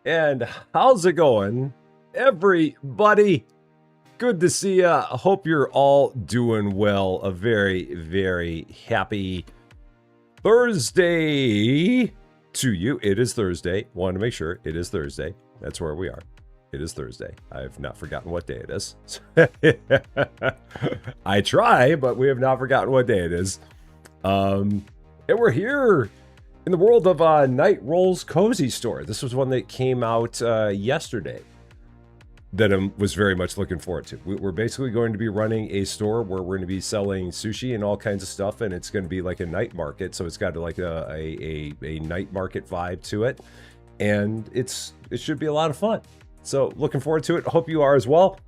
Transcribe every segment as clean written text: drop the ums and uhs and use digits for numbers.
And how's it going, everybody? Good to see ya. I hope you're all doing well. A very, very happy Thursday to you. It is Thursday. Want to make sure it is Thursday. That's where we are. It is Thursday. I've not forgotten what day it is. I try, but we have not forgotten what day it is. And we're here in the world of Night Roll's Cozy Store. This was one that came out yesterday that I was very much looking forward to. We're basically going to be running a store where we're going to be selling sushi and all kinds of stuff, and it's going to be like a night market, so it's got like a night market vibe to it, and it should be a lot of fun. So looking forward to it. Hope you are as well.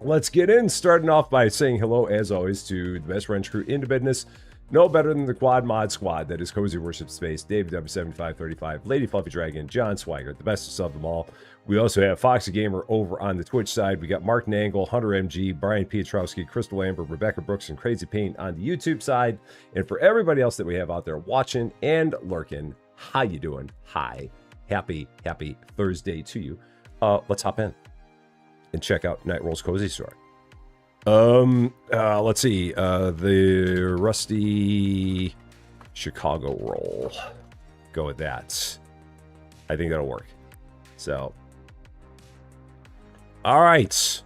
Let's get in, starting off by saying hello, as always, to the best wrench crew into business. No better than the Quad Mod Squad. That is Cozy Worship Space, David W7535, Lady Fluffy Dragon, John Swigert, the bestest of them all. We also have Foxy Gamer over on the Twitch side. We got Mark Nangle, Hunter MG, Brian Pietrowski, Crystal Amber, Rebecca Brooks, and Crazy Paint on the YouTube side. And for everybody else that we have out there watching and lurking, how you doing? Hi. Happy Thursday to you. Let's hop in and check out Night Roll's Cozy Store. Let's see, the Rusty Chicago roll. Go with that. I think that'll work. So, all right.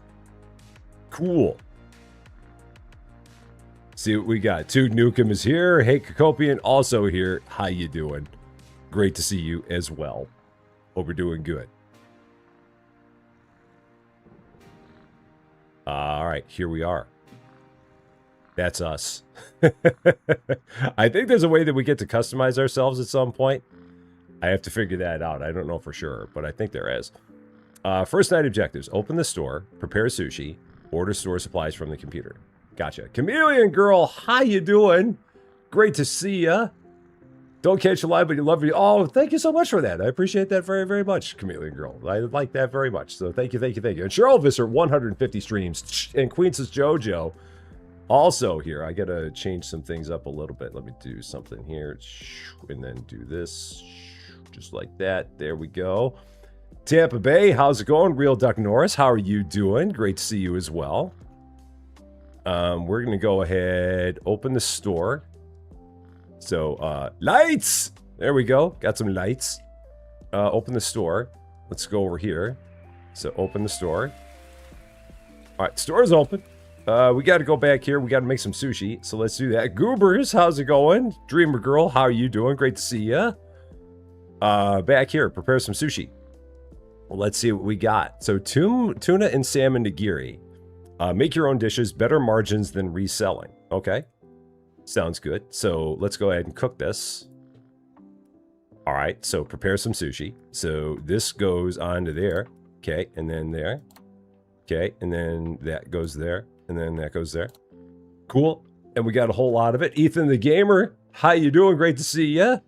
Cool. See what we got. Toot Nukem is here. Hey, Cacopian also here. How you doing? Great to see you as well. Hope we're doing good. All right, here we are. That's us. I think there's a way that we get to customize ourselves at some point. I have to figure that out. I don't know for sure, but I think there is. First night objectives. Open the store, prepare sushi, order store supplies from the computer. Gotcha. Chameleon Girl, how you doing? Great to see ya. Don't catch you live, but you love me. Oh, thank you so much for that. I appreciate that very, very much, Chameleon Girl. I like that very much. So thank you. And Cheryl Visser, 150 streams. And Queens is JoJo, also here. I got to change some things up a little bit. Let me do something here. And then do this. Just like that. There we go. Tampa Bay, how's it going? Real Duck Norris, how are you doing? Great to see you as well. We're going to go ahead, open the store. So, lights! There we go. Got some lights. Open the store. Let's go over here. So, open the store. All right, store's open. We got to go back here. We got to make some sushi. So, let's do that. Goobers, how's it going? Dreamer Girl, how are you doing? Great to see ya. Back here, prepare some sushi. Well, let's see what we got. So, tuna and salmon nigiri. Make your own dishes, better margins than reselling. Okay. Sounds good. So let's go ahead and cook this. All right, so prepare some sushi. So this goes onto there. Okay, and then there. Okay, and then that goes there. And then that goes there. Cool. And we got a whole lot of it. Ethan the Gamer, how you doing? Great to see ya.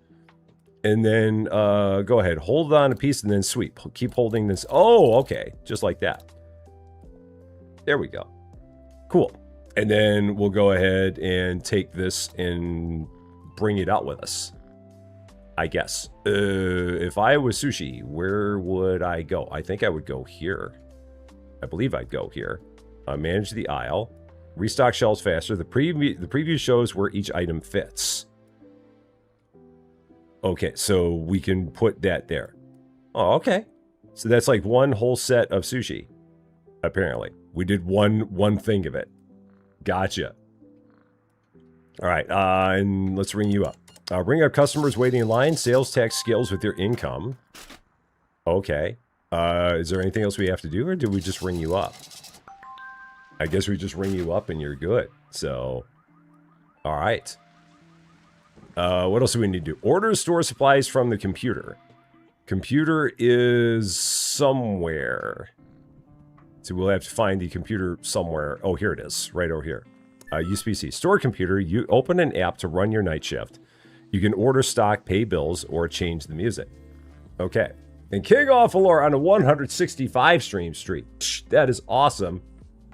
And then go ahead, hold on a piece and then sweep. Keep holding this. Oh, okay, just like that. There we go. Cool. And then we'll go ahead and take this and bring it out with us, I guess. If I was sushi, where would I go? I think I would go here. I believe I'd go here. Manage the aisle. Restock shelves faster. The preview shows where each item fits. Okay, so we can put that there. Oh, okay. So that's like one whole set of sushi, apparently. We did one thing of it. Gotcha. All right, and let's ring you up. Ring up customers waiting in line. Sales tax scales with your income. Okay. Is there anything else we have to do, or do we just ring you up? I guess we just ring you up and you're good. So, all right. What else do we need to do? Order store supplies from the computer. Computer is somewhere. So we'll have to find the computer somewhere. Oh, here it is, right over here. Use PC. Store computer, you open an app to run your night shift. You can order stock, pay bills, or change the music. Okay. And King Offalore on a 165 stream streak. That is awesome.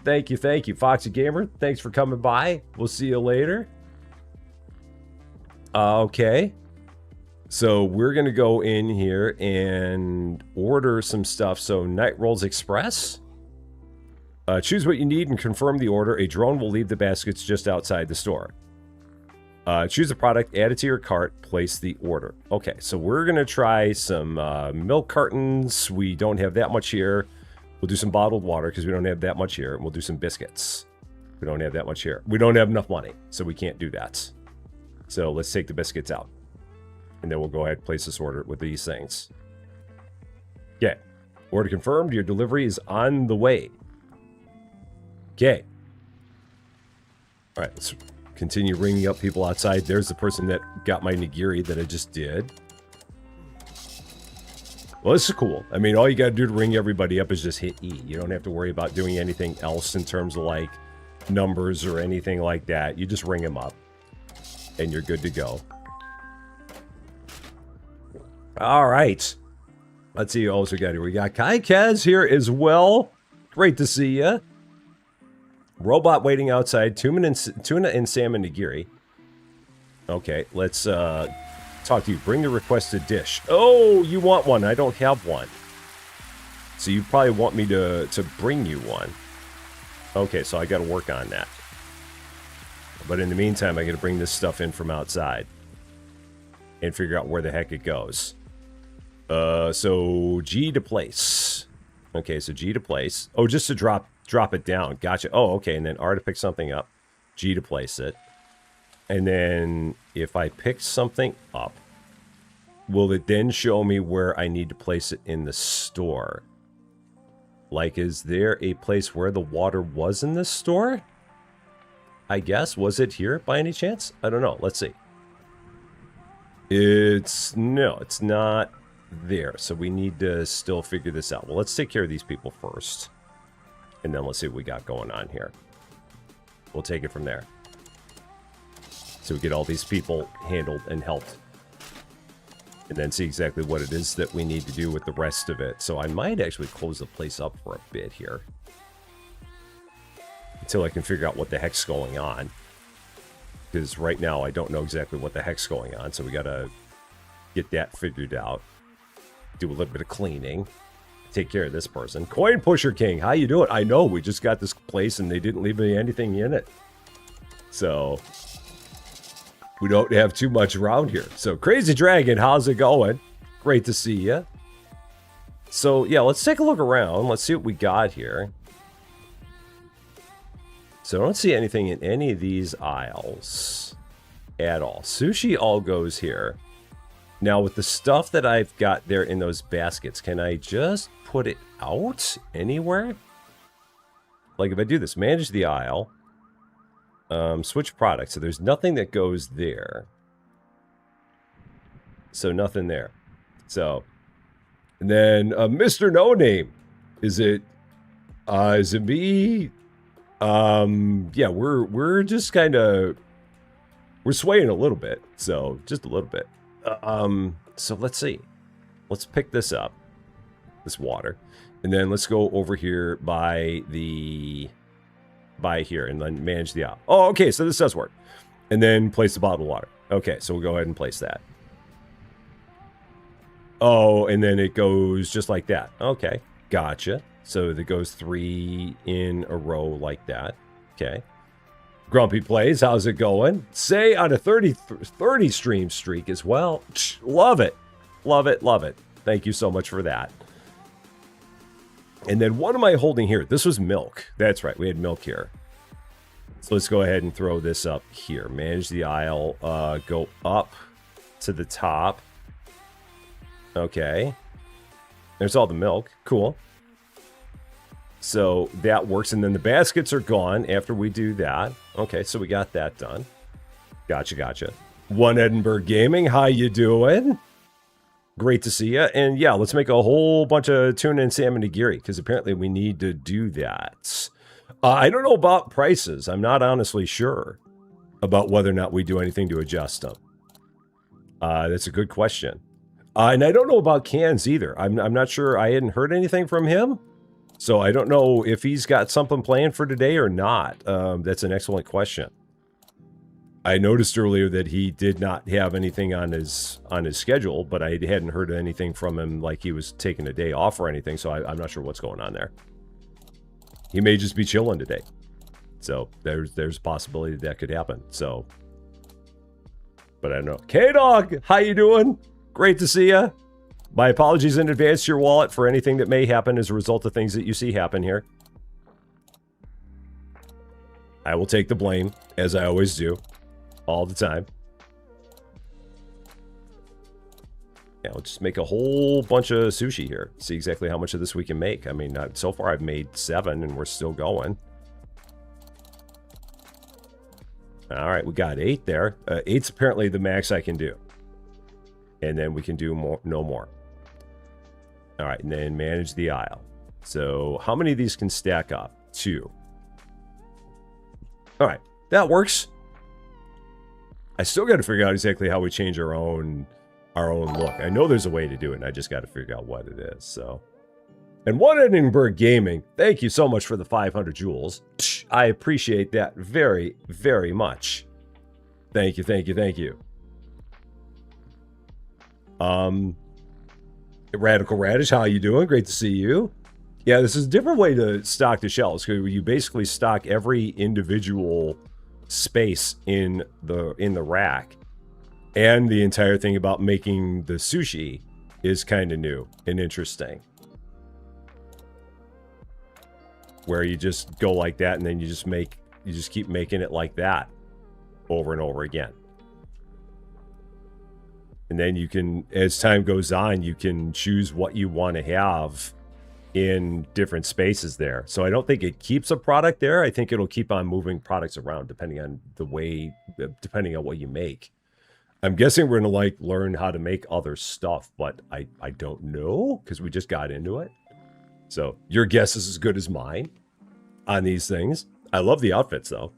Thank you. Foxy Gamer, thanks for coming by. We'll see you later. Okay. So we're going to go in here and order some stuff. So Night Rolls Express. Choose what you need and confirm the order. A drone will leave the baskets just outside the store. Choose a product, add it to your cart, place the order. Okay, so we're going to try some milk cartons. We don't have that much here. We'll do some bottled water because we don't have that much here. And we'll do some biscuits. We don't have that much here. We don't have enough money, so we can't do that. So let's take the biscuits out. And then we'll go ahead and place this order with these things. Okay. Order confirmed. Your delivery is on the way. Okay. All right, let's continue ringing up people outside. There's the person that got my nigiri that I just did. Well, this is cool. I mean, all you got to do to ring everybody up is just hit E. You don't have to worry about doing anything else in terms of, like, numbers or anything like that. You just ring them up, and you're good to go. All right. Let's see who else we got here. We got Kai Kaz here as well. Great to see you. Robot waiting outside. Tuna and salmon nigiri. Okay, let's talk to you. Bring the requested dish. Oh, you want one. I don't have one. So you probably want me to bring you one. Okay, so I got to work on that. But in the meantime, I got to bring this stuff in from outside. And figure out where the heck it goes. So G to place. Okay, so G to place. Oh, just to drop it down. Gotcha. Oh, okay, and then R to pick something up. G to place it. And then if I pick something up, will it then show me where I need to place it in the store? Like, is there a place where the water was in this store? I guess. Was it here by any chance? I don't know. Let's see. No, it's not there. So we need to still figure this out. Well, let's take care of these people first. And then let's see what we got going on here. We'll take it from there. So we get all these people handled and helped. And then see exactly what it is that we need to do with the rest of it. So I might actually close the place up for a bit here. Until I can figure out what the heck's going on. Because right now I don't know exactly what the heck's going on. So we gotta get that figured out. Do a little bit of cleaning. Take care of this person. Coin Pusher King, how you doing? I know, we just got this place and they didn't leave me anything in it. So, we don't have too much around here. So, Crazy Dragon, how's it going? Great to see you. So, yeah, let's take a look around. Let's see what we got here. So, I don't see anything in any of these aisles at all. Sushi all goes here. Now, with the stuff that I've got there in those baskets, can I just put it out anywhere? Like, if I do this, manage the aisle, switch products. So there's nothing that goes there. So nothing there. So, and then Mr. No Name. Is it me? Yeah, we're just kind of, we're swaying a little bit. So, just a little bit. So let's see. Let's pick this up. This water. And then let's go over here by here and then manage the aisle. Oh, okay, so this does work. And then place the bottled water. Okay, so we'll go ahead and place that. Oh, and then it goes just like that. Okay, gotcha. So it goes 3 in a row like that. Okay. Grumpy Plays, how's it going? Say on a 30 stream streak as well. Love it. Love it, love it. Thank you so much for that. And then what am I holding here? This was milk. That's right, we had milk here. So let's go ahead and throw this up here. Manage the aisle. Go up to the top. Okay. There's all the milk. Cool. So that works. And then the baskets are gone after we do that. Okay, so we got that done. Gotcha, gotcha. One Edinburgh Gaming, how you doing? Great to see you. And yeah, let's make a whole bunch of tuna and salmon nigiri, because apparently we need to do that. I don't know about prices. I'm not honestly sure about whether or not we do anything to adjust them. That's a good question. And I don't know about cans either. I'm not sure. I hadn't heard anything from him. So I don't know if he's got something planned for today or not. That's an excellent question. I noticed earlier that he did not have anything on his schedule, but I hadn't heard anything from him like he was taking a day off or anything, so I'm not sure what's going on there. He may just be chilling today. So there's a possibility that could happen. So, but I don't know. K-Dog, how you doing? Great to see you. My apologies in advance to your wallet for anything that may happen as a result of things that you see happen here. I will take the blame, as I always do. All the time. Yeah, we'll just make a whole bunch of sushi here. See exactly how much of this we can make. I mean, so far I've made 7 and we're still going. All right, we got 8 there. 8's apparently the max I can do. And then we can do more, no more. All right, and then manage the aisle. So how many of these can stack up? 2. All right, that works. I still got to figure out exactly how we change our own look. I know there's a way to do it, and I just got to figure out what it is. So, and One Edinburgh Gaming, thank you so much for the 500 jewels. I appreciate that very, very much. Thank you, thank you, thank you. Radical Radish, how you doing? Great to see you. Yeah, this is a different way to stock the shelves, because you basically stock every individual space in the rack, and the entire thing about making the sushi is kind of new and interesting, where you just go like that and then you just keep making it like that over and over again, and then you can, as time goes on, you can choose what you want to have in different spaces there. So I don't think it keeps a product there. I think it'll keep on moving products around depending on what you make. I'm guessing we're gonna learn how to make other stuff, but I don't know, because we just got into it. So your guess is as good as mine on these things. I love the outfits though.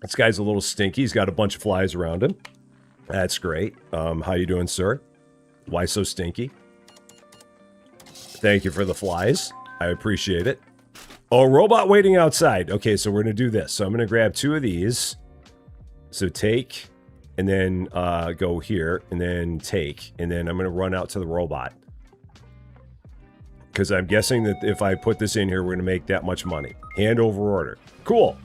This guy's a little stinky. He's got a bunch of flies around him. That's great. How you doing, sir? Why so stinky? Thank you for the flies. I appreciate it. Oh, robot waiting outside. Okay, so we're going to do this. So I'm going to grab 2 of these. So take, and then go here, and then take. And then I'm going to run out to the robot. Because I'm guessing that if I put this in here, we're going to make that much money. Hand over order. Cool.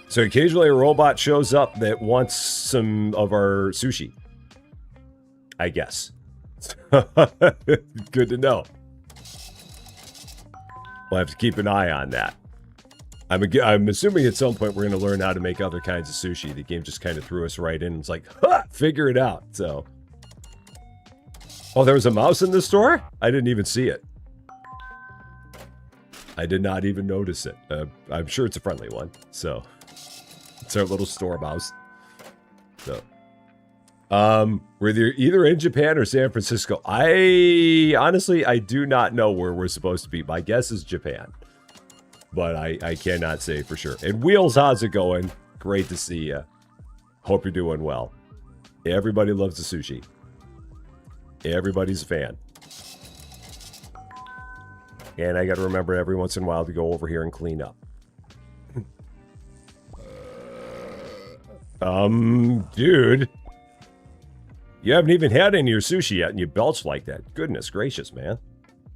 So occasionally a robot shows up that wants some of our sushi. I guess. Good to know. We'll have to keep an eye on that. I'm assuming at some point we're going to learn how to make other kinds of sushi. The game just kind of threw us right in. It's like, ha, figure it out. So, oh, there was a mouse in the store? I didn't even see it. I did not even notice it. I'm sure it's a friendly one. So, it's our little store mouse. So. We're either in Japan or San Francisco. Honestly, I do not know where we're supposed to be. My guess is Japan, but I cannot say for sure. And Wheels, how's it going? Great to see you. Hope you're doing well. Everybody loves the sushi. Everybody's a fan. And I got to remember every once in a while to go over here and clean up. Dude. You haven't even had any of your sushi yet, and you belch like that. Goodness gracious, man.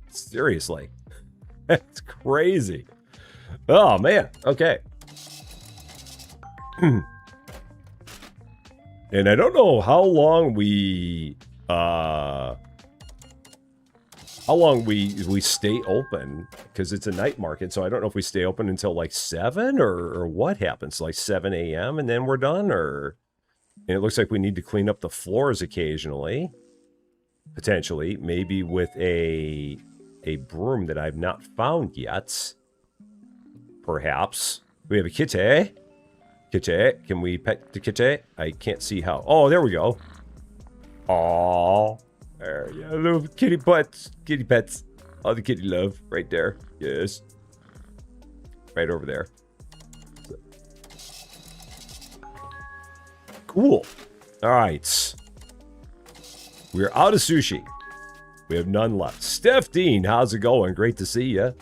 Seriously. That's crazy. Oh, man. Okay. And I don't know how long we stay open, because it's a night market, so I don't know if we stay open until like 7 or what happens, like 7 a.m. and then we're done, or... And it looks like we need to clean up the floors occasionally. Potentially. Maybe with a broom that I've not found yet. Perhaps. We have a kitty. Kitty. Can we pet the kitty? I can't see how. Oh, there we go. Aww. There, yeah, little kitty pets. Kitty pets. All the kitty love. Right there. Yes. Right over there. Cool. All right. We're out of sushi. We have none left. Steph Dean, how's it going? Great to see you.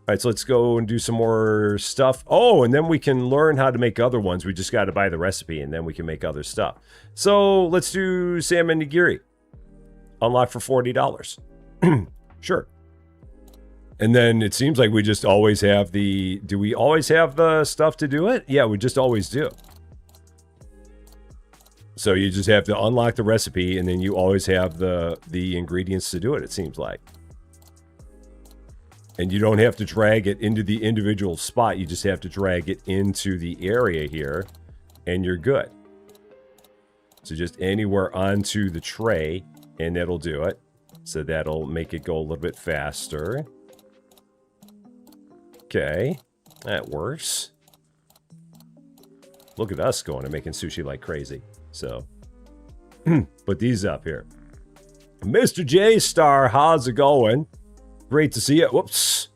right, so let's go and do some more stuff. Oh, and then we can learn how to make other ones. We just got to buy the recipe, and then we can make other stuff. So let's do salmon nigiri. Unlock for $40. Sure. And then it seems like we just always have the... Do we always have the stuff to do it? Yeah, we just always do. So you just have to unlock the recipe, and then you always have the ingredients to do it, it seems like. And you don't have to drag it into the individual spot. You just have to drag it into the area here, and you're good. So just anywhere onto the tray, and that'll do it. So that'll make it go a little bit faster. Okay, that works. Look at us going and making sushi like crazy. So, put these up here. Mr. J Star, how's it going? Great to see you. Whoops.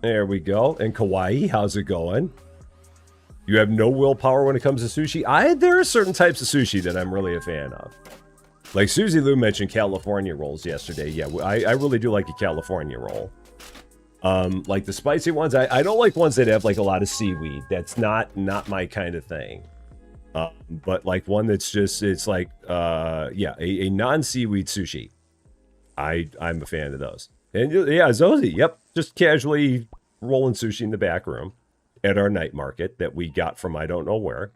There we go. And Kawaii, how's it going? You have no willpower when it comes to sushi? There are certain types of sushi that I'm really a fan of. Like Susie Lou mentioned California rolls yesterday. Yeah, I really do like a California roll. Like the spicy ones, I don't like ones that have like a lot of seaweed. That's not my kind of thing. But like one that's just, it's like, yeah, a non-seaweed sushi. I'm a fan of those. And yeah, Zozie, yep, just casually rolling sushi in the back room at our night market that we got from I don't know where.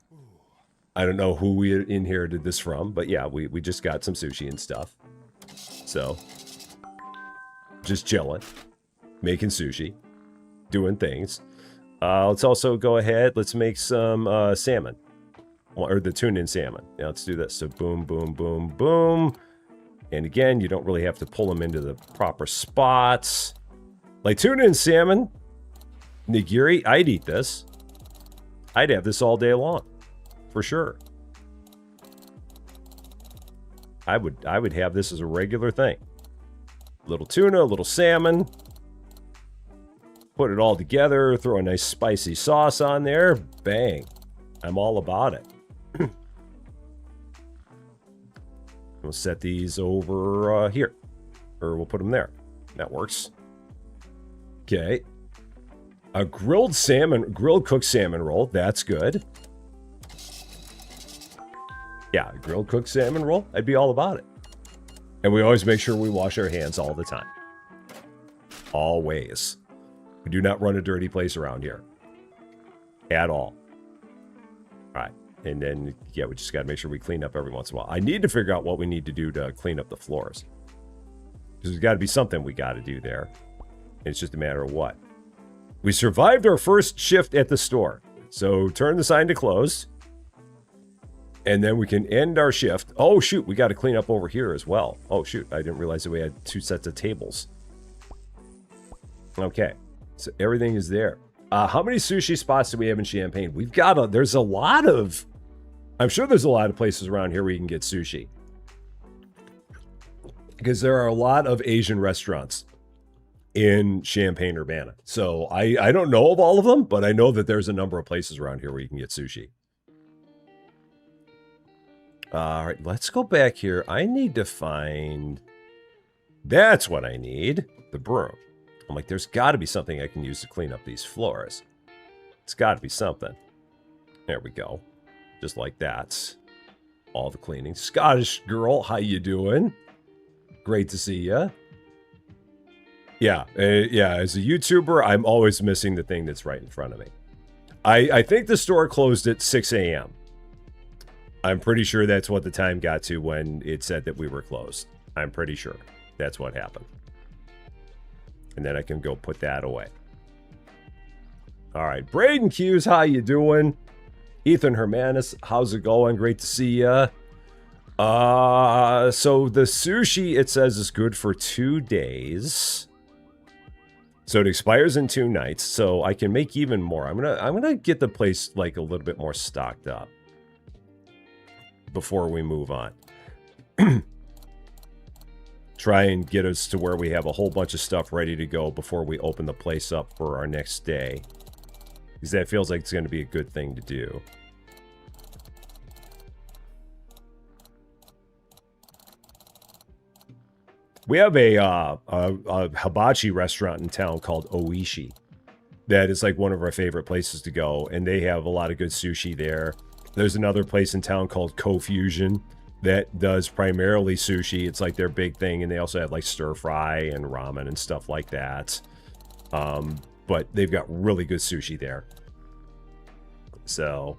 I don't know who we inherited this from, but yeah, we just got some sushi and stuff. So, just chilling, making sushi, doing things. Let's also go ahead, let's make some salmon. Or the tuna-in salmon. Yeah, let's do this. So boom, boom, boom, boom. And again, you don't really have to pull them into the proper spots. Like tuna and salmon, nigiri, I'd eat this. I'd have this all day long, for sure. I would have this as a regular thing. Little tuna, a little salmon. Put it all together, throw a nice spicy sauce on there. Bang. I'm all about it. We'll set these over here. Or we'll put them there. That works. Okay. A grilled cooked salmon roll. That's good. Yeah, a grilled cooked salmon roll. I'd be all about it. And we always make sure we wash our hands all the time. Always. We do not run a dirty place around here. At all. All right. And then, yeah, we just got to make sure we clean up every once in a while. I need to figure out what we need to do to clean up the floors. Because there's got to be something we got to do there. It's just a matter of what. We survived our first shift at the store. So turn the sign to closed. And then we can end our shift. Oh, shoot. We got to clean up over here as well. Oh, shoot. I didn't realize that we had 2 sets of tables. Okay. So everything is there. How many sushi spots do we have in Champaign? We've got there's a lot of... I'm sure there's a lot of places around here where you can get sushi. Because there are a lot of Asian restaurants in Champaign-Urbana. So I don't know of all of them, but I know that there's a number of places around here where you can get sushi. All right, let's go back here. I need to find... That's what I need. The broom. I'm like, there's got to be something I can use to clean up these floors. It's got to be something. There we go. Just like that. All the cleaning. Scottish girl, how you doing? Great to see ya. Yeah, yeah. As a YouTuber, I'm always missing the thing that's right in front of me. I think the store closed at 6 a.m. I'm pretty sure that's what the time got to when it said that we were closed. I'm pretty sure that's what happened. And then I can go put that away. All right, Braden Hughes, how you doing? Ethan Hermanis, how's it going? Great to see ya. So the sushi, it says, is good for 2 days. So it expires in 2 nights. So I can make even more. I'm gonna get the place like a little bit more stocked up before we move on. Try and get us to where we have a whole bunch of stuff ready to go before we open the place up for our next day. Because that feels like it's going to be a good thing to do. We have a hibachi restaurant in town called Oishi. That is like one of our favorite places to go, and they have a lot of good sushi there. There's another place in town called Co-Fusion that does primarily sushi. It's like their big thing, and they also have like stir fry and ramen and stuff like that. But they've got really good sushi there. So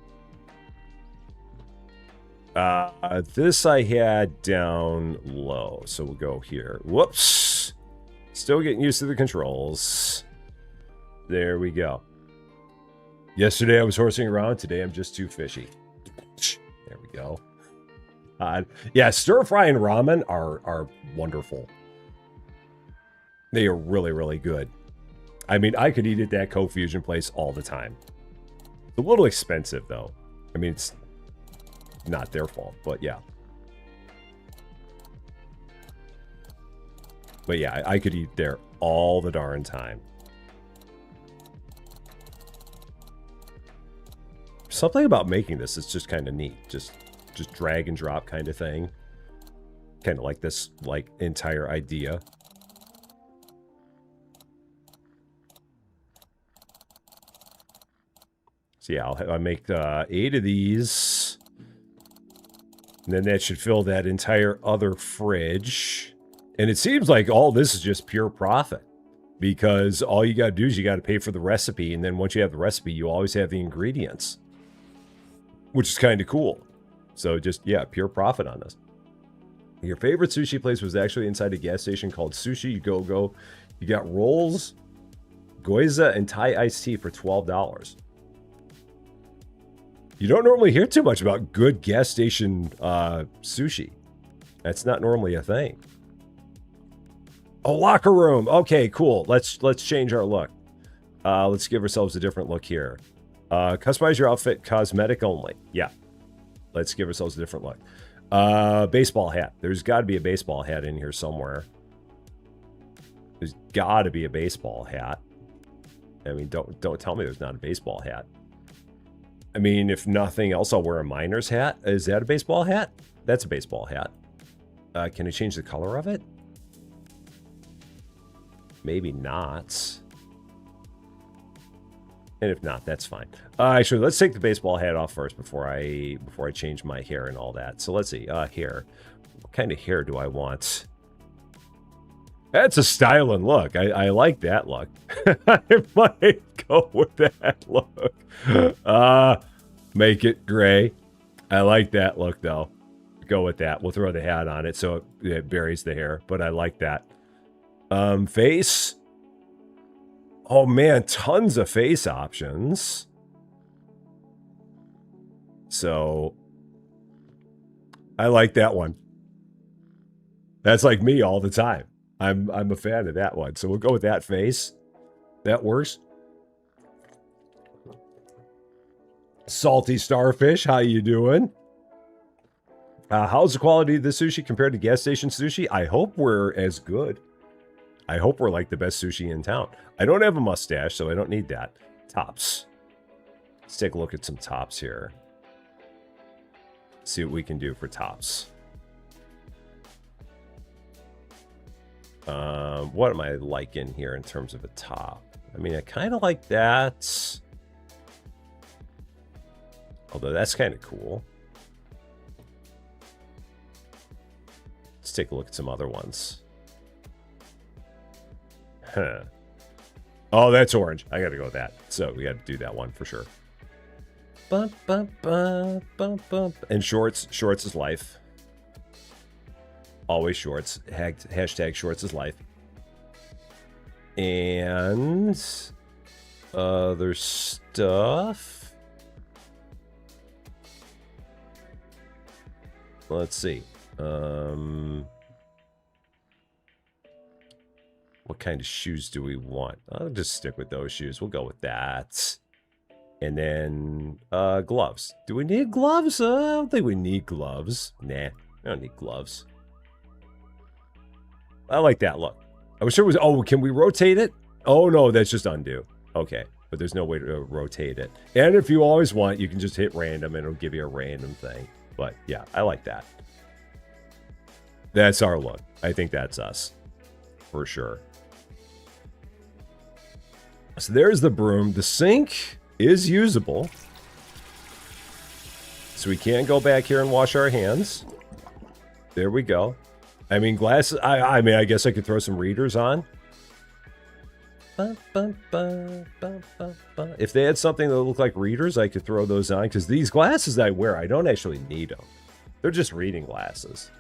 this I had down low, so we'll go here. Whoops. Still getting used to the controls. There we go. Yesterday I was horsing around. Today I'm just too fishy. There we go. Yeah, stir fry and ramen are wonderful. They are really, really good. I mean, I could eat at that Co-Fusion place all the time. It's a little expensive, though. I mean, it's not their fault, but yeah. But yeah, I could eat there all the darn time. Something about making this is just kind of neat. Just drag and drop kind of thing. Kind of like this, like, entire idea. So yeah, I'll make 8 of these. And then that should fill that entire other fridge. And it seems like all this is just pure profit. Because all you got to do is you got to pay for the recipe. And then once you have the recipe, you always have the ingredients. Which is kind of cool. So just, yeah, pure profit on this. Your favorite sushi place was actually inside a gas station called Sushi Go-Go. You got rolls, gyoza, and Thai iced tea for $12. You don't normally hear too much about good gas station sushi. That's not normally a thing. Oh, locker room. Okay, cool. Let's change our look. Let's give ourselves a different look here. Customize your outfit, cosmetic only. Yeah. Let's give ourselves a different look. Baseball hat. There's got to be a baseball hat in here somewhere. There's got to be a baseball hat. I mean, don't tell me there's not a baseball hat. I mean, if nothing else, I'll wear a miner's hat. Is that a baseball hat? That's a baseball hat. Can I change the color of it? Maybe not. And if not, that's fine. Actually, let's take the baseball hat off first before I change my hair and all that. So let's see. Hair. What kind of hair do I want? That's a styling look. I like that look. I might go with that look. Make it gray. I like that look, though. Go with that. We'll throw the hat on it so it buries the hair. But I like that. Face. Oh, man. Tons of face options. So, I like that one. That's like me all the time. I'm a fan of that one. So we'll go with that face. That works. Salty Starfish, how you doing? How's the quality of the sushi compared to gas station sushi? I hope we're as good. I hope we're like the best sushi in town. I don't have a mustache, so I don't need that. Tops. Let's take a look at some tops here. See what we can do for tops. What am I liking here in terms of a top? I mean, I kind of like that. Although that's kind of cool. Let's take a look at some other ones. Huh. Oh, that's orange. I got to go with that. So we got to do that one for sure. Bum, bum, bum, bum, bum. And shorts. Shorts is life. Always shorts. Hashtag shorts is life. And other stuff. Let's see. What kind of shoes do we want? I'll just stick with those shoes. We'll go with that. And then gloves. Do we need gloves? I don't think we need gloves. Nah, I don't need gloves. I like that look. I was sure it was... Oh, can we rotate it? Oh, no, that's just undo. Okay, but there's no way to rotate it. And if you always want, you can just hit random and it'll give you a random thing. But yeah, I like that. That's our look. I think that's us. For sure. So there's the broom. The sink is usable. So we can go back here and wash our hands. There we go. I mean, glasses. I mean, I guess I could throw some readers on. If they had something that looked like readers, I could throw those on. Because these glasses I wear, I don't actually need them. They're just reading glasses.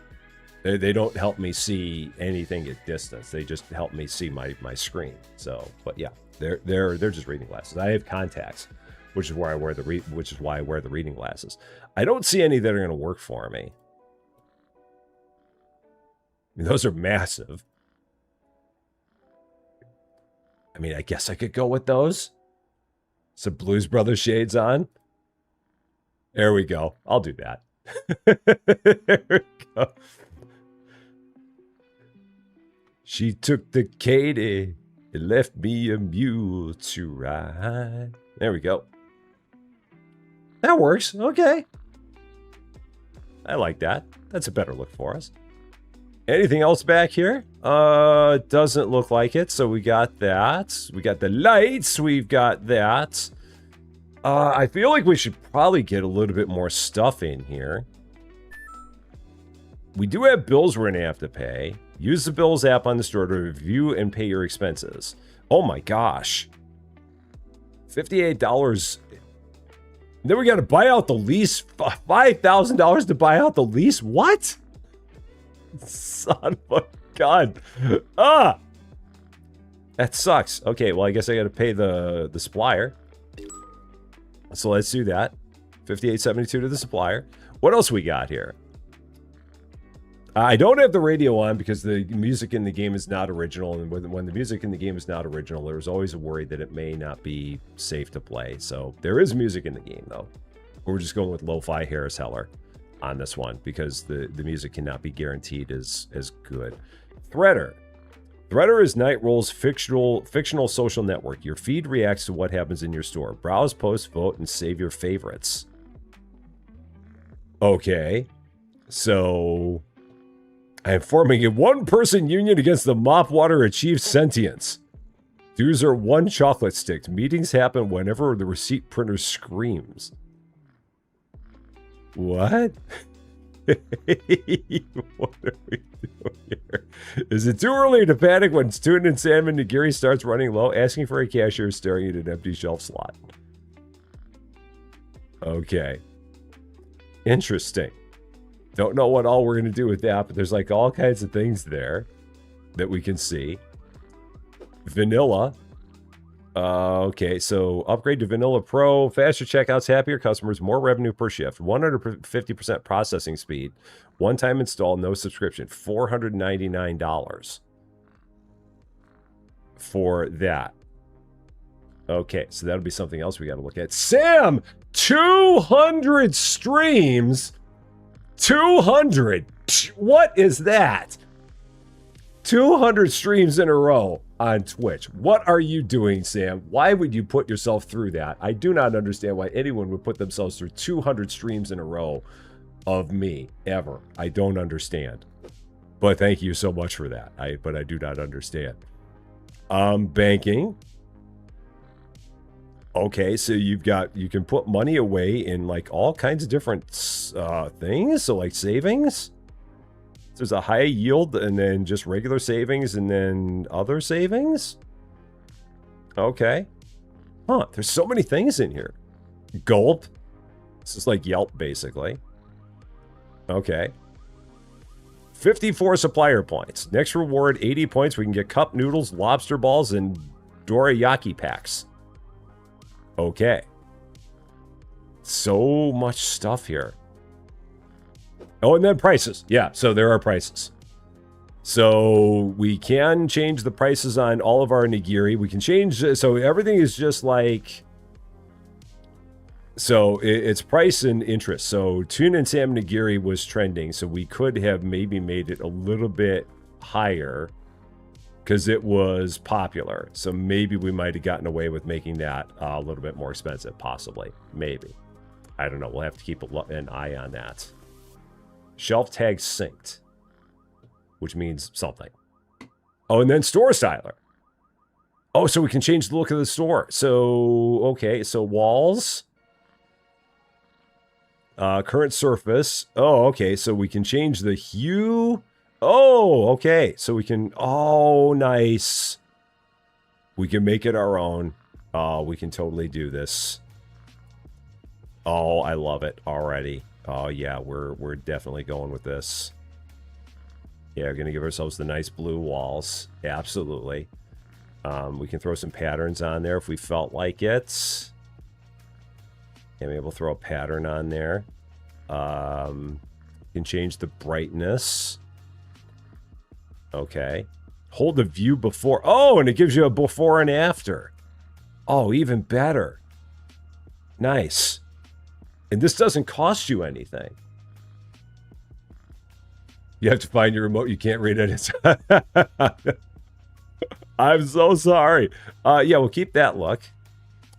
They don't help me see anything at distance. They just help me see my screen. So, but yeah, they're just reading glasses. I have contacts, which is why I wear the reading glasses. I don't see any that are going to work for me. I mean, those are massive. I mean, I guess I could go with those. Some Blues Brothers shades on. There we go. I'll do that. There we go. She took the Katie and left me a mule to ride. There we go. That works. Okay. I like that. That's a better look for us. Anything else back here? Doesn't look like it. So we got that. We got the lights. We've got that. I feel like we should probably get a little bit more stuff in here. We do have bills we're going to have to pay. Use the bills app on the store to review and pay your expenses. Oh my gosh. $58. Then we got to buy out the lease. $5,000 to buy out the lease? What? Son of a gun. Ah! That sucks. Okay, well, I guess I got to pay the supplier. So let's do that. $58.72 to the supplier. What else we got here? I don't have the radio on because the music in the game is not original. And when the music in the game is not original, there's always a worry that it may not be safe to play. So there is music in the game, though. We're just going with lo-fi Harris Heller on this one because the music cannot be guaranteed as good. Threader. Threader is Nightroll's fictional social network. Your feed reacts to what happens in your store. Browse, post, vote, and save your favorites. Okay. So I am forming a one-person union against the mop water achieve sentience. Dues are 1 chocolate stick. Meetings happen whenever the receipt printer screams. What? What are we doing here? Is it too early to panic when Tuna and Salmon Nigiri starts running low, asking for a cashier staring at an empty shelf slot? Okay. Interesting. Don't know what all we're going to do with that, but there's like all kinds of things there that we can see. Vanilla. Okay, so upgrade to Vanilla Pro, faster checkouts, happier customers, more revenue per shift, 150% processing speed, one-time install, no subscription, $499 for that. Okay, so that'll be something else we got to look at. Sam, 200 streams. 200. What is that? 200 streams in a row on Twitch. What are you doing, Sam? Why would you put yourself through that? I do not understand why anyone would put themselves through 200 streams in a row of me, ever. I don't understand. But thank you so much for that. But I do not understand. Banking. Okay, so you can put money away in like all kinds of different things. So like savings. There's a high yield and then just regular savings and then other savings. Okay. Huh, there's so many things in here. Gulp. This is like Yelp, basically. Okay. 54 supplier points. Next reward, 80 points. We can get cup noodles, lobster balls, and dorayaki packs. Okay. So much stuff here. Oh, and then prices. Yeah, so there are prices. So we can change the prices on all of our nigiri. We can change, so everything is just like, so it's price and interest. So tuna and salmon nigiri was trending, so we could have maybe made it a little bit higher because it was popular. So maybe we might have gotten away with making that a little bit more expensive, possibly. Maybe. I don't know. We'll have to keep an eye on that. Shelf tag synced. which means something. Oh, and then store styler. Oh, so we can change the look of the store. So, okay, so walls. Current surface. Oh, okay, so we can change the hue. Oh, okay, so we can, oh, nice. We can make it our own. Oh, we can totally do this. Oh, I love it already. Oh, yeah, we're definitely going with this. Yeah, we're going to give ourselves the nice blue walls. Absolutely. We can throw some patterns on there if we felt like it. And maybe we'll throw a pattern on there. You can change the brightness. Okay. Hold the view before. Oh, and it gives you a before and after. Oh, even better. Nice. And this doesn't cost you anything. You have to find your remote. You can't read it. I'm so sorry. Yeah, we'll keep that look.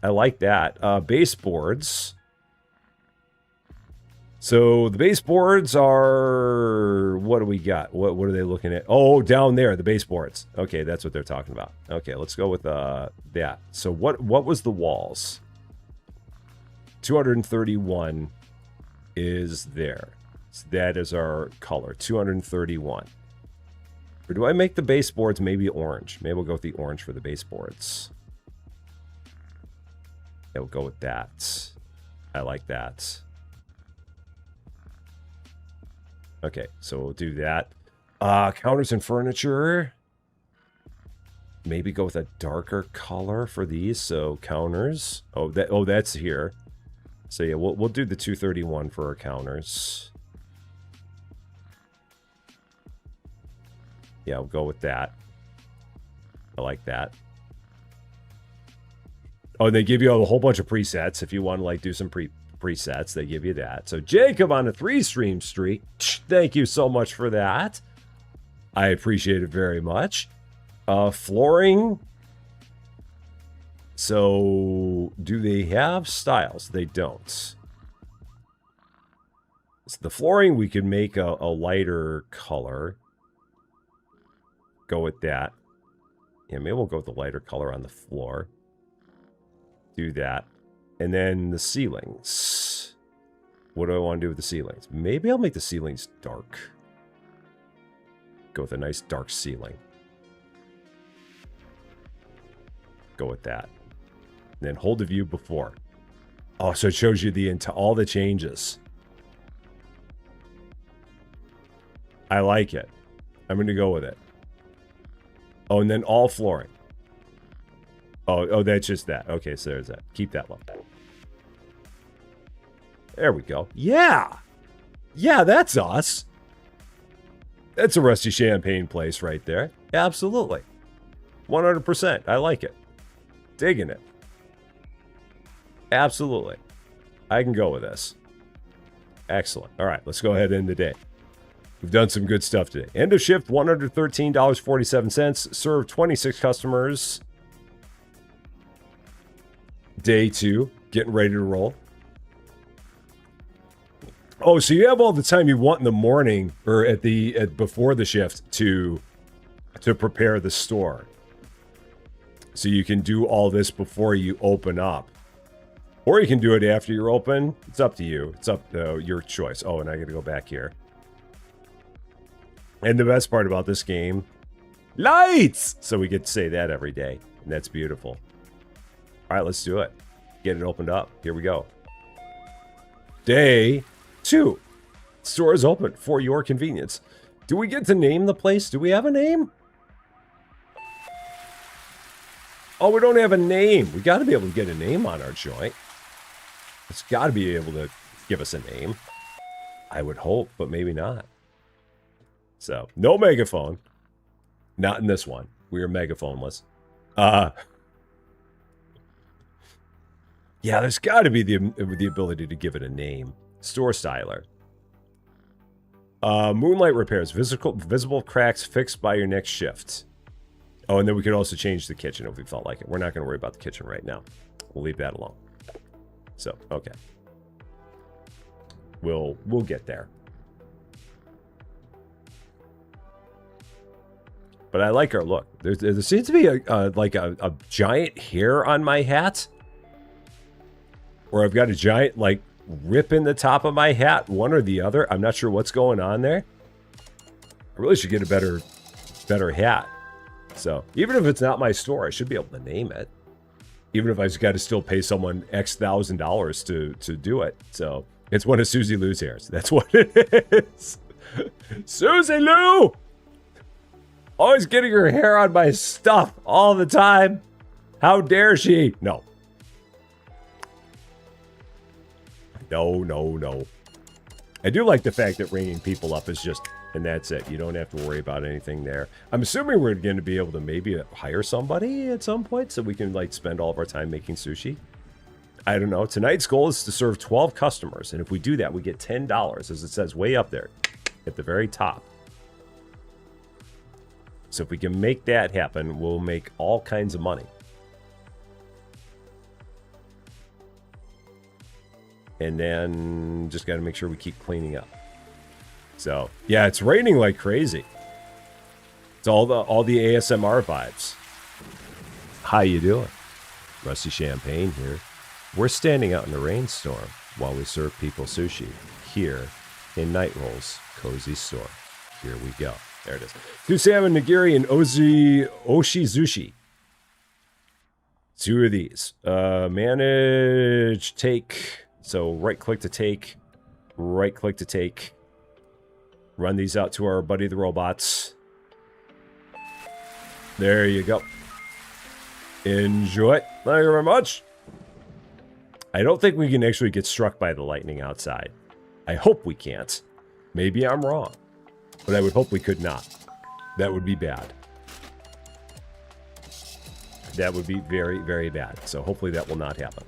I like that. Baseboards. So the baseboards are... What do we got? What are they looking at? Oh, down there, the baseboards. Okay, that's what they're talking about. Okay, let's go with that. So what was the walls? 231 is there. So that is our color, 231. Or do I make the baseboards maybe orange? Maybe we'll go with the orange for the baseboards. Yeah, we'll go with that. I like that. Okay, so we'll do that. Counters and furniture. Maybe go with a darker color for these. So counters. Oh, that's here. So yeah, we'll do the 231 for our counters. Yeah, we'll go with that. I like that. Oh, they give you a whole bunch of presets. If you want to like do some presets, they give you that. So Jacob on a 3-stream streak. Thank you so much for that. I appreciate it very much. Flooring. So do they have styles? They don't. So the flooring, we can make a lighter color. Go with that. Yeah, maybe we'll go with the lighter color on the floor. Do that. And then the ceilings. What do I want to do with the ceilings? Maybe I'll make the ceilings dark. Go with a nice dark ceiling. Go with that. And then hold the view before. Oh, so it shows you all the changes. I like it. I'm going to go with it. Oh, and then all flooring. Oh, that's just that. Okay, so there's that. Keep that look. There we go. Yeah. Yeah, that's us. That's a Rusty Champagne place right there. Absolutely. 100%. I like it. Digging it. Absolutely. I can go with this. Excellent. All right, let's go ahead and end the day. We've done some good stuff today. End of shift, $113.47. Served 26 customers. Day 2, getting ready to roll. Oh, so you have all the time you want in the morning or before the shift to prepare the store. So you can do all this before you open up. Or you can do it after you're open. It's up to you. It's up to your choice. Oh, and I got to go back here. And the best part about this game, lights! So we get to say that every day. And that's beautiful. All right, let's do it. Get it opened up. Here we go. Day 2. Store is open for your convenience. Do we get to name the place? Do we have a name? Oh, we don't have a name. We got to be able to get a name on our joint. It's got to be able to give us a name. I would hope, but maybe not. So, no megaphone. Not in this one. We are megaphoneless. Yeah, there's got to be the ability to give it a name. Store styler. Moonlight repairs. Visible cracks fixed by your next shift. Oh, and then we could also change the kitchen if we felt like it. We're not going to worry about the kitchen right now. We'll leave that alone. So, okay. We'll get there. But I like our look. There seems to be a giant hair on my hat. Or I've got a giant, like, rip in the top of my hat. One or the other. I'm not sure what's going on there. I really should get a better hat. So, even if it's not my store, I should be able to name it. Even if I've got to still pay someone X $1,000 to do it. So, it's one of Susie Lou's hairs. That's what it is. Susie Lou! Always getting her hair on my stuff all the time. How dare she? No. No. I do like the fact that ringing people up is just, and that's it. You don't have to worry about anything there. I'm assuming we're going to be able to maybe hire somebody at some point so we can like spend all of our time making sushi. I don't know. Tonight's goal is to serve 12 customers. And if we do that, we get $10, as it says way up there at the very top. So if we can make that happen, we'll make all kinds of money. And then just got to make sure we keep cleaning up. So, yeah, it's raining like crazy. It's all the ASMR vibes. How you doing? Rusty Champagne here. We're standing out in a rainstorm while we serve people sushi here in Night Roll's Cozy Store. Here we go. There it is. 2 salmon nigiri and oshi sushi. 2 of these. Manage, take. So right click to take. Right click to take. Run these out to our buddy the robots. There you go. Enjoy. Thank you very much. I don't think we can actually get struck by the lightning outside. I hope we can't. Maybe I'm wrong. But I would hope we could not. That would be bad. That would be very, very bad. So hopefully that will not happen.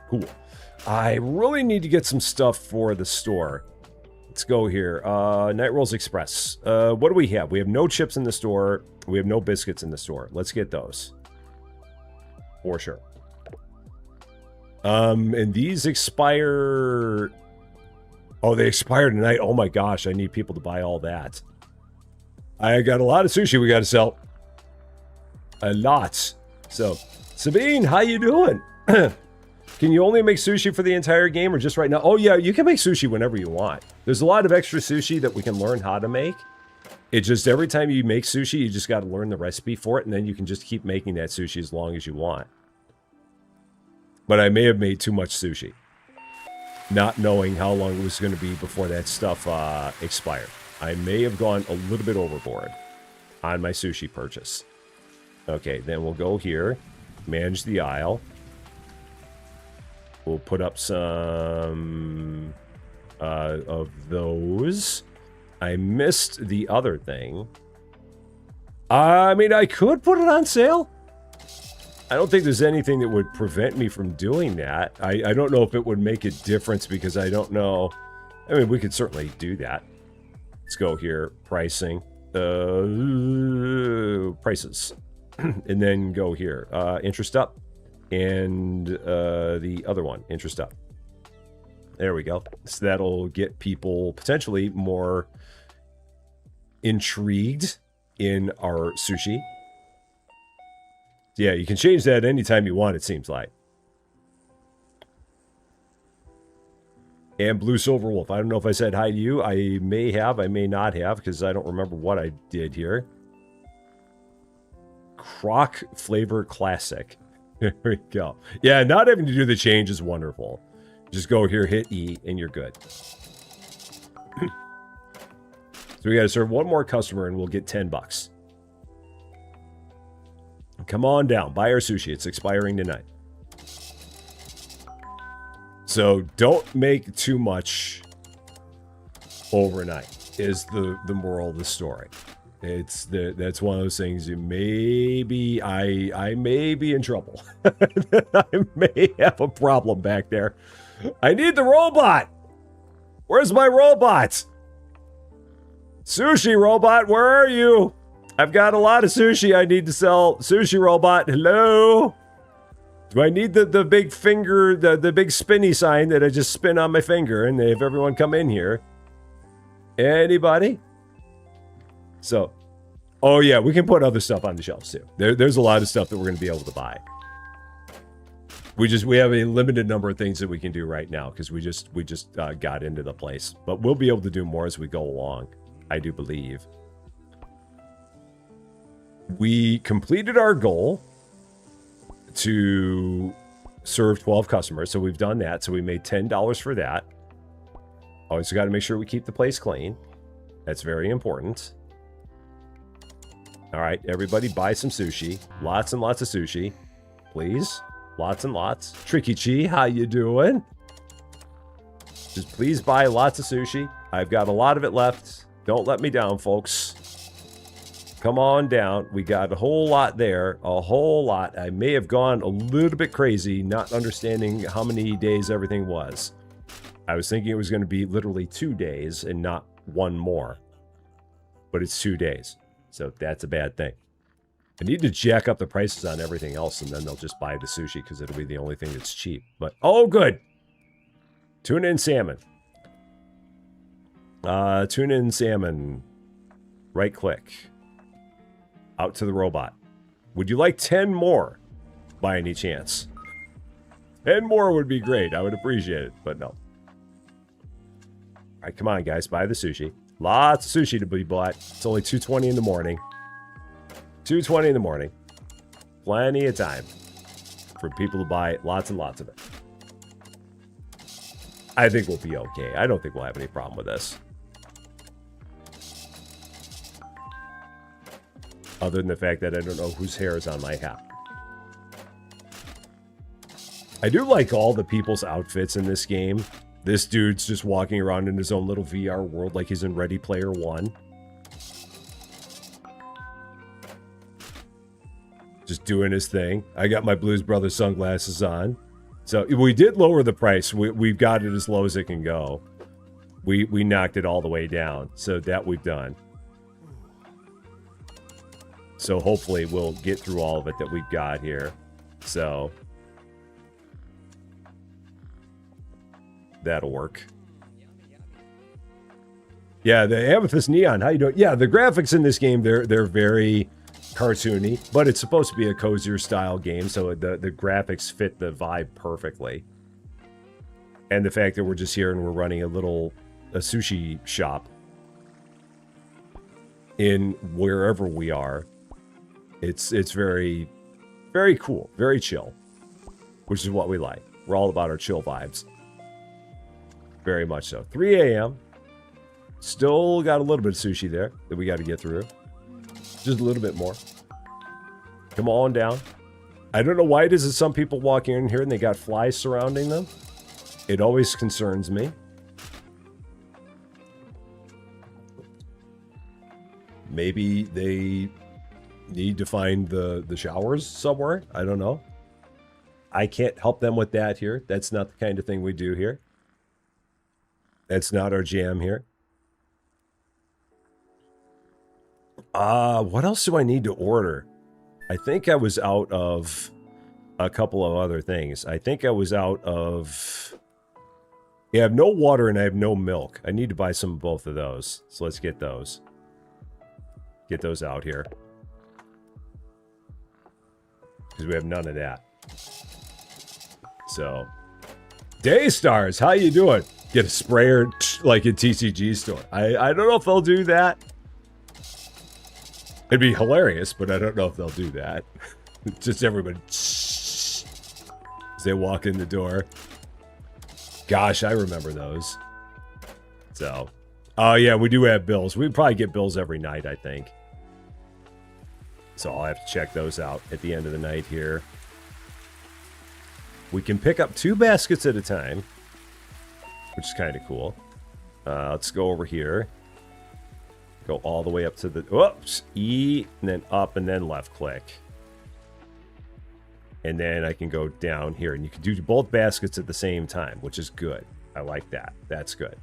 Cool. I really need to get some stuff for the store. Let's go here. Night Rolls Express. What do we have? We have no chips in the store. We have no biscuits in the store. Let's get those. For sure. And these expire... Oh, they expire tonight. Oh my gosh, I need people to buy all that. I got a lot of sushi we got to sell. A lot. So, Sabine, how you doing? Can you only make sushi for the entire game or just right now? Oh yeah, you can make sushi whenever you want. There's a lot of extra sushi that we can learn how to make. It just, every time you make sushi, you just got to learn the recipe for it, and then you can just keep making that sushi as long as you want. But I may have made too much sushi, not knowing how long it was going to be before that stuff expired. I may have gone a little bit overboard on my sushi purchase. Okay, then we'll go here, manage the aisle. We'll put up some of those. I missed the other thing. I mean, I could put it on sale. I don't think there's anything that would prevent me from doing that. I don't know if it would make a difference because I don't know. I mean, we could certainly do that. Let's go here. Pricing. Prices. And then go here. Interest up. And the other one. Interest up. There we go. So that'll get people potentially more intrigued in our sushi. Yeah, you can change that anytime you want, it seems like. And Blue Silver Wolf. I don't know if I said hi to you. I may have, I may not have, because I don't remember what I did here. Croc Flavor Classic. There we go. Yeah, not having to do the change is wonderful. Just go here, hit E, and you're good. So we got to serve one more customer, and we'll get $10. Come on down. Buy our sushi. It's expiring tonight. So don't make too much overnight is the moral of the story. That's one of those things. I may be in trouble. I may have a problem back there. I need the robot. Where's my robot? Sushi robot, where are you? I've got a lot of sushi I need to sell. Sushi robot, hello? Do I need the big finger, the big spinny sign that I just spin on my finger and they have everyone come in here? Anybody? So, oh yeah, we can put other stuff on the shelves too. There's a lot of stuff that we're going to be able to buy. We have a limited number of things that we can do right now because we just got into the place. But we'll be able to do more as we go along, I do believe. We completed our goal to serve 12 customers. So we've done that. So we made $10 for that. Always got to make sure we keep the place clean. That's very important. All right, everybody buy some sushi. Lots and lots of sushi. Please. Lots and lots. Tricky Chi, how you doing? Just please buy lots of sushi. I've got a lot of it left. Don't let me down, folks. Come on down. We got a whole lot there. A whole lot. I may have gone a little bit crazy, not understanding how many days everything was. I was thinking it was going to be literally 2 days and not one more. But it's 2 days. So that's a bad thing. I need to jack up the prices on everything else, and then they'll just buy the sushi because it'll be the only thing that's cheap. But, oh, good. Tuna and salmon. Tuna and salmon. Right click. Out to the robot. Would you like 10 more by any chance? 10 more would be great. I would appreciate it, but no. All right, come on, guys. Buy the sushi. Lots of sushi to be bought. It's only 2:20 in the morning. 2:20 in the morning. Plenty of time for people to buy lots and lots of it. I think we'll be okay. I don't think we'll have any problem with this. Other than the fact that I don't know whose hair is on my hat. I do like all the people's outfits in this game. This dude's just walking around in his own little VR world like he's in Ready Player One. Just doing his thing. I got my Blues Brothers sunglasses on. So we did lower the price. We've got it as low as it can go. We knocked it all the way down. So that we've done. So hopefully we'll get through all of it that we've got here. So that'll work. Yeah, the Amethyst Neon. How you doing? Yeah, the graphics in this game, they're very cartoony, but it's supposed to be a cozier style game, so the graphics fit the vibe perfectly. And the fact that we're just here and we're running a sushi shop in wherever we are, it's very, very cool, very chill, which is what we like. We're all about our chill vibes. Very much so. 3 a.m. Still got a little bit of sushi there that we got to get through. Just a little bit more. Come on down. I don't know why it is that some people walk in here and they got flies surrounding them. It always concerns me. Maybe they need to find the showers somewhere. I don't know. I can't help them with that here. That's not the kind of thing we do here. That's not our jam here. What else do I need to order? I think I was out of a couple of other things. I think I was out of... Yeah, I have no water and I have no milk. I need to buy some of both of those. So let's get those. Get those out here. Because we have none of that. So... Daystars, how you doing? Get a sprayer like a TCG store. I don't know if they'll do that. It'd be hilarious, but I don't know if they'll do that. Just everybody as they walk in the door. Gosh, I remember those. So, oh yeah, we do have bills. We probably get bills every night, I think. So I'll have to check those out at the end of the night here. We can pick up 2 baskets at a time, which is kind of cool. Let's go over here. Go all the way up to the... Whoops! E, and then up, and then left click. And then I can go down here. And you can do both baskets at the same time, which is good. I like that. That's good.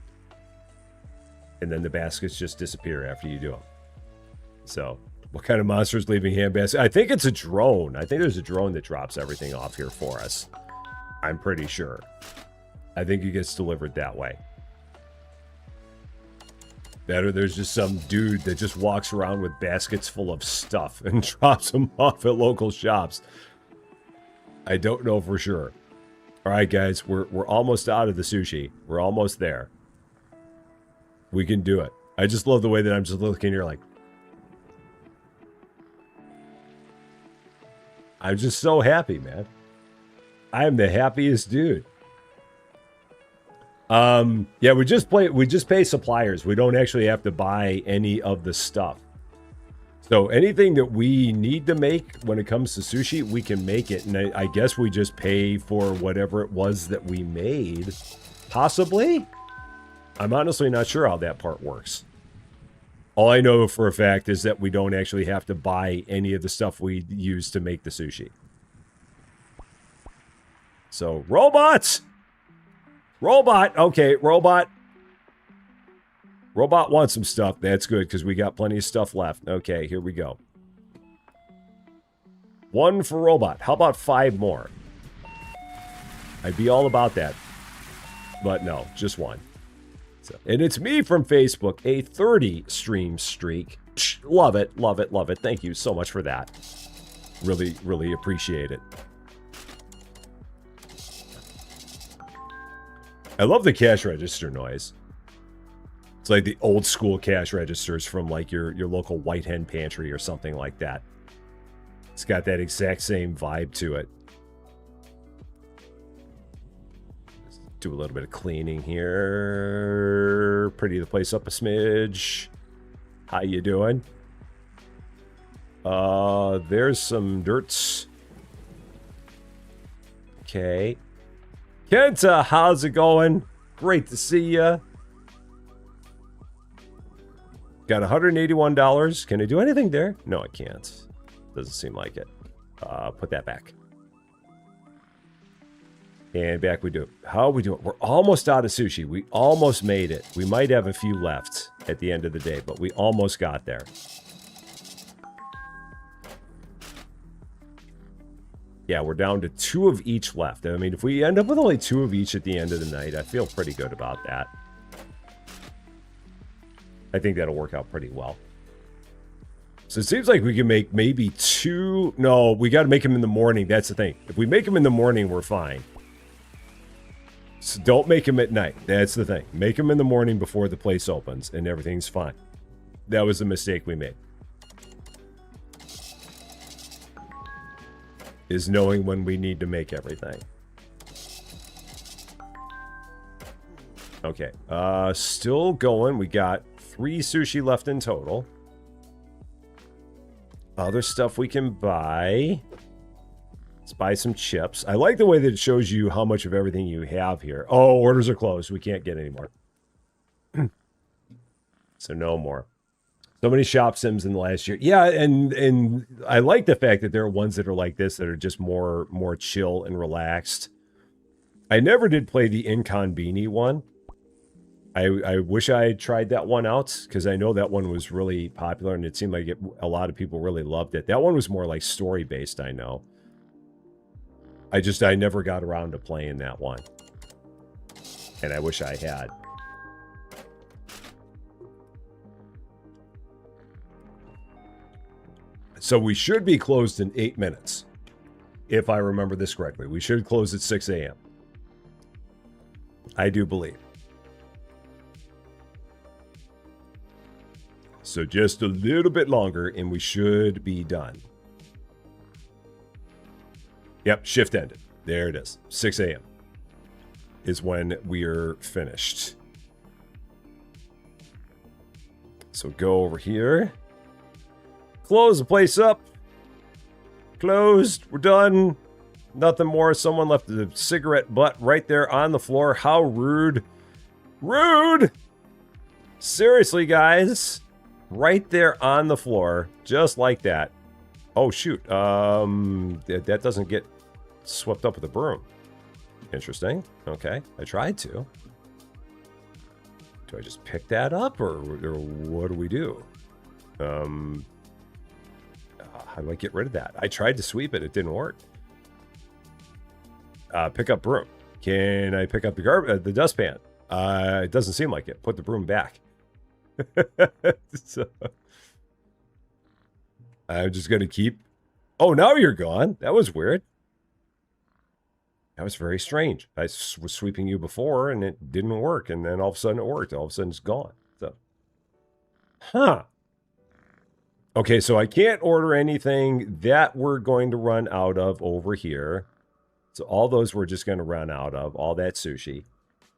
And then the baskets just disappear after you do them. So, What kind of monster is leaving handbaskets? I think it's a drone. I think there's a drone that drops everything off here for us. I'm pretty sure. I think it gets delivered that way. That or there's just some dude that just walks around with baskets full of stuff and drops them off at local shops. I don't know for sure. All right, guys, we're almost out of the sushi. We're almost there. We can do it. I just love the way that I'm just looking here like... I'm just so happy, man. I am the happiest dude. Yeah, we just pay suppliers. We don't actually have to buy any of the stuff. So anything that we need to make when it comes to sushi, we can make it. And I guess we just pay for whatever it was that we made. Possibly? I'm honestly not sure how that part works. All I know for a fact is that we don't actually have to buy any of the stuff we use to make the sushi. So, robots! Robot! Okay, robot. Robot wants some stuff. That's good, because we got plenty of stuff left. Okay, here we go. 1 for robot. How about 5 more? I'd be all about that. But no, just 1. So, and it's me from Facebook, a 30 stream streak. Love it, love it, love it. Thank you so much for that. Really, really appreciate it. I love the cash register noise. It's like the old school cash registers from like your local White Hen pantry or something like that. It's got that exact same vibe to it. Let's do a little bit of cleaning here. Pretty the place up a smidge. How you doing? There's some dirts. Okay. Kenta, how's it going? Great to see ya. Got $181. Can I do anything there? No, I can't. Doesn't seem like it. Put that back. And back we do. How are we doing? We're almost out of sushi. We almost made it. We might have a few left at the end of the day, but we almost got there. Yeah, we're down to 2 of each left. I mean, if we end up with only 2 of each at the end of the night, I feel pretty good about that. I think that'll work out pretty well. So it seems like we can make maybe 2... No, we got to make them in the morning. That's the thing. If we make them in the morning, we're fine. So don't make them at night. That's the thing. Make them in the morning before the place opens, and everything's fine. That was the mistake we made. Is knowing when we need to make everything. Okay. Still going. We got 3 sushi left in total. Other stuff we can buy. Let's buy some chips. I like the way that it shows you how much of everything you have here. Oh, orders are closed. We can't get any more. So no more. So many shop sims in the last year. Yeah, and I like the fact that there are ones that are like this that are just more chill and relaxed. I never did play the Inconveni one. I wish I had tried that one out, because I know that one was really popular, and it seemed like a lot of people really loved it. That one was more like story-based, I know. I never got around to playing that one. And I wish I had. So we should be closed in 8 minutes. If I remember this correctly. We should close at 6 a.m. I do believe. So just a little bit longer and we should be done. Yep, shift ended. There it is. 6 a.m. is when we are finished. So go over here. Close the place up. Closed. We're done. Nothing more. Someone left the cigarette butt right there on the floor. How rude. Rude! Seriously, guys. Right there on the floor. Just like that. Oh, shoot. That doesn't get swept up with a broom. Interesting. Okay. I tried to. Do I just pick that up, or what do we do? I might get rid of that. I tried to sweep it. It didn't work. Pick up broom. Can I pick up the dustpan? It doesn't seem like it. Put the broom back. So, I'm just going to keep... Oh, now you're gone. That was weird. That was very strange. I was sweeping you before, and it didn't work. And then all of a sudden it worked. All of a sudden it's gone. So, huh. Okay, so I can't order anything that we're going to run out of over here. So all those we're just going to run out of. All that sushi.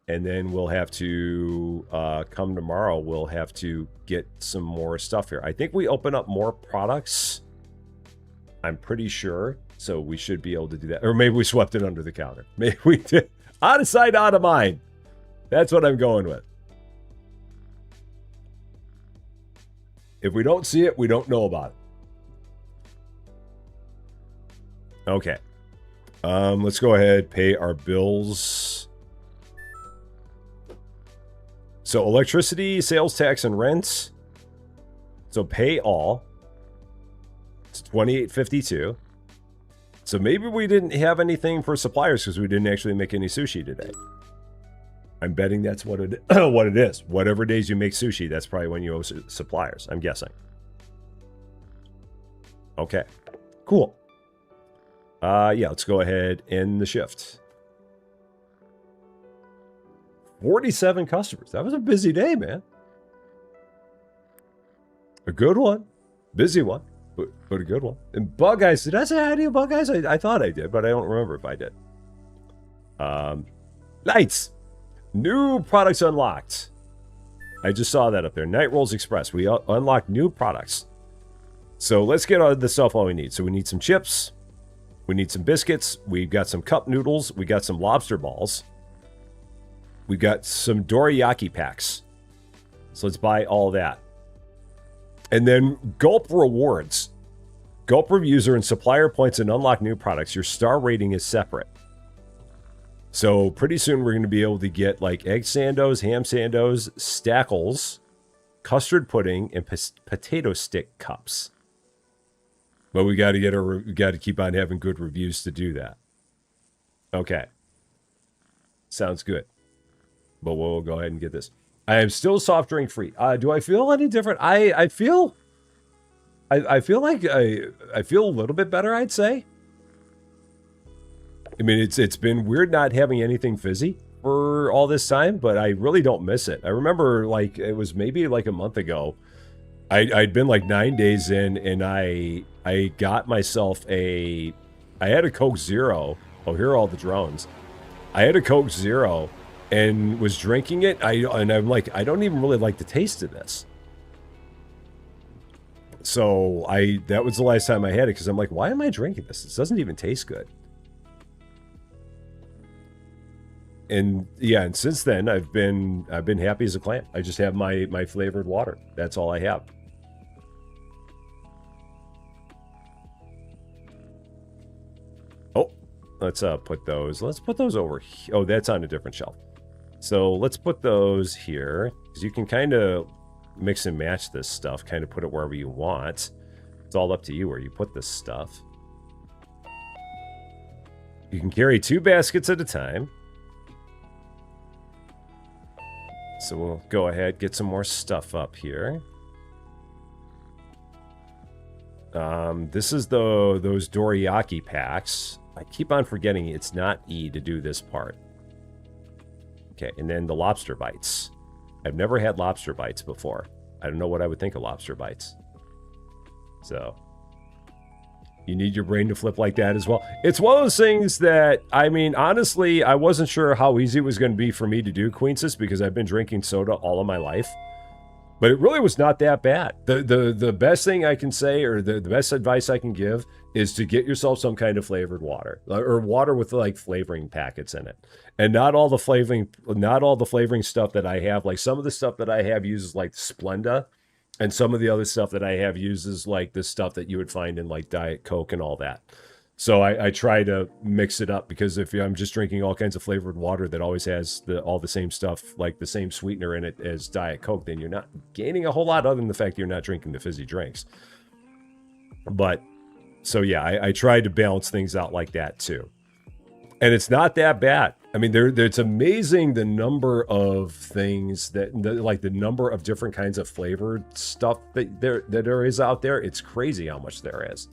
And then we'll have to, come tomorrow, we'll have to get some more stuff here. I think we open up more products. I'm pretty sure. So we should be able to do that. Or maybe we swept it under the counter. Maybe we did. Out of sight, out of mind. That's what I'm going with. If we don't see it, we don't know about it. Okay. Let's go ahead, pay our bills. So electricity, sales tax, and rents. So pay all. It's $28.52. So maybe we didn't have anything for suppliers because we didn't actually make any sushi today. I'm betting that's what it what it is. Whatever days you make sushi, that's probably when you owe suppliers. I'm guessing. Okay, cool. Yeah, let's go ahead and end the shift. 47 customers. That was a busy day, man. A good one. Busy one. But a good one. And Bug Eyes, did I say hi to you, Bug Eyes? I thought I did, but I don't remember if I did. Lights. New products unlocked. I just saw that up there. Night Rolls Express. We unlocked new products. So let's get all the stuff all we need. So we need some chips. We need some biscuits. We've got some cup noodles. We got some lobster balls. We got some dorayaki packs. So let's buy all that. And then Gulp Rewards. Gulp reviews and supplier points and unlock new products. Your star rating is separate. So pretty soon we're going to be able to get like egg sandos, ham sandos, stackles, custard pudding, and potato stick cups. But we got to keep on having good reviews to do that. Okay. Sounds good. But we'll go ahead and get this. I am still soft drink free. Do I feel any different? I feel like I feel a little bit better, I'd say. I mean, it's been weird not having anything fizzy for all this time, but I really don't miss it. I remember like it was maybe like a month ago. I'd been like 9 days in, and I got myself I had a Coke Zero. Oh, here are all the drones. I had a Coke Zero and was drinking it. And I'm like, I don't even really like the taste of this. So that was the last time I had it because I'm like, why am I drinking this? This doesn't even taste good. And yeah, and since then I've been happy as a clam. I just have my flavored water. That's all I have. Oh, let's put those over here. Oh, that's on a different shelf. So let's put those here because you can kind of mix and match this stuff, kind of put it wherever you want. It's all up to you where you put this stuff. You can carry 2 baskets at a time. So we'll go ahead, get some more stuff up here. This is those dorayaki packs. I keep on forgetting it's not E to do this part. Okay, and then the lobster bites. I've never had lobster bites before. I don't know what I would think of lobster bites. So, you need your brain to flip like that as well. It's one of those things that, I mean, honestly, I wasn't sure how easy it was going to be for me to do, Queensis, because I've been drinking soda all of my life. But it really was not that bad. The best thing I can say, or the best advice I can give, is to get yourself some kind of flavored water, or water with like flavoring packets in it, and not all the flavoring stuff that I have. Like some of the stuff that I have uses like Splenda, and some of the other stuff that I have uses like the stuff that you would find in like Diet Coke and all that. So I try to mix it up, because if I'm just drinking all kinds of flavored water that always has all the same stuff, like the same sweetener in it as Diet Coke, then you're not gaining a whole lot other than the fact that you're not drinking the fizzy drinks. But So yeah, I tried to balance things out like that too. And it's not that bad. I mean, it's amazing the number of things like the number of different kinds of flavored stuff that there is out there. It's crazy how much there is.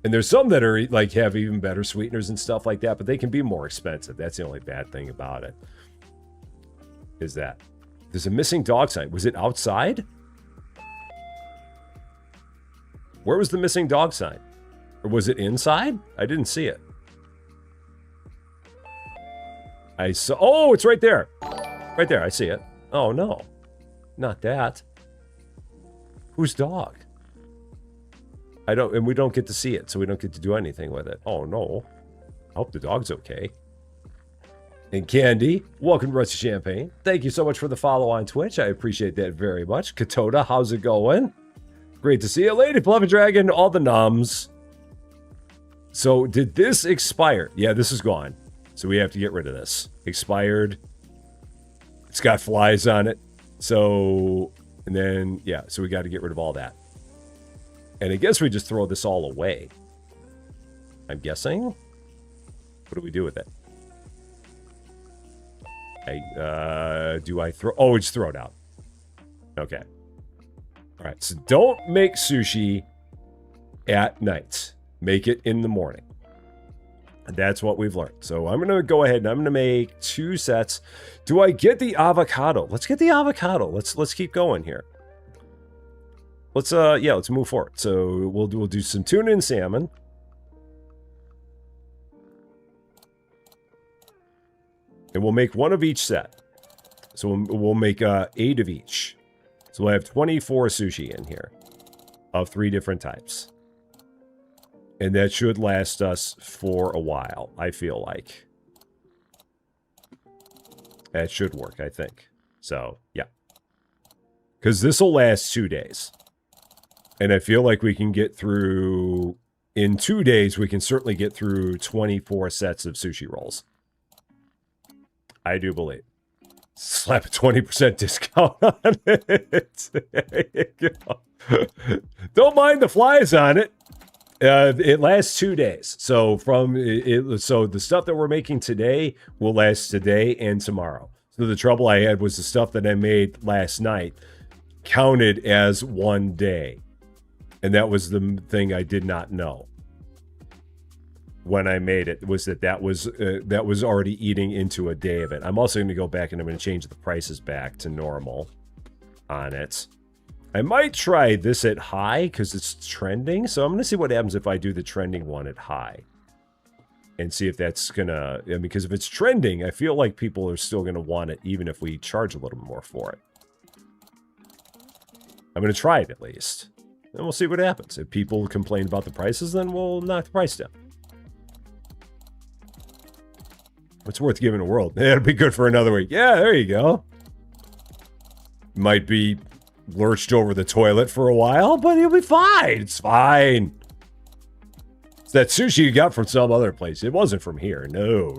And there's some that are like have even better sweeteners and stuff like that, but they can be more expensive. That's the only bad thing about it. Is that there's a missing dog sign. Was it outside? Where was the missing dog sign? Or was it inside? I didn't see it. I saw, oh, it's right there. Right there, I see it. Oh, no. Not that. Whose dog? And we don't get to see it, so we don't get to do anything with it. Oh, no. I hope the dog's okay. And Candy, welcome to Rusty Champagne. Thank you so much for the follow on Twitch. I appreciate that very much. Katoda, how's it going? Great to see you. Lady Fluffy Dragon, all the nums. So, did this expire? Yeah, this is gone. So we have to get rid of this. Expired. It's got flies on it. So, and then, yeah, so we got to get rid of all that. And I guess we just throw this all away. I'm guessing. What do we do with it? Do I throw... Oh, we just throw it out. Okay. All right, so don't make sushi at night. Make it in the morning. That's what we've learned. So I'm going to go ahead and I'm going to make 2 sets. Do I get the avocado? Let's get the avocado. Let's keep going here. Let's move forward. So we'll do some tuna and salmon. And we'll make 1 of each set. So we'll make 8 of each. So we'll have 24 sushi in here of 3 different types. And that should last us for a while, I feel like. That should work, I think. So, yeah. Because this will last 2 days. And I feel like we can get through... In 2 days, we can certainly get through 24 sets of sushi rolls. I do believe. Slap a 20% discount on it. There you go. Don't mind the flies on it. It lasts 2 days. So so the stuff that we're making today will last today and tomorrow. So the trouble I had was the stuff that I made last night counted as 1 day. And that was the thing I did not know when I made it, was that was already eating into a day of it. I'm also going to go back and I'm going to change the prices back to normal on it. I might try this at high because it's trending. So I'm going to see what happens if I do the trending one at high. And see if that's going to... Because if it's trending, I feel like people are still going to want it even if we charge a little more for it. I'm going to try it at least. And we'll see what happens. If people complain about the prices, then we'll knock the price down. What's worth giving a world? It'll be good for another week. Yeah, there you go. Might be... lurched over the toilet for a while, but he'll be fine. It's fine. It's that sushi you got from some other place. It wasn't from here. No.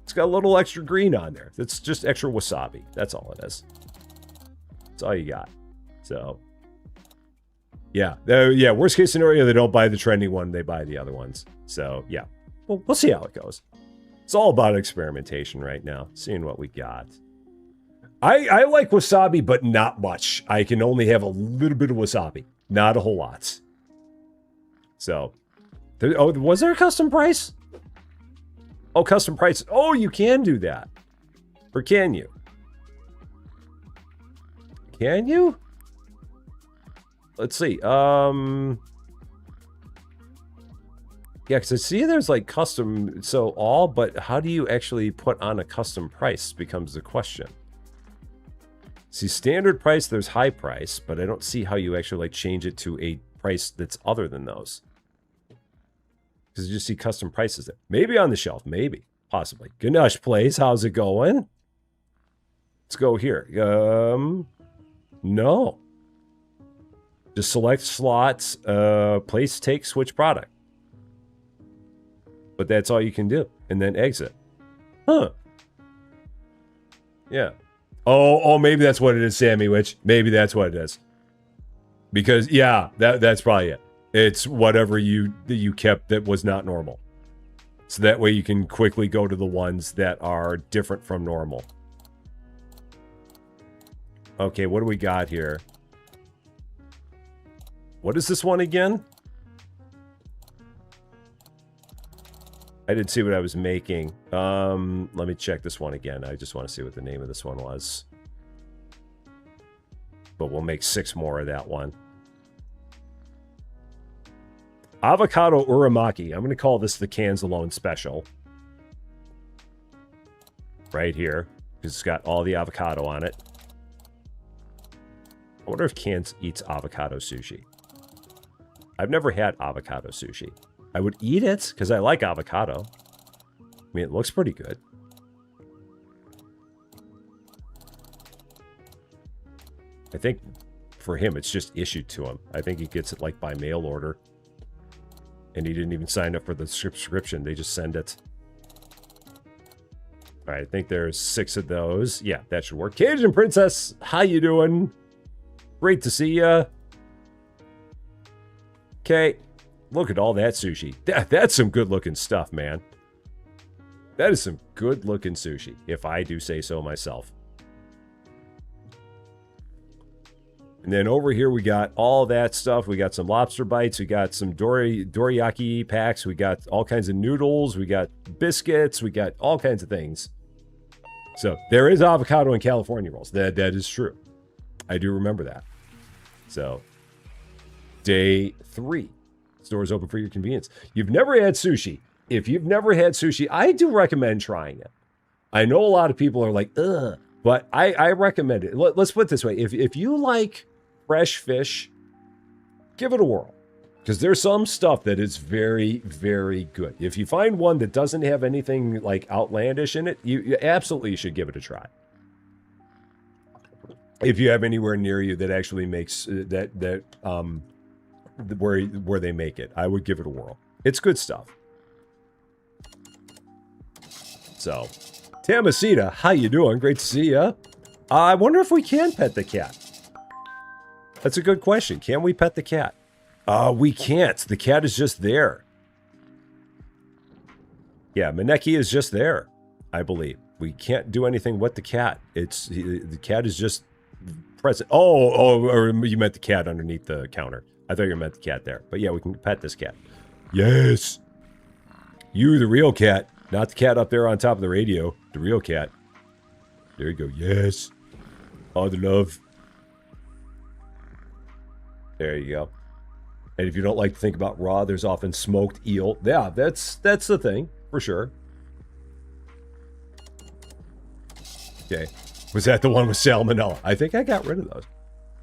It's got a little extra green on there. It's just extra wasabi. That's all it is. That's all you got. So, yeah. Worst case scenario, they don't buy the trending one. They buy the other ones. So, yeah. We'll see how it goes. It's all about experimentation right now. Seeing what we got. I like wasabi, but not much. I can only have a little bit of wasabi. Not a whole lot. So, was there a custom price? Oh, custom price. Oh, you can do that. Or can you? Can you? Let's see. Yeah, because I see there's like custom, so all, but how do you actually put on a custom price becomes the question. See, standard price, there's high price, but I don't see how you actually like change it to a price that's other than those. Because you just see custom prices there. Maybe on the shelf, maybe, possibly. Ganesh Plays, how's it going? Let's go here. No. Just select slots, place, take, switch product. But that's all you can do. And then exit. Huh. Yeah. Oh, maybe that's what it is, Sammy Witch. Maybe that's what it is. Because, yeah, that's probably it. It's whatever you kept that was not normal. So that way you can quickly go to the ones that are different from normal. Okay, what do we got here? What is this one again? I didn't see what I was making. Let me check this one again. I just want to see what the name of this one was. But we'll make 6 more of that one. Avocado uramaki. I'm going to call this the Cans Alone Special. Right here. Because it's got all the avocado on it. I wonder if Cans eats avocado sushi. I've never had avocado sushi. I would eat it because I like avocado. I mean, it looks pretty good. I think for him, it's just issued to him. I think he gets it like by mail order. And he didn't even sign up for the subscription. They just send it. All right, I think there's 6 of those. Yeah, that should work. Cajun Princess, how you doing? Great to see ya. Okay, look at all that sushi. That's some good-looking stuff, man. That is some good-looking sushi, if I do say so myself. And then over here, we got all that stuff. We got some lobster bites. We got some dorayaki packs. We got all kinds of noodles. We got biscuits. We got all kinds of things. So there is avocado in California rolls. That is true. I do remember that. So day 3. Stores open for your convenience. You've never had sushi. If you've never had sushi, I do recommend trying it. I know a lot of people are like, ugh, but I recommend it. Let's put it this way. If you like fresh fish, give it a whirl. Because there's some stuff that is very, very good. If you find one that doesn't have anything like outlandish in it, you absolutely should give it a try. If you have anywhere near you that actually makes where they make it, I would give it a whirl. It's good stuff. So, Tamasita, how you doing? Great to see ya. I wonder if we can pet the cat. That's a good question. Can we pet the cat? We can't. The cat is just there. Yeah, Maneki is just there, I believe. We can't do anything with the cat. The cat is just present. Oh, or you meant the cat underneath the counter. I thought you meant the cat there. But yeah, we can pet this cat. Yes. You, the real cat. Not the cat up there on top of the radio. The real cat. There you go. Yes. All the love. There you go. And if you don't like to think about raw, there's often smoked eel. Yeah, that's the thing, for sure. Okay. Was that the one with salmonella? I think I got rid of those.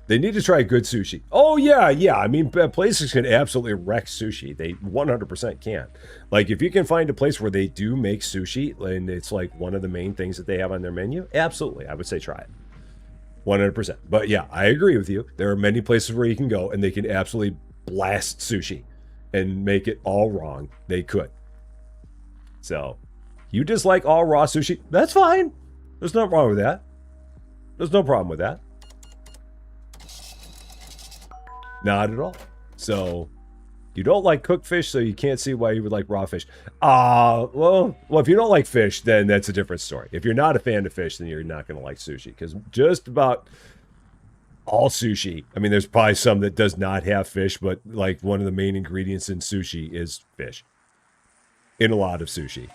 They need to try good sushi. Oh, yeah. I mean, places can absolutely wreck sushi. They 100% can. Like, if you can find a place where they do make sushi, and it's like one of the main things that they have on their menu, absolutely, I would say try it. 100%. But yeah, I agree with you. There are many places where you can go, and they can absolutely blast sushi and make it all wrong. They could. So, you dislike all raw sushi? That's fine. There's nothing wrong with that. There's no problem with that. Not at all. So, you don't like cooked fish, so you can't see why you would like raw fish. Well, if you don't like fish, then that's a different story. If you're not a fan of fish, then you're not going to like sushi. Because just about all sushi, I mean, there's probably some that does not have fish, but like one of the main ingredients in sushi is fish. In a lot of sushi.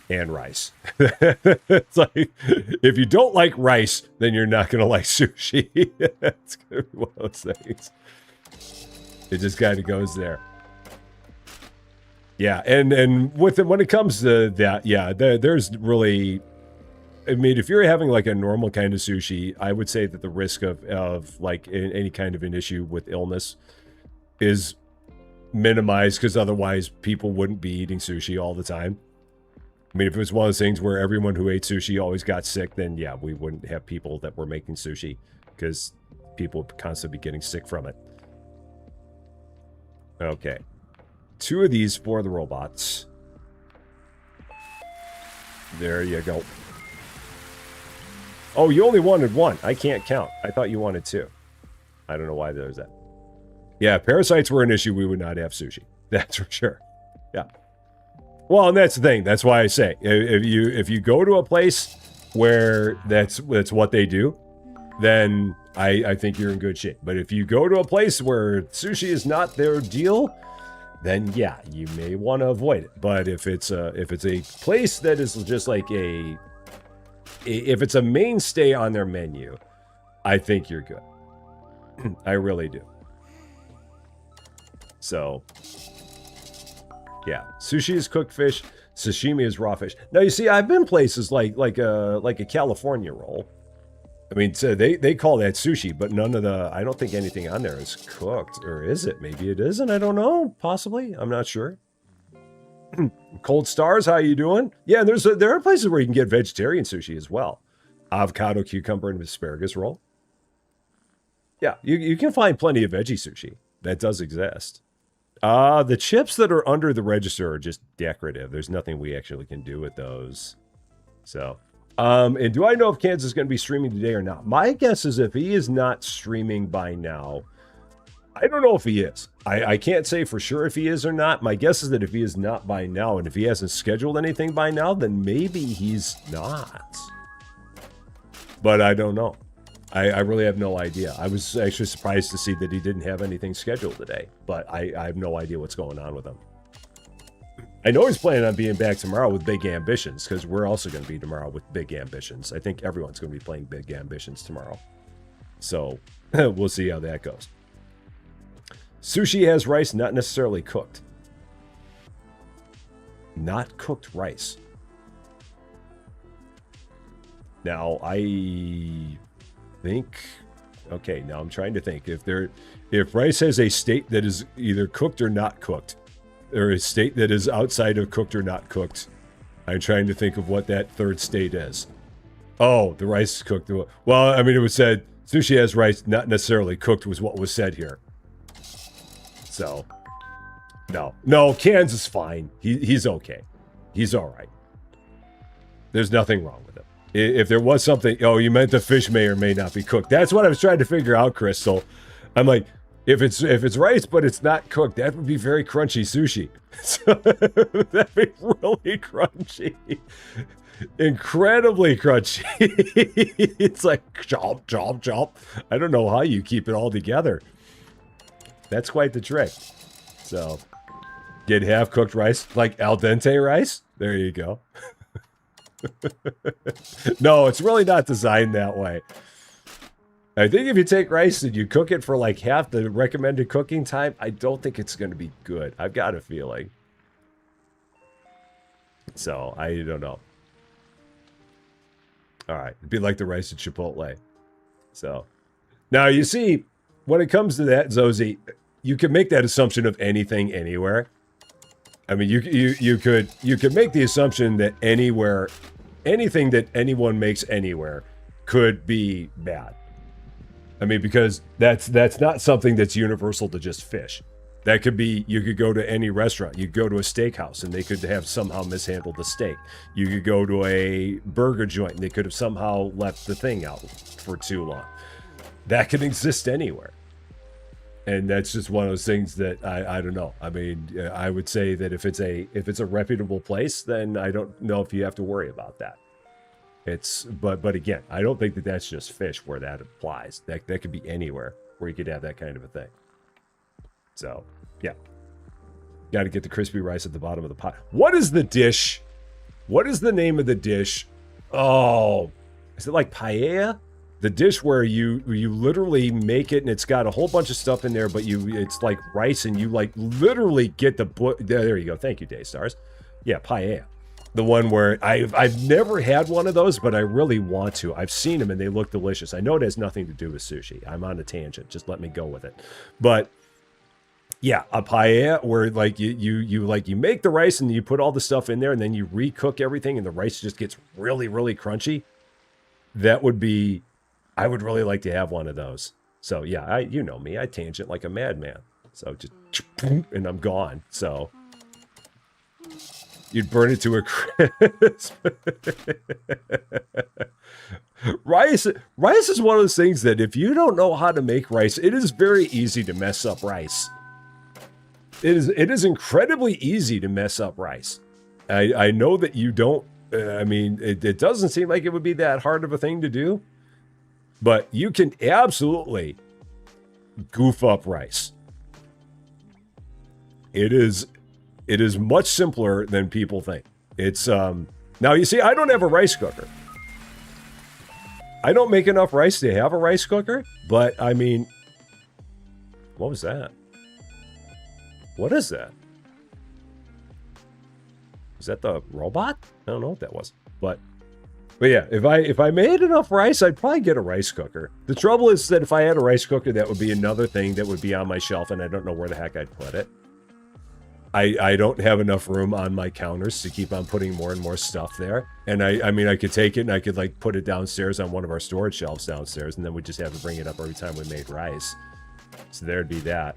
And rice. It's like, if you don't like rice, then you're not going to like sushi. It's going to be one of those things. It just kind of goes there. Yeah, and with it, when it comes to that, yeah, there's really, I mean, if you're having like a normal kind of sushi, I would say that the risk of like any kind of an issue with illness is minimized, because otherwise people wouldn't be eating sushi all the time. I mean, if it was one of those things where everyone who ate sushi always got sick, then yeah, we wouldn't have people that were making sushi, because people would constantly be getting sick from it. Okay. 2 of these for the robots. There you go. Oh, you only wanted 1. I can't count. I thought you wanted 2. I don't know why there's that. Yeah, parasites were an issue, we would not have sushi. That's for sure. Yeah. Well, and that's the thing. That's why I say if you go to a place where that's what they do, then I think you're in good shape. But if you go to a place where sushi is not their deal, then yeah, you may want to avoid it. But if it's a place that is just like if it's a mainstay on their menu, I think you're good. I really do. So, yeah, sushi is cooked fish, sashimi is raw fish. Now you see, I've been places like a California roll. I mean, so they call that sushi, but none of the, I don't think anything on there is cooked, or is it? Maybe it isn't. I don't know. Possibly. I'm not sure. Cold Stars, how you doing? Yeah, there are places where you can get vegetarian sushi as well. Avocado, cucumber, and asparagus roll. Yeah, you can find plenty of veggie sushi. That does exist. The chips that are under the register are just decorative. There's nothing we actually can do with those. So, and do I know if Kansas is going to be streaming today or not? My guess is if he is not streaming by now, I don't know if he is. I can't say for sure if he is or not. My guess is that if he is not by now, and if he hasn't scheduled anything by now, then maybe he's not. But I don't know. I really have no idea. I was actually surprised to see that he didn't have anything scheduled today, but I have no idea what's going on with him. I know he's planning on being back tomorrow with big ambitions, because we're also going to be tomorrow with big ambitions. I think everyone's going to be playing big ambitions tomorrow. So we'll see how that goes. Sushi has rice, not necessarily cooked. Not cooked rice. Now, I think, okay, now I'm trying to think. If rice has a state that is either cooked or not cooked, or a state that is outside of cooked or not cooked, I'm trying to think of what that third state is. Oh, the rice is cooked. Well, I mean, it was said sushi has rice, not necessarily cooked was what was said here. So, no, Cans is fine. He's okay. He's all right. There's nothing wrong with him. If there was something, oh, you meant the fish may or may not be cooked. That's what I was trying to figure out, Crystal. I'm like, if it's rice but it's not cooked, that would be very crunchy sushi. So, that'd be really crunchy, incredibly crunchy. It's like chomp, chomp, chomp. I don't know how you keep it all together. That's quite the trick. So, get half cooked rice, like al dente rice. There you go. No, it's really not designed that way. I think if you take rice and you cook it for like half the recommended cooking time, I don't think it's going to be good. I've got a feeling. So, I don't know. All right. It'd be like the rice at Chipotle. So, now you see, when it comes to that, Zozie, you can make that assumption of anything, anywhere. I mean, you could make the assumption that anywhere, anything that anyone makes anywhere could be bad. I mean, because that's not something that's universal to just fish. That could be, you could go to any restaurant. You go to a steakhouse and they could have somehow mishandled the steak. You could go to a burger joint and they could have somehow left the thing out for too long. That can exist anywhere. And that's just one of those things that I don't know. I mean, I would say that if it's a reputable place, then I don't know if you have to worry about that. But again, I don't think that that's just fish where that applies. That could be anywhere where you could have that kind of a thing. So, yeah. Got to get the crispy rice at the bottom of the pot. What is the dish? What is the name of the dish? Oh, is it like paella? The dish where you literally make it and it's got a whole bunch of stuff in there, but it's like rice and you like literally get there you go. Thank you, Daystars. Yeah, paella. The one where I've never had one of those, but I really want to. I've seen them and they look delicious. I know it has nothing to do with sushi. I'm on a tangent. Just let me go with it. But yeah, a paella where like you make the rice and you put all the stuff in there and then you recook everything and the rice just gets really, really crunchy. That would be, I would really like to have one of those. So yeah, you know me, I tangent like a madman. So just, and I'm gone. So You'd burn it to a crisp. Rice is one of those things that if you don't know how to make rice, it is very easy to mess up rice. It is incredibly easy to mess up rice. I know that you don't, I mean, it doesn't seem like it would be that hard of a thing to do, but you can absolutely goof up rice. It is much simpler than people think. It's, now you see, I don't have a rice cooker. I don't make enough rice to have a rice cooker, but I mean, what was that? What is that? Is that the robot? I don't know what that was. But yeah, if I made enough rice, I'd probably get a rice cooker. The trouble is that if I had a rice cooker, that would be another thing that would be on my shelf, and I don't know where the heck I'd put it. I don't have enough room on my counters to keep on putting more and more stuff there. And I mean, I could take it and I could like put it downstairs on one of our storage shelves downstairs, and then we just have to bring it up every time we made rice. So there'd be that.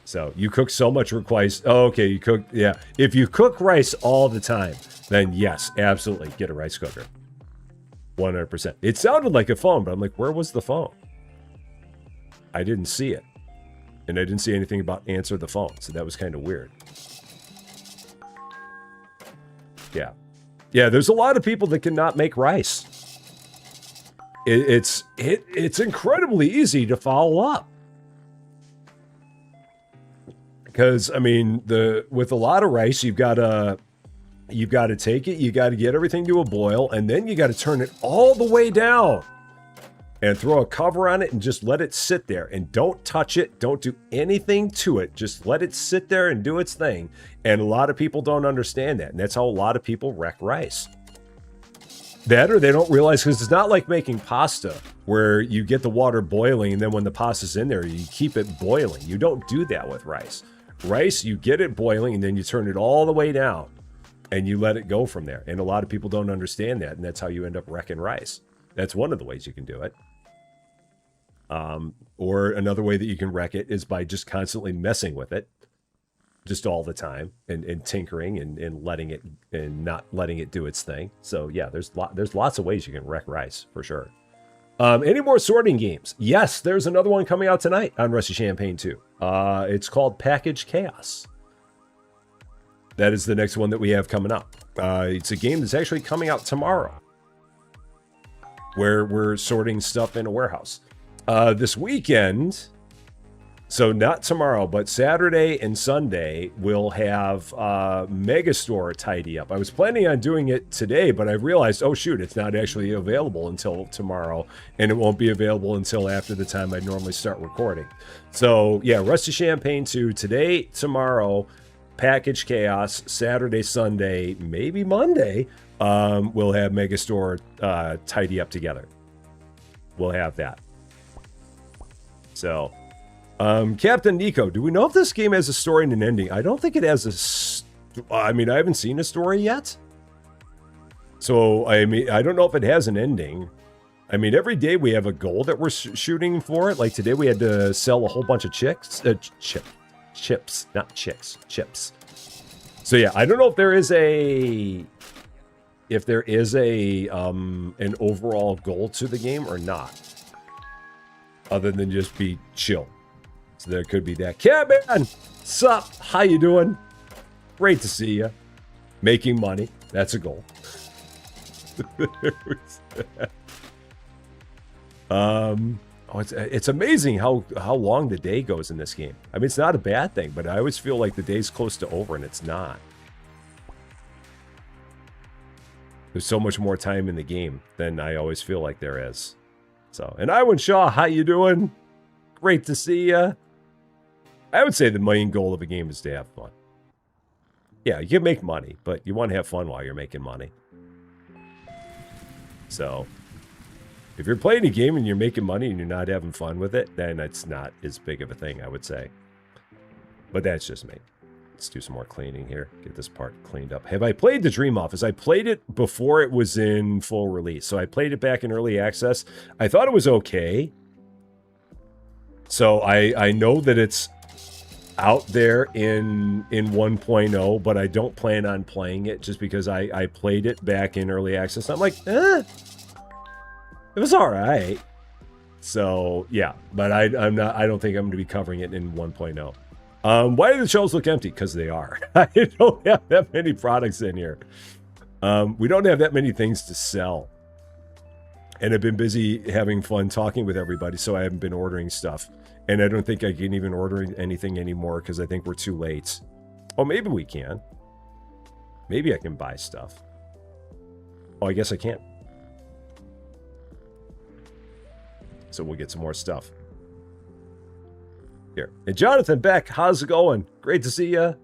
So you cook so much rice. Oh, okay, you cook, yeah. If you cook rice all the time, then yes, absolutely, get a rice cooker. 100%. It sounded like a phone, but I'm like, where was the phone? I didn't see it. And I didn't see anything about answer the phone, so that was kind of weird. Yeah. Yeah, there's a lot of people that cannot make rice. It's incredibly easy to follow up. Because, I mean, with a lot of rice, you've got to take it, you got to get everything to a boil, and then you got to turn it all the way down and throw a cover on it and just let it sit there. And don't touch it. Don't do anything to it. Just let it sit there and do its thing. And a lot of people don't understand that. And that's how a lot of people wreck rice. That, or they don't realize, because it's not like making pasta where you get the water boiling and then when the pasta's in there, you keep it boiling. You don't do that with rice. Rice, you get it boiling and then you turn it all the way down and you let it go from there. And a lot of people don't understand that, and that's how you end up wrecking rice. That's one of the ways you can do it. Or another way that you can wreck it is by just constantly messing with it, just all the time, and tinkering and letting it, and not letting it do its thing. So yeah, there's lots of ways you can wreck rice for sure. Any more sorting games? Yes, there's another one coming out tonight on Rusty Champaign 2. It's called Package Chaos. That is the next one that we have coming up. It's a game that's actually coming out tomorrow, where we're sorting stuff in a warehouse. This weekend, so not tomorrow, but Saturday and Sunday, we'll have Megastore tidy up. I was planning on doing it today, but I realized, oh shoot, it's not actually available until tomorrow, and it won't be available until after the time I normally start recording. So yeah, Rusty Champaign 2 today, tomorrow, Package Chaos, Saturday, Sunday, maybe Monday, we'll have Megastore tidy up together. We'll have that. So, Captain Nico, do we know if this game has a story and an ending? I don't think it has I mean, I haven't seen a story yet. So, I mean, I don't know if it has an ending. I mean, every day we have a goal that we're shooting for. Like today we had to sell a whole bunch of chips, not chicks, chips. So yeah, I don't know if there is an overall goal to the game or not, other than just be chill. So there could be that. Cabman, sup? How you doing? Great to see you. Making money. That's a goal. Oh, it's amazing how long the day goes in this game. I mean, it's not a bad thing, but I always feel like the day's close to over, and it's not. There's so much more time in the game than I always feel like there is. So, and Iwan Shaw, how you doing? Great to see you. I would say the main goal of a game is to have fun. Yeah, you can make money, but you want to have fun while you're making money. So, if you're playing a game and you're making money and you're not having fun with it, then it's not as big of a thing, I would say. But that's just me. Let's do some more cleaning here. Get this part cleaned up. Have I played the Dream Office? I played it before it was in full release. So I played it back in early access. I thought it was okay. So I know that it's out there in 1.0, but I don't plan on playing it just because I played it back in early access. I'm like, it was all right. So yeah, but I don't think I'm going to be covering it in 1.0. Why do the shelves look empty? Because they are. I don't have that many products in here. We don't have that many things to sell. And I've been busy having fun talking with everybody, so I haven't been ordering stuff. And I don't think I can even order anything anymore because I think we're too late. Oh, maybe we can. Maybe I can buy stuff. Oh, I guess I can't. So we'll get some more stuff. Here. Hey, Jonathan Beck, how's it going? Great to see you.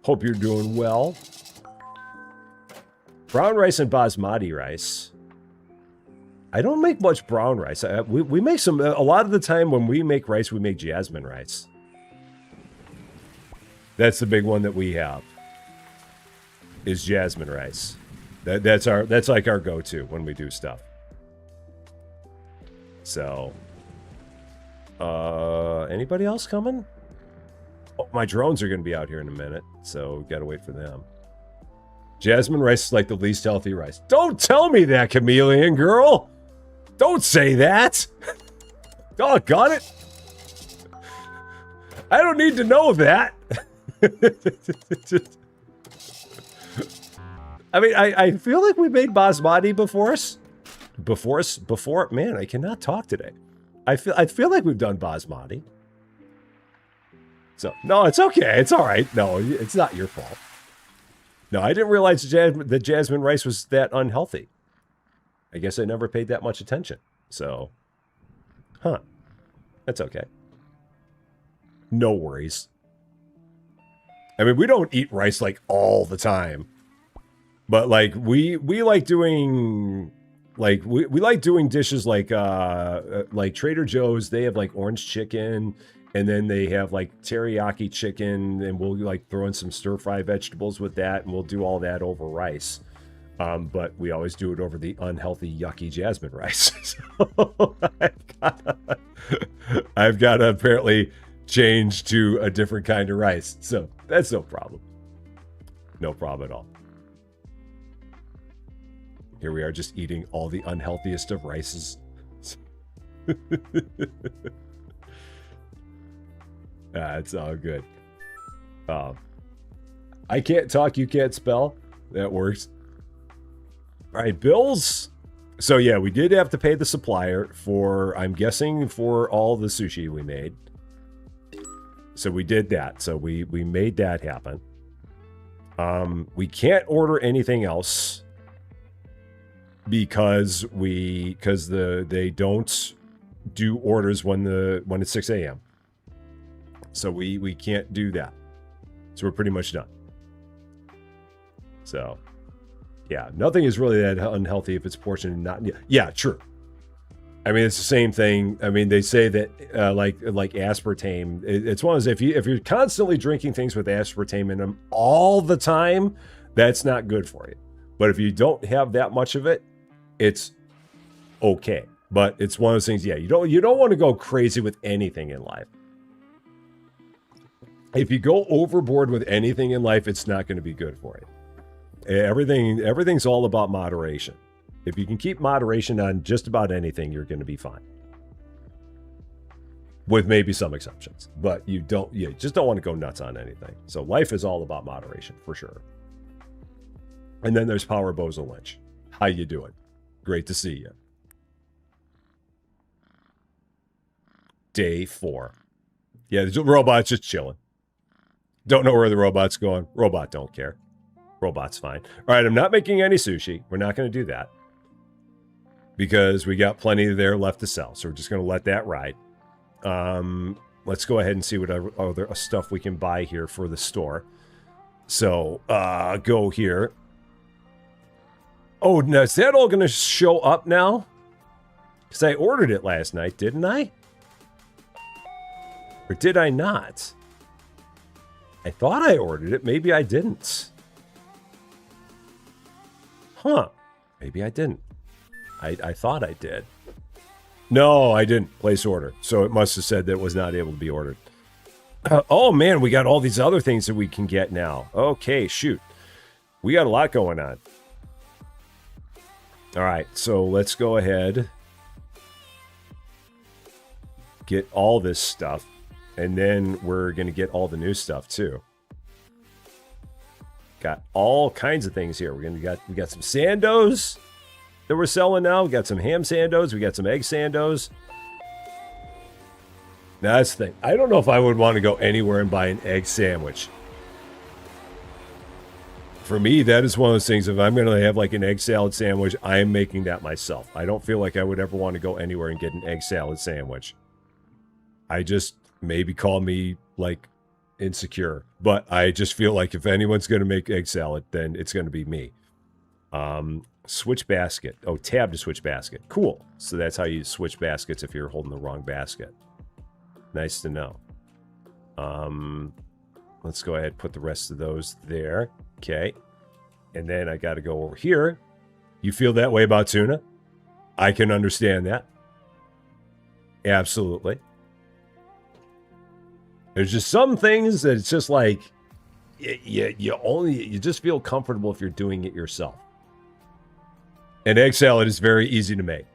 Hope you're doing well. Brown rice and basmati rice. I don't make much brown rice. We make some... A lot of the time when we make rice, we make jasmine rice. That's the big one that we have. Is jasmine rice. That's like our go-to when we do stuff. So... anybody else coming? Oh, my drones are going to be out here in a minute, so we've got to wait for them. Jasmine rice is like the least healthy rice. Don't tell me that, chameleon girl! Don't say that! Doggone it! I don't need to know that! I mean, I feel like we made basmati before. Man, I cannot talk today. I feel like we've done basmati. So, no, it's okay. It's all right. No, it's not your fault. No, I didn't realize that jasmine rice was that unhealthy. I guess I never paid that much attention. So, that's okay. No worries. I mean, we don't eat rice like all the time. But like we like doing we like doing dishes like Trader Joe's. They have like orange chicken, and then they have like teriyaki chicken, and we'll like throw in some stir-fry vegetables with that, and we'll do all that over rice. But we always do it over the unhealthy, yucky jasmine rice. So I've got to apparently change to a different kind of rice. So that's no problem. No problem at all. Here we are just eating all the unhealthiest of rices. It's all good. I can't talk, you can't spell. That works. All right, bills. So yeah, we did have to pay the supplier for, I'm guessing, for all the sushi we made. So we did that. So we made that happen. We can't order anything else because they don't do orders when it's 6 a.m. So we can't do that. So we're pretty much done. So yeah, nothing is really that unhealthy if it's portioned and not. Yeah, true. I mean, it's the same thing. I mean, they say that like aspartame. It's one of those, if you're constantly drinking things with aspartame in them all the time, that's not good for you. But if you don't have that much of it, it's okay. But it's one of those things. Yeah, you don't want to go crazy with anything in life. If you go overboard with anything in life, it's not going to be good for you. Everything's all about moderation. If you can keep moderation on just about anything, you're going to be fine. With maybe some exceptions. But you just don't want to go nuts on anything. So life is all about moderation, for sure. And then there's Power Bozo Lynch. How you doing? Great to see you. Day 4. Yeah, the robot's just chilling. Don't know where the robot's going. Robot don't care. Robot's fine. All right, I'm not making any sushi. We're not going to do that. Because we got plenty there left to sell. So we're just going to let that ride. Let's go ahead and see what other stuff we can buy here for the store. So, go here. Oh, now is that all going to show up now? Because I ordered it last night, didn't I? Or did I not? I thought I ordered it. Maybe I didn't. Huh. Maybe I didn't. I thought I did. No, I didn't place order. So it must have said that it was not able to be ordered. Oh, man, we got all these other things that we can get now. Okay, shoot. We got a lot going on. All right, so let's go ahead. Get all this stuff. And then we're going to get all the new stuff, too. Got all kinds of things here. We got some sandos that we're selling now. We got some ham sandos. We got some egg sandos. Now, that's the thing. I don't know if I would want to go anywhere and buy an egg sandwich. For me, that is one of those things. If I'm going to have like an egg salad sandwich, I am making that myself. I don't feel like I would ever want to go anywhere and get an egg salad sandwich. I just, maybe call me like insecure, but I just feel like if anyone's going to make egg salad, then it's going to be me. Switch basket. Oh, tab to switch basket. Cool. So that's how you switch baskets if you're holding the wrong basket. Nice to know. Let's go ahead and put the rest of those there. Okay. And then I got to go over here. You feel that way about tuna? I can understand that. Absolutely. There's just some things that it's just like you just feel comfortable if you're doing it yourself. And egg salad is very easy to make.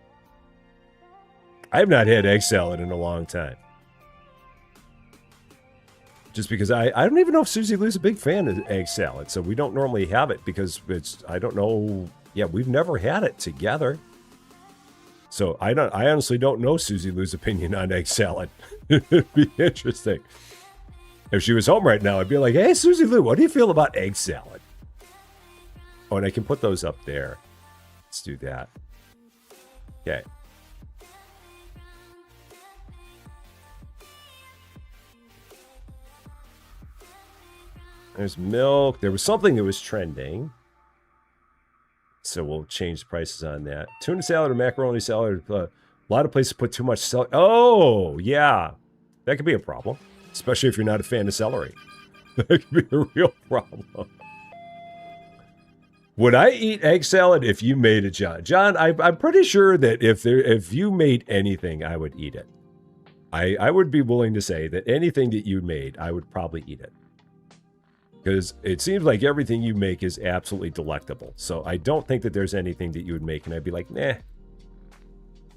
I have not had egg salad in a long time. Just because I don't even know if Susie Lou's a big fan of egg salad, so we don't normally have it because I don't know. Yeah, we've never had it together. So I honestly don't know Susie Lou's opinion on egg salad. It'd be interesting. If she was home right now, I'd be like, hey, Susie Lou, what do you feel about egg salad? Oh, and I can put those up there. Let's do that. Okay. There's milk. There was something that was trending. So we'll change the prices on that. Tuna salad or macaroni salad. A lot of places put too much celery. Oh, yeah. That could be a problem. Especially if you're not a fan of celery. That could be a real problem. Would I eat egg salad if you made it, John? John, I'm pretty sure that if you made anything, I would eat it. I would be willing to say that anything that you made, I would probably eat it. Because it seems like everything you make is absolutely delectable. So I don't think that there's anything that you would make and I'd be like, nah.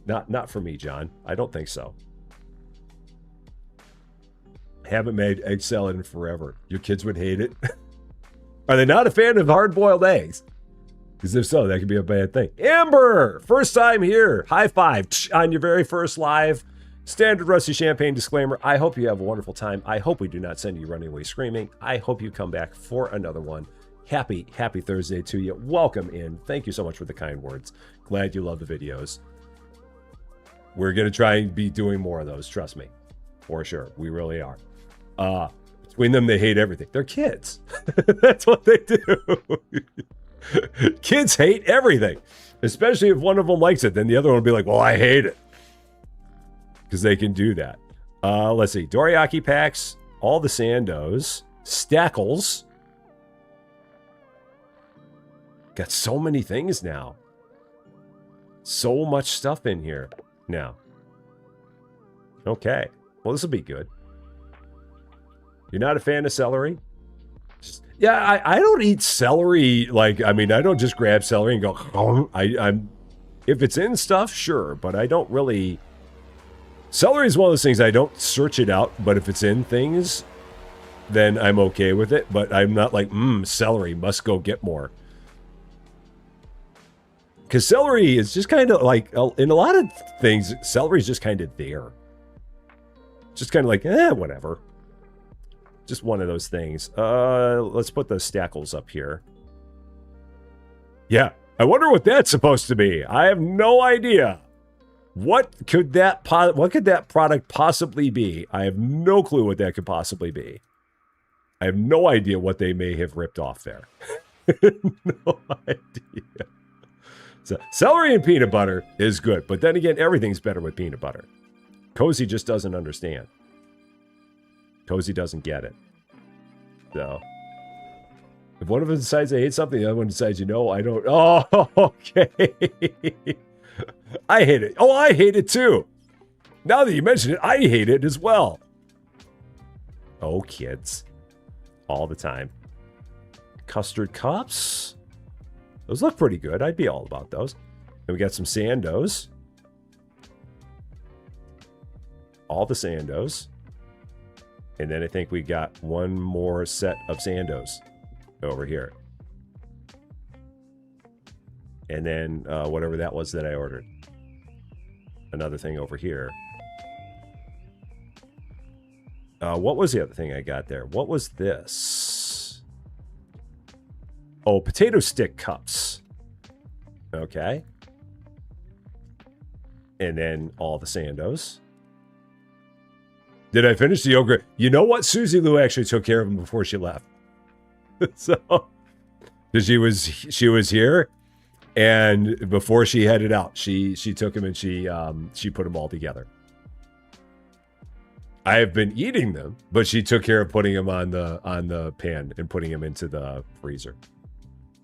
Not for me, John. I don't think so. Haven't made egg salad in forever. Your kids would hate it. Are they not a fan of hard-boiled eggs? Because if so, that could be a bad thing. Amber, first time here. High five on your very first live. Standard Rusty Champagne disclaimer. I hope you have a wonderful time. I hope we do not send you running away screaming. I hope you come back for another one. Happy Thursday to you. Welcome in. Thank you so much for the kind words. Glad you love the videos. We're going to try and be doing more of those. Trust me. For sure. We really are. Between them, they hate everything. They're kids. That's what they do. Kids hate everything. Especially if one of them likes it. Then the other one will be like, well, I hate it. Because they can do that. Let's see. Dorayaki packs. All the Sandos. Stackles. Got so many things now. So much stuff in here now. Okay. Well, this will be good. You're not a fan of celery? Yeah, I don't eat celery. Like, I mean, I don't just grab celery and go, I'm if it's in stuff, sure, but I don't really. Celery is one of those things I don't search it out, but if it's in things, then I'm okay with it. But I'm not like, celery, must go get more. Because celery is just kind of like, in a lot of things, celery is just kind of there. Just kind of like, whatever. Just one of those things. Let's put the Stackles up here. Yeah, I wonder what that's supposed to be. I have no idea. What could that product possibly be? I have no clue what that could possibly be. I have no idea what they may have ripped off there. No idea. So, celery and peanut butter is good, but then again, everything's better with peanut butter. Cozy just doesn't understand. Cozy doesn't get it. So, if one of them decides they hate something, the other one decides, I don't. Oh, okay. I hate it. Oh, I hate it too. Now that you mention it, I hate it as well. Oh, kids. All the time. Custard cups. Those look pretty good. I'd be all about those. And we got some Sandos. All the Sandos. And then I think we got one more set of Sandos over here. And then whatever that was that I ordered. Another thing over here. What was the other thing I got there? What was this? Oh, potato stick cups. Okay. And then all the Sandos. Did I finish the yogurt? You know what? Susie Lou actually took care of them before she left. So, she was here, and before she headed out, she took them and she put them all together. I have been eating them, but she took care of putting them on the pan and putting them into the freezer.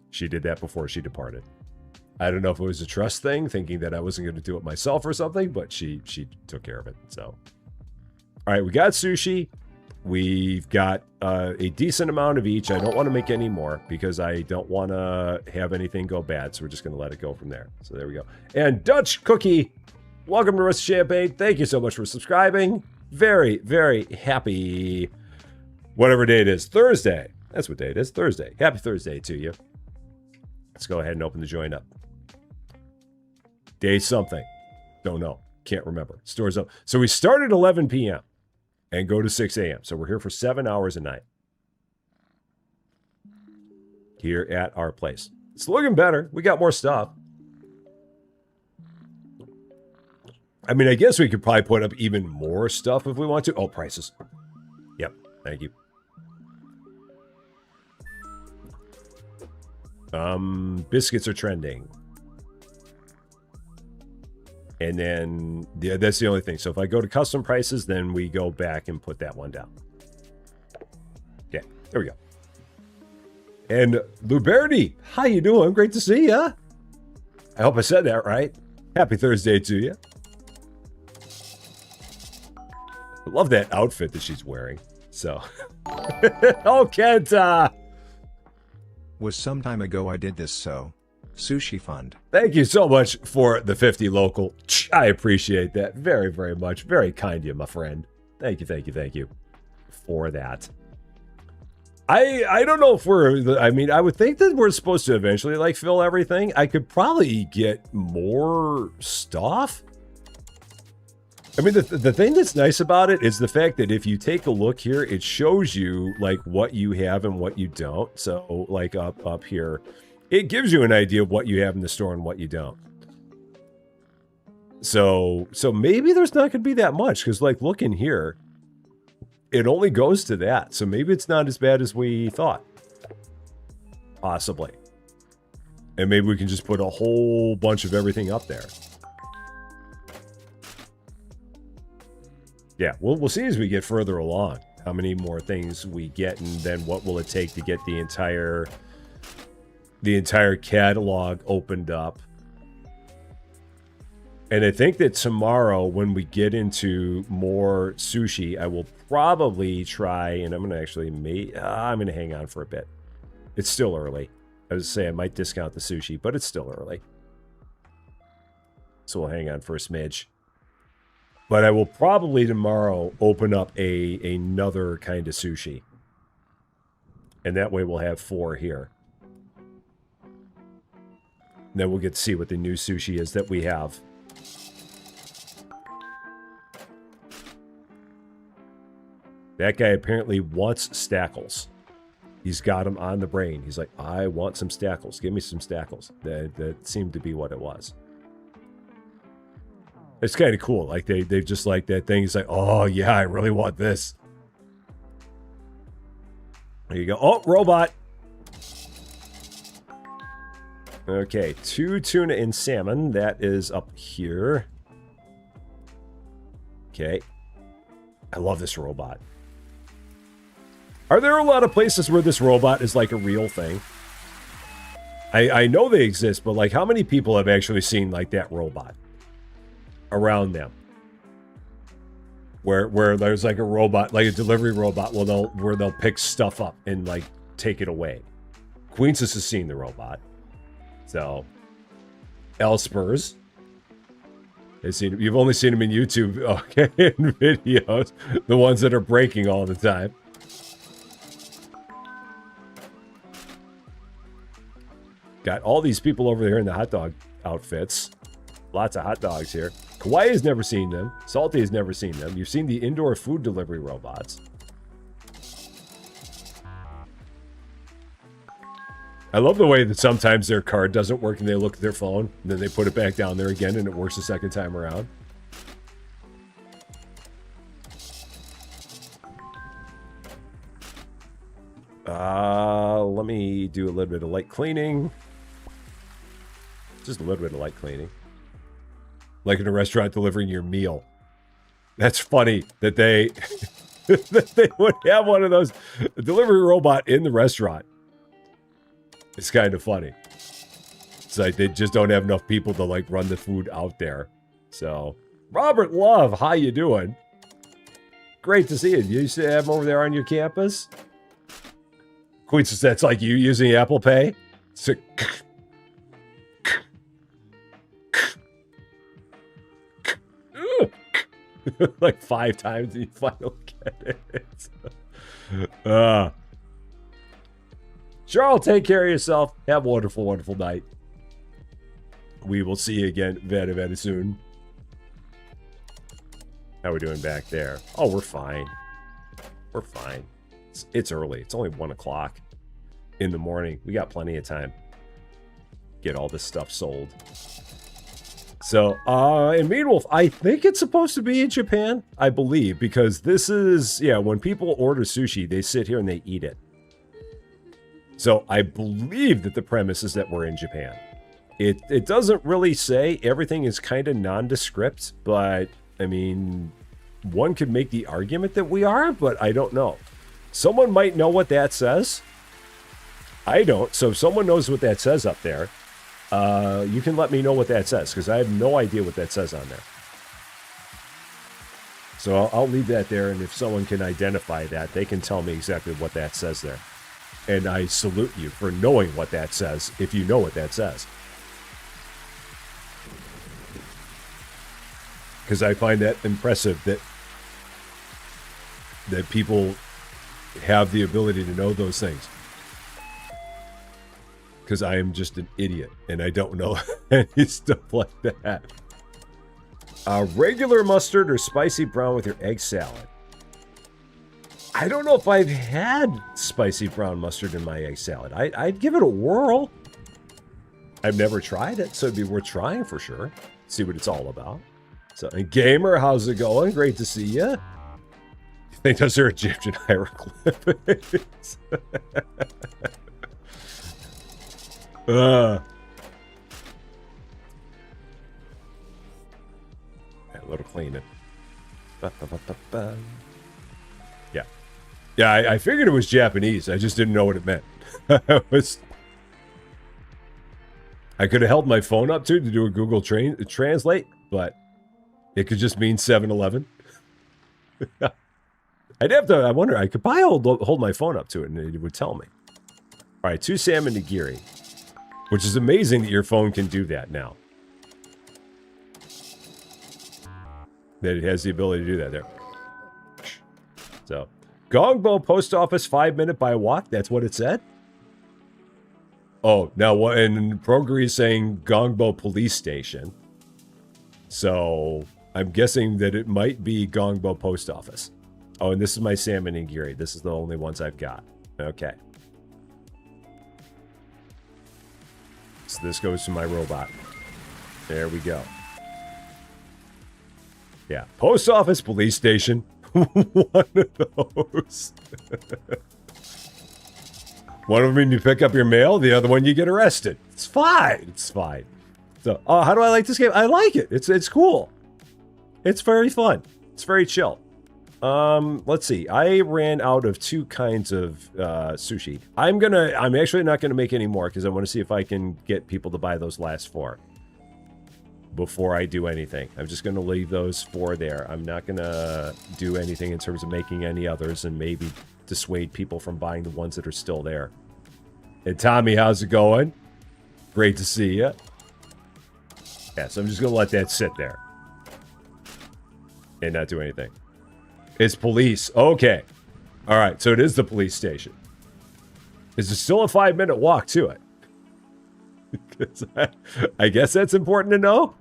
She did that before she departed. I don't know if it was a trust thing, thinking that I wasn't going to do it myself or something, but she took care of it. So, all right, we got sushi. We've got a decent amount of each. I don't want to make any more because I don't want to have anything go bad. So we're just going to let it go from there. So there we go. And Dutch Cookie, welcome to Rest of Champagne. Thank you so much for subscribing. Very, very happy, whatever day it is. Thursday. That's what day it is. Thursday. Happy Thursday to you. Let's go ahead and open the joint up. Day something. Don't know. Can't remember. Stores up. So we start at 11 p.m. and go to 6 a.m. So we're here for 7 hours a night. Here at our place. It's looking better. We got more stuff. I mean, I guess we could probably put up even more stuff if we want to. Oh, prices. Yep. Thank you. Biscuits are trending. And then, yeah, that's the only thing. So if I go to custom prices, then we go back and put that one down. Okay, there we go. And Luberti, how you doing? Great to see ya. I hope I said that right. Happy Thursday to you. I love that outfit that she's wearing. So, oh, Kenta. Was some time ago I did this, so sushi fund. Thank you so much for the 50 local. I appreciate that very, very much. Very kind of you, my friend. Thank you, thank you, thank you for that. I don't know if we're, I mean, I would think that we're supposed to eventually like fill everything. I could probably get more stuff. I mean, the thing that's nice about it is the fact that if you take a look here, it shows you like what you have and what you don't. So like up here, it gives you an idea of what you have in the store and what you don't. So maybe there's not going to be that much because like look in here, it only goes to that. So maybe it's not as bad as we thought. Possibly. And maybe we can just put a whole bunch of everything up there. Yeah, we'll see as we get further along how many more things we get, and then what will it take to get the entire catalog opened up. And I think that tomorrow, when we get into more sushi, I will probably try, and I'm gonna actually I'm gonna hang on for a bit. It's still early. I was saying I might discount the sushi, but it's still early, so we'll hang on for a smidge. But I will probably tomorrow open up another kind of sushi. And that way we'll have 4 here. And then we'll get to see what the new sushi is that we have. That guy apparently wants stackles. He's got them on the brain. He's like, I want some stackles. Give me some stackles. That seemed to be what it was. It's kind of cool. Like they just like that thing. He's like, oh yeah, I really want this. There you go. Oh, robot. Okay, 2 tuna and salmon. That is up here. Okay. I love this robot. Are there a lot of places where this robot is like a real thing? I know they exist, but like how many people have actually seen like that robot? around them. Where there's like a robot, like a delivery robot, where they'll pick stuff up and like take it away. Queensus has seen the robot. So Elspers has seen him. You've only seen him in YouTube, okay, in videos. The ones that are breaking all the time. Got all these people over there in the hot dog outfits. Lots of hot dogs here. Kawaii has never seen them. Salty has never seen them. You've seen the indoor food delivery robots. I love the way that sometimes their card doesn't work and they look at their phone and then they put it back down there again and it works the second time around. Let me do a little bit of light cleaning. Just a little bit of light cleaning. Like in a restaurant delivering your meal. That's funny that they that they would have one of those, a delivery robot in the restaurant. It's kind of funny. It's like they just don't have enough people to like run the food out there. So, Robert Love, how you doing? Great to see you. You used to have him over there on your campus? Queen says that's like you using Apple Pay? So, like 5 times and you finally get it. Charles, take care of yourself. Have a wonderful, wonderful night. We will see you again very, very soon. How are we doing back there? Oh, we're fine. We're fine. It's early. It's only 1 o'clock in the morning. We got plenty of time. Get all this stuff sold. So, and meanwhile, I think it's supposed to be in Japan, I believe, because this is, yeah, when people order sushi, they sit here and they eat it. So I believe that the premise is that we're in Japan. It doesn't really say. Everything is kind of nondescript, but, I mean, one could make the argument that we are, but I don't know. Someone might know what that says. I don't, so if someone knows what that says up there, you can let me know what that says, because I have no idea what that says on there. So I'll leave that there, and if someone can identify that, they can tell me exactly what that says there. And I salute you for knowing what that says, if you know what that says. Because I find that impressive that people have the ability to know those things. Because I am just an idiot, and I don't know any stuff like that. Regular mustard or spicy brown with your egg salad? I don't know if I've had spicy brown mustard in my egg salad. I'd give it a whirl. I've never tried it, so it'd be worth trying for sure. See what it's all about. So, and Gamer, how's it going? Great to see you. You think those are Egyptian hieroglyphics? A little cleaning. Yeah. Yeah, I figured it was Japanese. I just didn't know what it meant. I could have held my phone up to do a Google Translate, but it could just mean 7-Eleven. I'd have to, I wonder, I could probably hold my phone up to it and it would tell me. All right, 2 salmon nigiri. Which is amazing that your phone can do that now. That it has the ability to do that there. So, Gongbo Post Office 5-minute by walk. That's what it said? Oh, now what? And Progress is saying Gongbo Police Station. So, I'm guessing that it might be Gongbo Post Office. Oh, and this is my salmon nigiri. This is the only ones I've got. Okay. So this goes to my robot. There we go. Yeah. Post office, police station. One of those. One of them you pick up your mail. The other one you get arrested. It's fine. It's fine. So, how do I like this game? I like it. It's cool. It's very fun. It's very chill. Let's see. I ran out of 2 kinds of sushi. I'm actually not gonna make any more because I want to see if I can get people to buy those last 4. before I do anything. I'm just going to leave those 4 there. I'm not going to do anything in terms of making any others and maybe dissuade people from buying the ones that are still there. Hey, Tommy, how's it going? Great to see you. Yeah, so I'm just going to let that sit there and not do anything. It's police. Okay. All right, so it is the police station. Is it still a 5-minute walk to it? I guess that's important to know.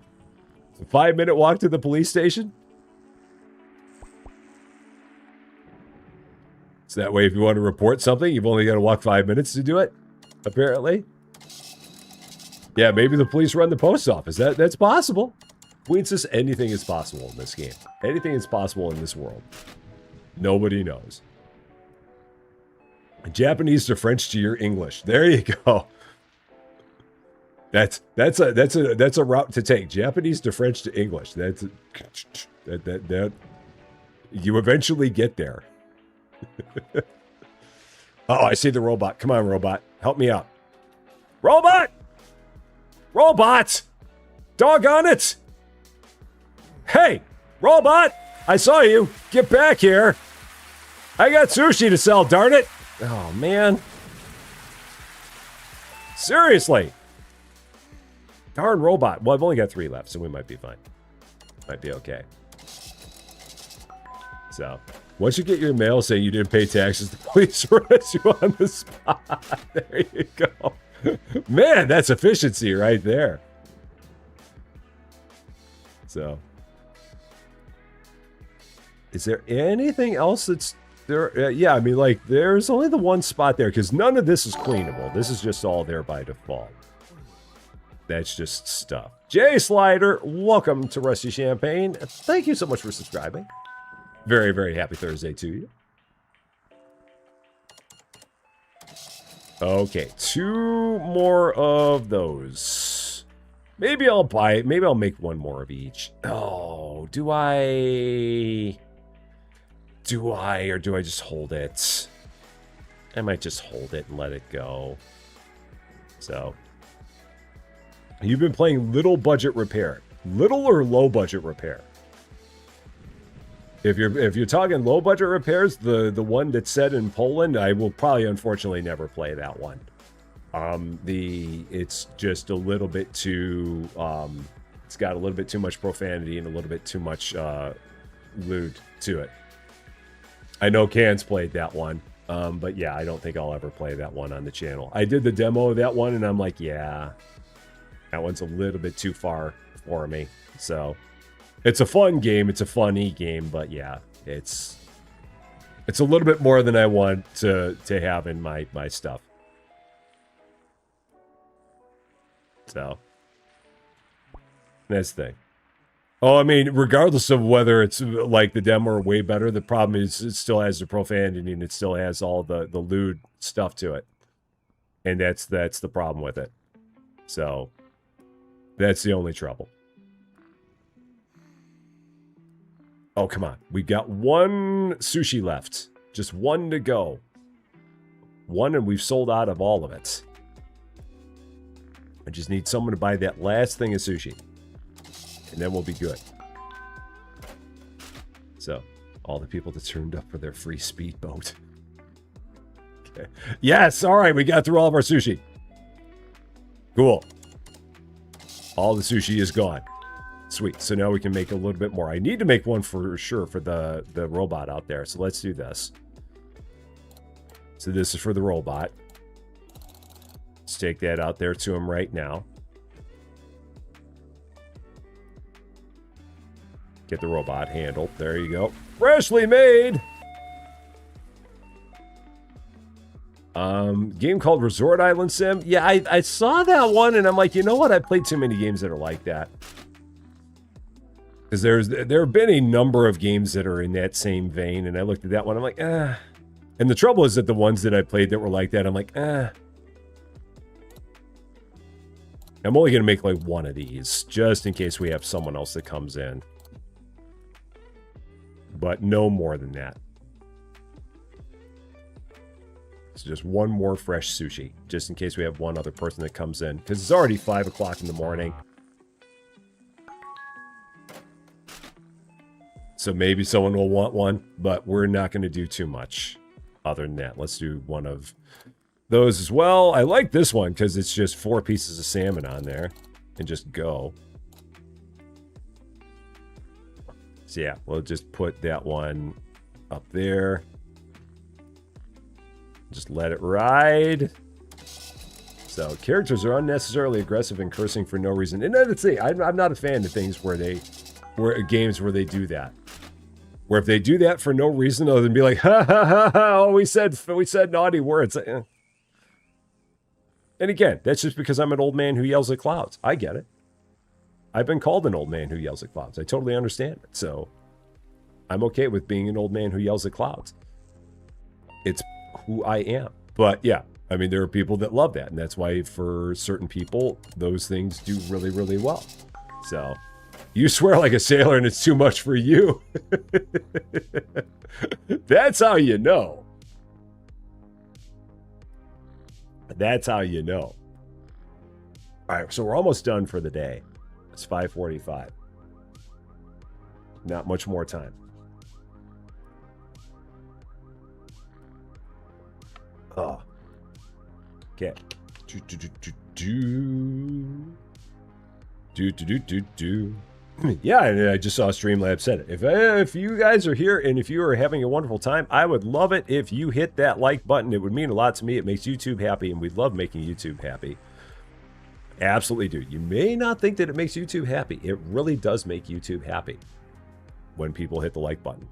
A 5-minute walk to the police station. So that way, if you want to report something, you've only got to walk 5 minutes to do it. Apparently. Yeah, maybe the police run the post office. That's possible. Queen says anything is possible in this game. Anything is possible in this world. Nobody knows. Japanese to French to your English. There you go. That's a route to take. Japanese to French to English. That you eventually get there. Oh, I see the robot. Come on, robot. Help me out. Robot! Robot! Doggone it! Hey, robot! I saw you. Get back here. I got sushi to sell, darn it. Oh, man. Seriously. Darn robot. Well, I've only got 3 left, so we might be fine. Might be okay. So, once you get your mail saying you didn't pay taxes, the police arrest you on the spot. There you go. Man, that's efficiency right there. So, is there anything else that's there? Yeah, I mean, like, there's only the one spot there because none of this is cleanable. This is just all there by default. That's just stuff. Jay Slider, welcome to Rusty Champagne. Thank you so much for subscribing. Very, very happy Thursday to you. Okay, 2 more of those. Maybe I'll buy it. Maybe I'll make 1 more of each. Oh, do I? Or do I just hold it? I might just hold it and let it go. So, you've been playing little budget repair. Little or low budget repair? If you're talking low budget repairs, the one that's set in Poland, I will probably unfortunately never play that one. It's just a little bit too it's got a little bit too much profanity and a little bit too much lewd to it. I know Can's played that one, but yeah, I don't think I'll ever play that one on the channel. I did the demo of that one, and I'm like, yeah, that one's a little bit too far for me. So. It's a fun game. It's a funny game, but yeah, it's a little bit more than I want to have in my stuff. So that's the thing. Oh, I mean, regardless of whether it's like the demo or way better, the problem is it still has the profanity and it still has all the lewd stuff to it, and that's the problem with it. So that's the only trouble. Oh, come on. We got 1 sushi left. Just 1 to go. 1, and we've sold out of all of it. I just need someone to buy that last thing of sushi. And then we'll be good. So, all the people that turned up for their free speedboat. Okay. Yes! Alright, we got through all of our sushi. Cool. All the sushi is gone. Sweet. So now we can make a little bit more. I need to make 1 for sure for the robot out there. So let's do this. So this is for the robot. Let's take that out there to him right now. Get the robot handled. There you go. Freshly made! Game called Resort Island Sim. Yeah, I saw that one and I'm like, you know what? I played too many games that are like that. Because there have been a number of games that are in that same vein, and I looked at that one, I'm like, ah. And the trouble is that the ones that I played that were like that, I'm like, ah. I'm only going to make like 1 of these, just in case we have someone else that comes in. But no more than that. So just 1 more fresh sushi, just in case we have 1 other person that comes in. Because it's already 5 o'clock in the morning. So maybe someone will want one, but we're not going to do too much other than that. Let's do one of those as well. I like this one because it's just 4 pieces of salmon on there and just go. So yeah, we'll just put that one up there. Just let it ride. So characters are unnecessarily aggressive and cursing for no reason. And let's see, I'm not a fan of things games where they do that. Where if they do that for no reason other than be like, ha ha ha ha, oh, we said naughty words. And again, that's just because I'm an old man who yells at clouds. I get it. I've been called an old man who yells at clouds. I totally understand it. So I'm okay with being an old man who yells at clouds. It's who I am. But yeah, I mean, there are people that love that. And that's why for certain people, those things do really, really well. So you swear like a sailor and it's too much for you. That's how you know. That's how you know. All right, so we're almost done for the day. It's 5:45. Not much more time. Oh. Okay. Yeah, and I just saw Streamlabs said it. If you guys are here and if you are having a wonderful time, I would love it if you hit that like button. It would mean a lot to me. It makes YouTube happy, and we love making YouTube happy. Absolutely do. You may not think that it makes YouTube happy. It really does make YouTube happy when people hit the like button.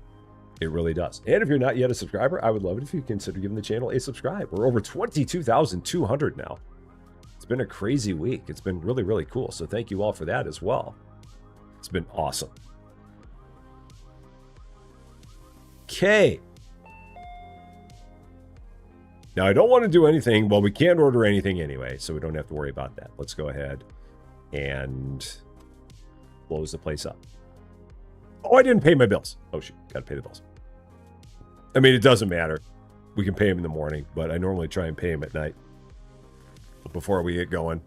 It really does. And if you're not yet a subscriber, I would love it if you consider giving the channel a subscribe. We're over 22,200 now. It's been a crazy week. It's been really, really cool. So thank you all for that as well. It's been awesome. Okay. Now, I don't want to do anything. Well, we can't order anything anyway, so we don't have to worry about that. Let's go ahead and close the place up. Oh, I didn't pay my bills. Oh, shoot. Got to pay the bills. I mean, it doesn't matter. We can pay them in the morning, but I normally try and pay them at night before we get going.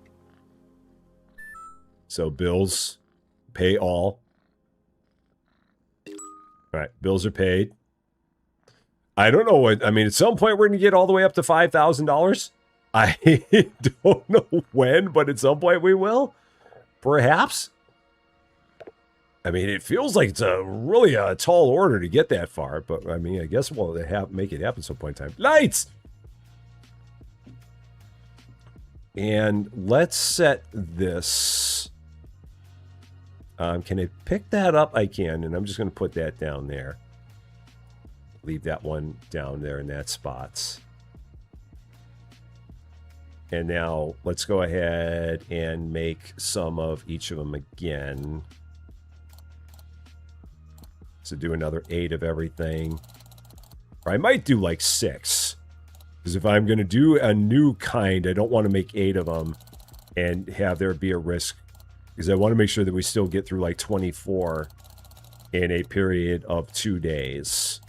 So bills, pay all. All right, bills are paid. I don't know what, I mean, at some point we're going to get all the way up to $5,000. I don't know when, but at some point we will. Perhaps. I mean, it feels like it's really a tall order to get that far, but I mean, I guess we'll make it happen at some point in time. Lights! And let's set this. Can I pick that up? I can, and I'm just going to put that down there. Leave that one down there in that spot. And now let's go ahead and make some of each of them again. So do another 8 of everything. Or I might do like 6. Because if I'm going to do a new kind, I don't want to make 8 of them and have there be a risk. Because I want to make sure that we still get through like 24 in a period of 2 days.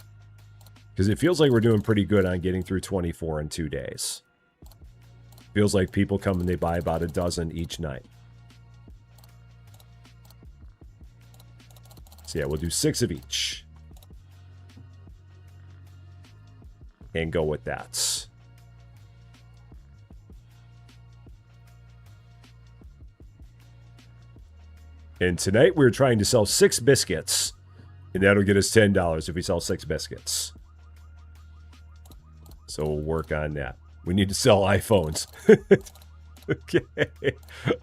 Because it feels like we're doing pretty good on getting through 24 in 2 days. Feels like people come and they buy about a dozen each night. So yeah, we'll do 6 of each. And go with that. And tonight we're trying to sell 6 biscuits. And that'll get us $10 if we sell 6 biscuits. So we'll work on that. We need to sell iPhones. Okay.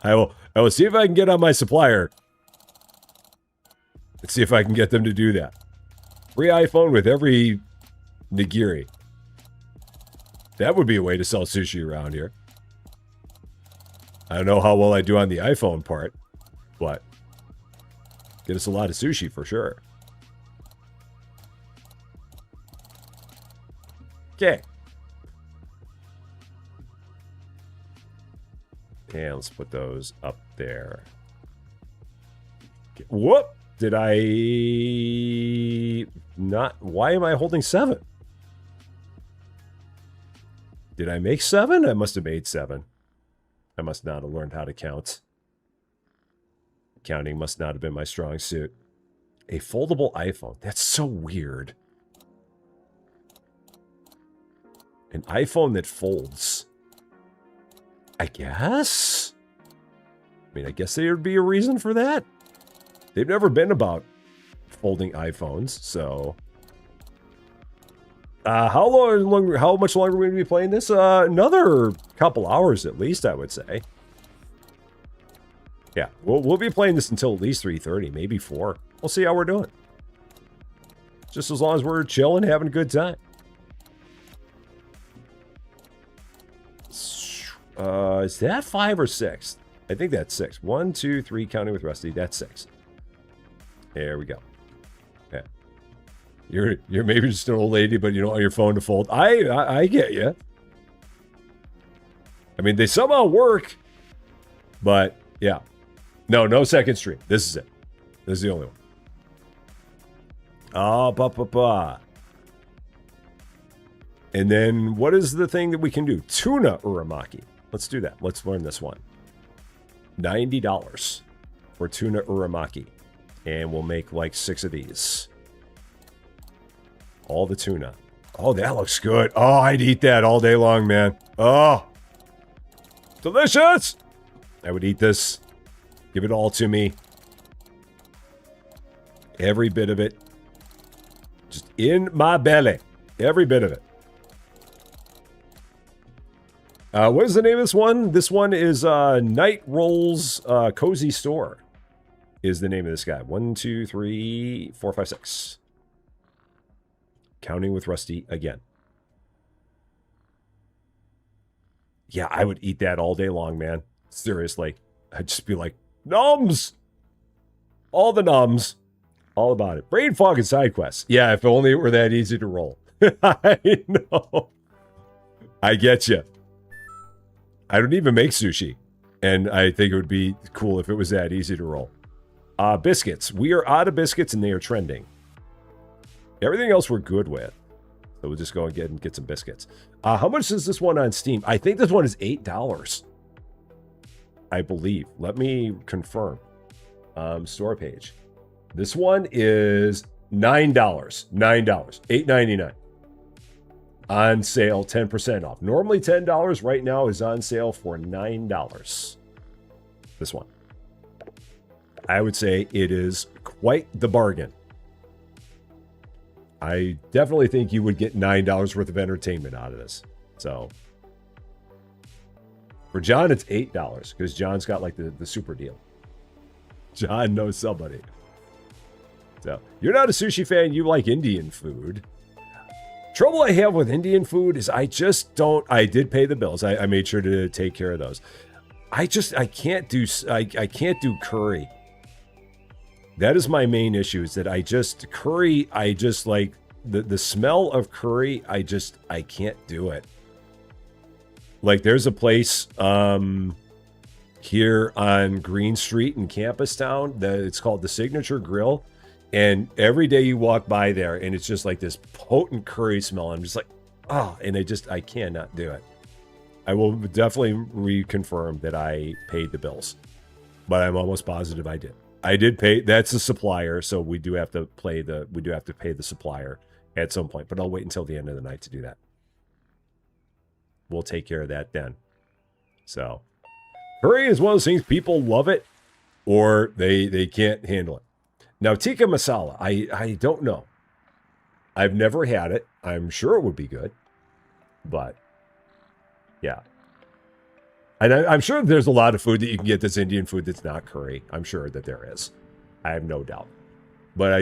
I will see if I can get on my supplier. Let's see if I can get them to do that. Free iPhone with every nigiri. That would be a way to sell sushi around here. I don't know how well I do on the iPhone part, but get us a lot of sushi for sure. Okay. And let's put those up there. Okay. Whoop! Did I not? Why am I holding 7? Did I make 7? I must have made 7. I must not have learned how to count. Counting must not have been my strong suit. A foldable iPhone. That's so weird. An iPhone that folds. I guess? I mean, I guess there would be a reason for that. They've never been about folding iPhones, so... how much longer are we going to be playing this? Another couple hours at least, I would say. Yeah, we'll be playing this until at least 3:30, maybe 4. We'll see how we're doing. Just as long as we're chilling, having a good time. Is that 5 or 6? I think that's 6. 1, 2, 3, counting with Rusty. That's 6. There we go. Yeah. You're maybe just an old lady, but you don't want your phone to fold. I get you. I mean, they somehow work, but yeah. No second stream. This is it. This is the only one. Oh, And then what is the thing that we can do? Tuna uramaki. Let's do that. Let's learn this one. $90 for tuna uramaki. And we'll make like 6 of these. All the tuna. Oh, that looks good. Oh, I'd eat that all day long, man. Oh, delicious. I would eat this. Give it all to me. Every bit of it. Just in my belly. Every bit of it. What is the name of this one? This one is Night Rolls Cozy Store. Is the name of this guy. 1, 2, 3, 4, 5, 6. Counting with Rusty again. Yeah, I would eat that all day long, man. Seriously. I'd just be like, Nums! All the nums. All about it. Brain fog and side quests. Yeah, if only it were that easy to roll. I know. I get you. I don't even make sushi. And I think it would be cool if it was that easy to roll. Biscuits. We are out of biscuits and they are trending. Everything else we're good with. So we'll just go and get some biscuits. How much is this one on Steam? I think this one is $8. I believe. Let me confirm. Store page. This one is $9. $8.99. On sale, 10% off. Normally $10 right now is on sale for $9. This one. I would say it is quite the bargain. I definitely think you would get $9 worth of entertainment out of this. So for John, it's $8 because John's got like the super deal. John knows somebody. So you're not a sushi fan. You like Indian food. Trouble I have with Indian food is I just don't. I did pay the bills. I made sure to take care of those. I can't do curry. That is my main issue. Is that I just like the smell of curry. I can't do it. Like there's a place here on Green Street in Campus Town that it's called the Signature Grill. And every day you walk by there and it's just like this potent curry smell. I'm just like, oh, and I cannot do it. I will definitely reconfirm that I paid the bills, but I'm almost positive I did. I did pay. That's the supplier. So we do have to pay the supplier at some point, but I'll wait until the end of the night to do that. We'll take care of that then. So curry is one of those things people love it or they can't handle it. Now, tikka masala, I don't know. I've never had it. I'm sure it would be good. But, yeah. And I'm sure there's a lot of food that you can get that's Indian food that's not curry. I'm sure that there is. I have no doubt. But I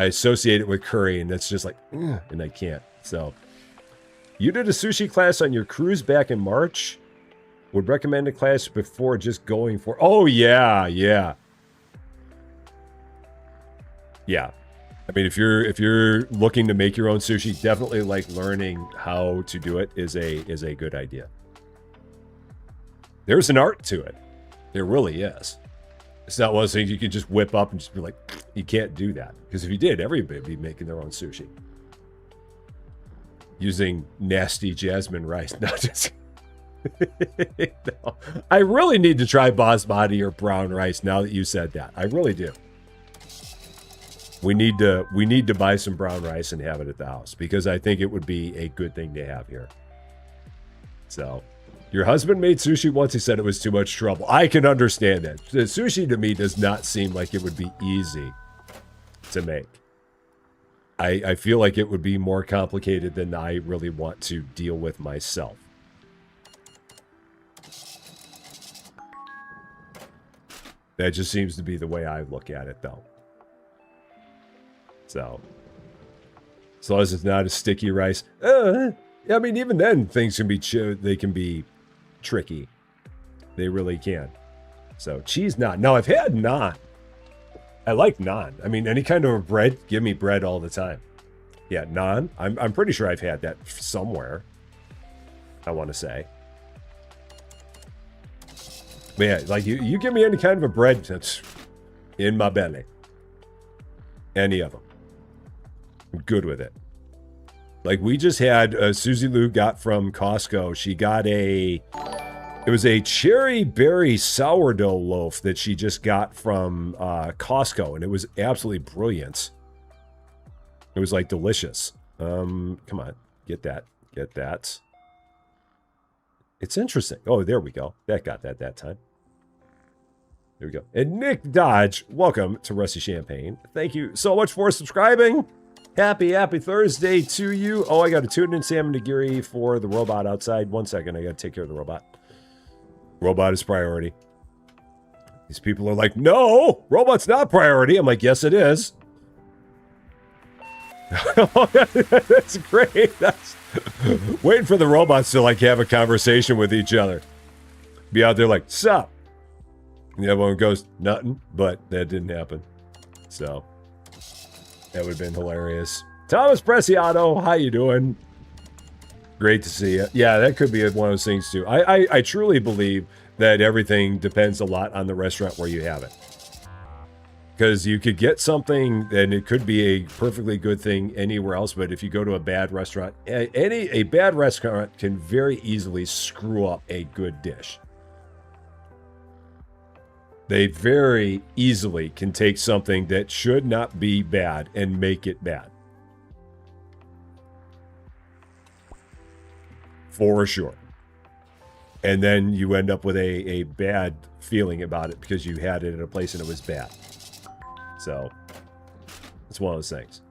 associate it with curry, and that's just like, and I can't. So, you did a sushi class on your cruise back in March. Would recommend a class before just going for... Oh, yeah. Yeah, I mean, if you're looking to make your own sushi, definitely like learning how to do it is a good idea. There's an art to it. There really is. It's not one of those things you can just whip up and just be like, you can't do that. Because if you did, everybody would be making their own sushi. Using nasty jasmine rice. Not just... No. I really need to try basmati or brown rice now that you said that. I really do. We need to buy some brown rice and have it at the house because I think it would be a good thing to have here. So, your husband made sushi once. He said it was too much trouble. I can understand that. The sushi to me does not seem like it would be easy to make. I feel like it would be more complicated than I really want to deal with myself. That just seems to be the way I look at it, though. So, as long as it's not a sticky rice. I mean, even then, things can be they can be tricky. They really can. So, cheese naan. Now, I've had naan. I like naan. I mean, any kind of bread, give me bread all the time. Yeah, naan. I'm pretty sure I've had that somewhere. I want to say. But yeah, like you give me any kind of a bread that's in my belly. Any of them. I'm good with it. Like we just had Susie Lou got from Costco. She got it was a cherry berry sourdough loaf that she just got from Costco, and it was absolutely brilliant. It was like delicious. Come on, get that. It's interesting. Oh, there we go. That got that time. There we go. And Nick Dodge, welcome to Rusty Champagne. Thank you so much for subscribing. Happy Thursday to you. Oh, I got to tune in Sam Nagiri for the robot outside. 1 second, I got to take care of the robot. Robot is priority. These people are like, no, robot's not priority. I'm like, yes, it is. That's great. That's waiting for the robots to like have a conversation with each other. Be out there like, sup? And the other one goes, nothing, but that didn't happen. So that would have been hilarious. Thomas Preciado, how you doing? Great to see you. Yeah, that could be one of those things too. I truly believe that everything depends a lot on the restaurant where you have it. Because you could get something and it could be a perfectly good thing anywhere else, but if you go to a bad restaurant, a bad restaurant can very easily screw up a good dish. They very easily can take something that should not be bad and make it bad. For sure. And then you end up with a bad feeling about it because you had it at a place and it was bad. So, it's one of those things.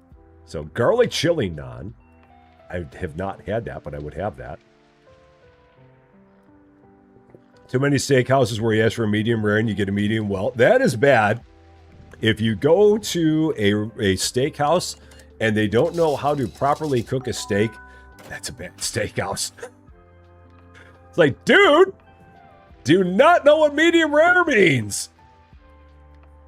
So, garlic chili naan. I have not had that, but I would have that. Too many steakhouses where you ask for a medium rare and you get a medium well. That is bad. If you go to a steakhouse and they don't know how to properly cook a steak, that's a bad steakhouse. It's like, dude, do you not know what medium rare means?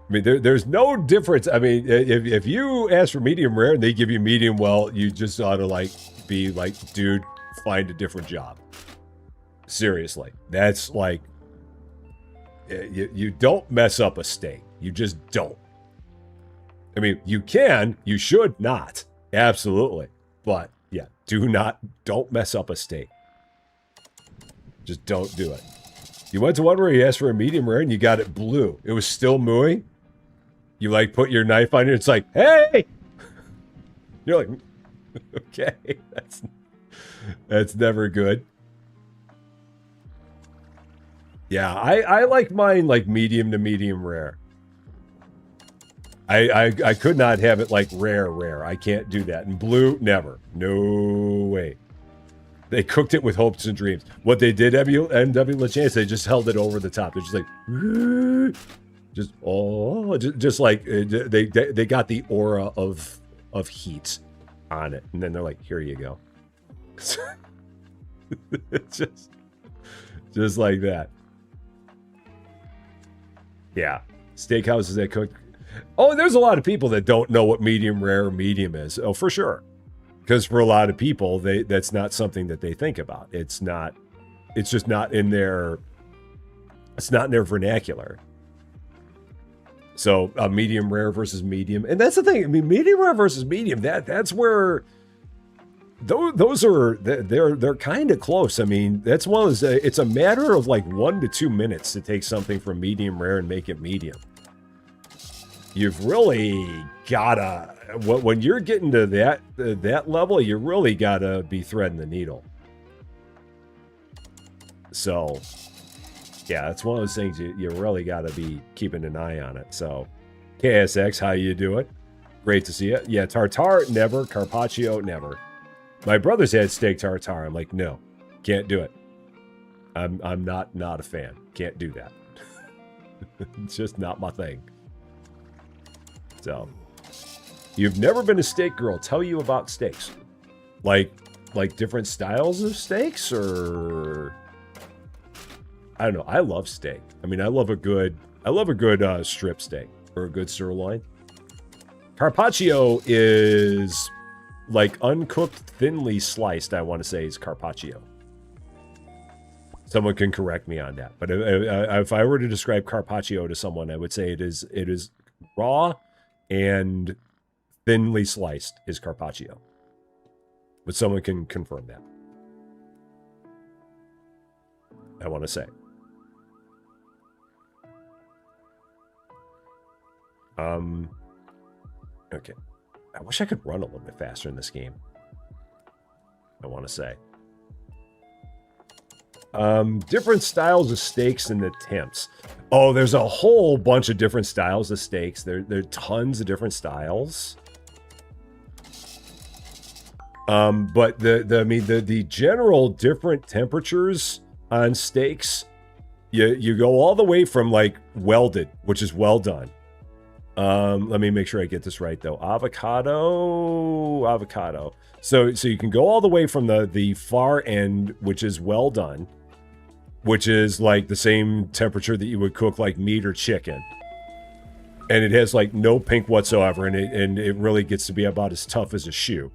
I mean, there's no difference. I mean, if you ask for medium rare and they give you medium well, you just ought to like be like, dude, find a different job. Seriously, that's like, you don't mess up a steak. You just don't. I mean, you can, you should not. Absolutely. But yeah, don't mess up a steak. Just don't do it. You went to one where you asked for a medium rare and you got it blue. It was still mooing. You like put your knife on it. It's like, hey, you're like, okay, that's never good. Yeah, I like mine like medium to medium rare. I could not have it like rare. I can't do that. And blue, never. No way. They cooked it with hopes and dreams. What they did, MW LaChance, they just held it over the top. They're just like, just like they got the aura of heat on it, and then they're like, here you go. just like that. Yeah, steakhouses that cook. Oh, there's a lot of people that don't know what medium rare or medium is. Oh, for sure. Because for a lot of people, that's not something that they think about. It's just not in their vernacular. So medium rare versus medium. And that's the thing. I mean, medium rare versus medium, that's where those are, they're kind of close. I mean, that's one of those, it's a matter of like 1 to 2 minutes to take something from medium rare and make it medium. you've really gotta, when you're getting to that level, you really gotta be threading the needle. So, yeah, that's one of those things you really gotta be keeping an eye on it. So, KSX, how you doing? Great to see it. Yeah, tartare, never. Carpaccio, never. My brother's had steak tartare. I'm like, no, can't do it. I'm not a fan. Can't do that. It's just not my thing. So, you've never been a steak girl. Tell you about steaks, like different styles of steaks, or I don't know. I love steak. I mean, I love a good strip steak or a good sirloin. Carpaccio is like uncooked, thinly sliced. I want to say is carpaccio. Someone can correct me on that, but if I were to describe carpaccio to someone, I would say it is raw and thinly sliced is carpaccio. But someone can confirm that. I want to say. Okay. I wish I could run a little bit faster in this game. I want to say. Different styles of steaks and the temps. Oh, there's a whole bunch of different styles of steaks. There are tons of different styles. But the general different temperatures on steaks, you go all the way from like welded, which is well done. Let me make sure I get this right though. Avocado. So you can go all the way from the far end, which is well done, which is like the same temperature that you would cook like meat or chicken. And it has like no pink whatsoever, and it really gets to be about as tough as a shoe.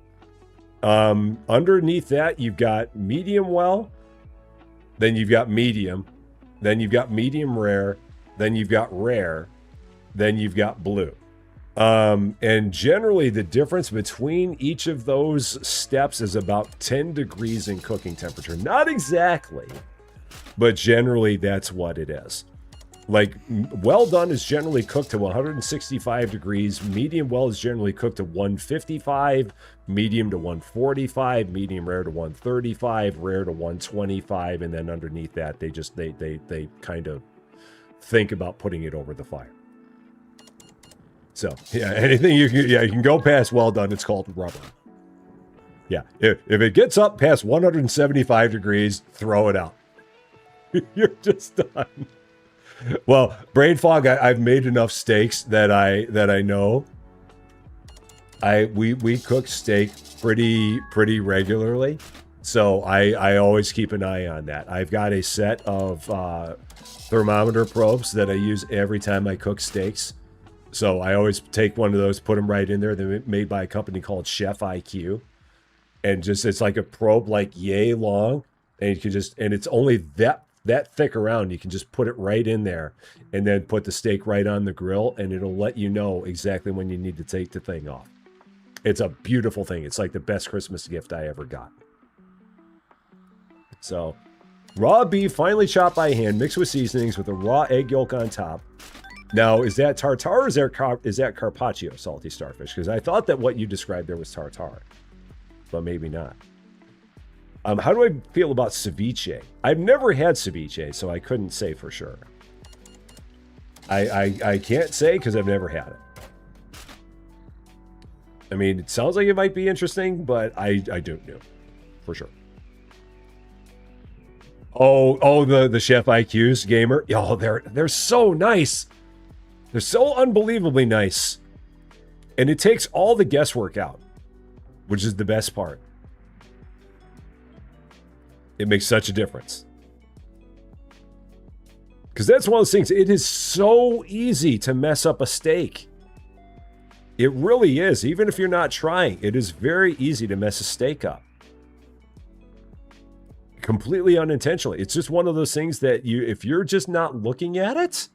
Underneath that, you've got medium well, then you've got medium, then you've got medium rare, then you've got rare, then you've got blue. And generally the difference between each of those steps is about 10 degrees in cooking temperature. Not exactly, but generally that's what it is. Like, well done is generally cooked to 165 degrees. Medium well is generally cooked to 155. Medium to 145. Medium rare to 135. Rare to 125. And then underneath that, they kind of think about putting it over the fire. So, yeah, anything you can go past well done, it's called rubber. Yeah, if it gets up past 175 degrees, throw it out. You're just done. Well, brain fog, I've made enough steaks that I know. We cook steak pretty regularly, so I always keep an eye on that. I've got a set of thermometer probes that I use every time I cook steaks. So I always take one of those, put them right in there. They're made by a company called Chef IQ, and it's like a probe like yay long, and you can and it's only that thick around. You can just put it right in there and then put the steak right on the grill, and it'll let you know exactly when you need to take the thing off. It's a beautiful thing. It's like the best Christmas gift I ever got. So, raw beef finely chopped by hand, mixed with seasonings with a raw egg yolk on top. Now, is that tartare or is that carpaccio, salty starfish? Because I thought that what you described there was tartare, but maybe not. How do I feel about ceviche? I've never had ceviche, so I couldn't say for sure. I can't say because I've never had it. I mean, it sounds like it might be interesting, but I don't know for sure. Oh, the Chef IQs gamer. Oh, they're so nice. They're so unbelievably nice. And it takes all the guesswork out, which is the best part. It makes such a difference. Because that's one of those things. It is so easy to mess up a steak. It really is. Even if you're not trying, it is very easy to mess a steak up. Completely unintentionally. It's just one of those things that if you're just not looking at it,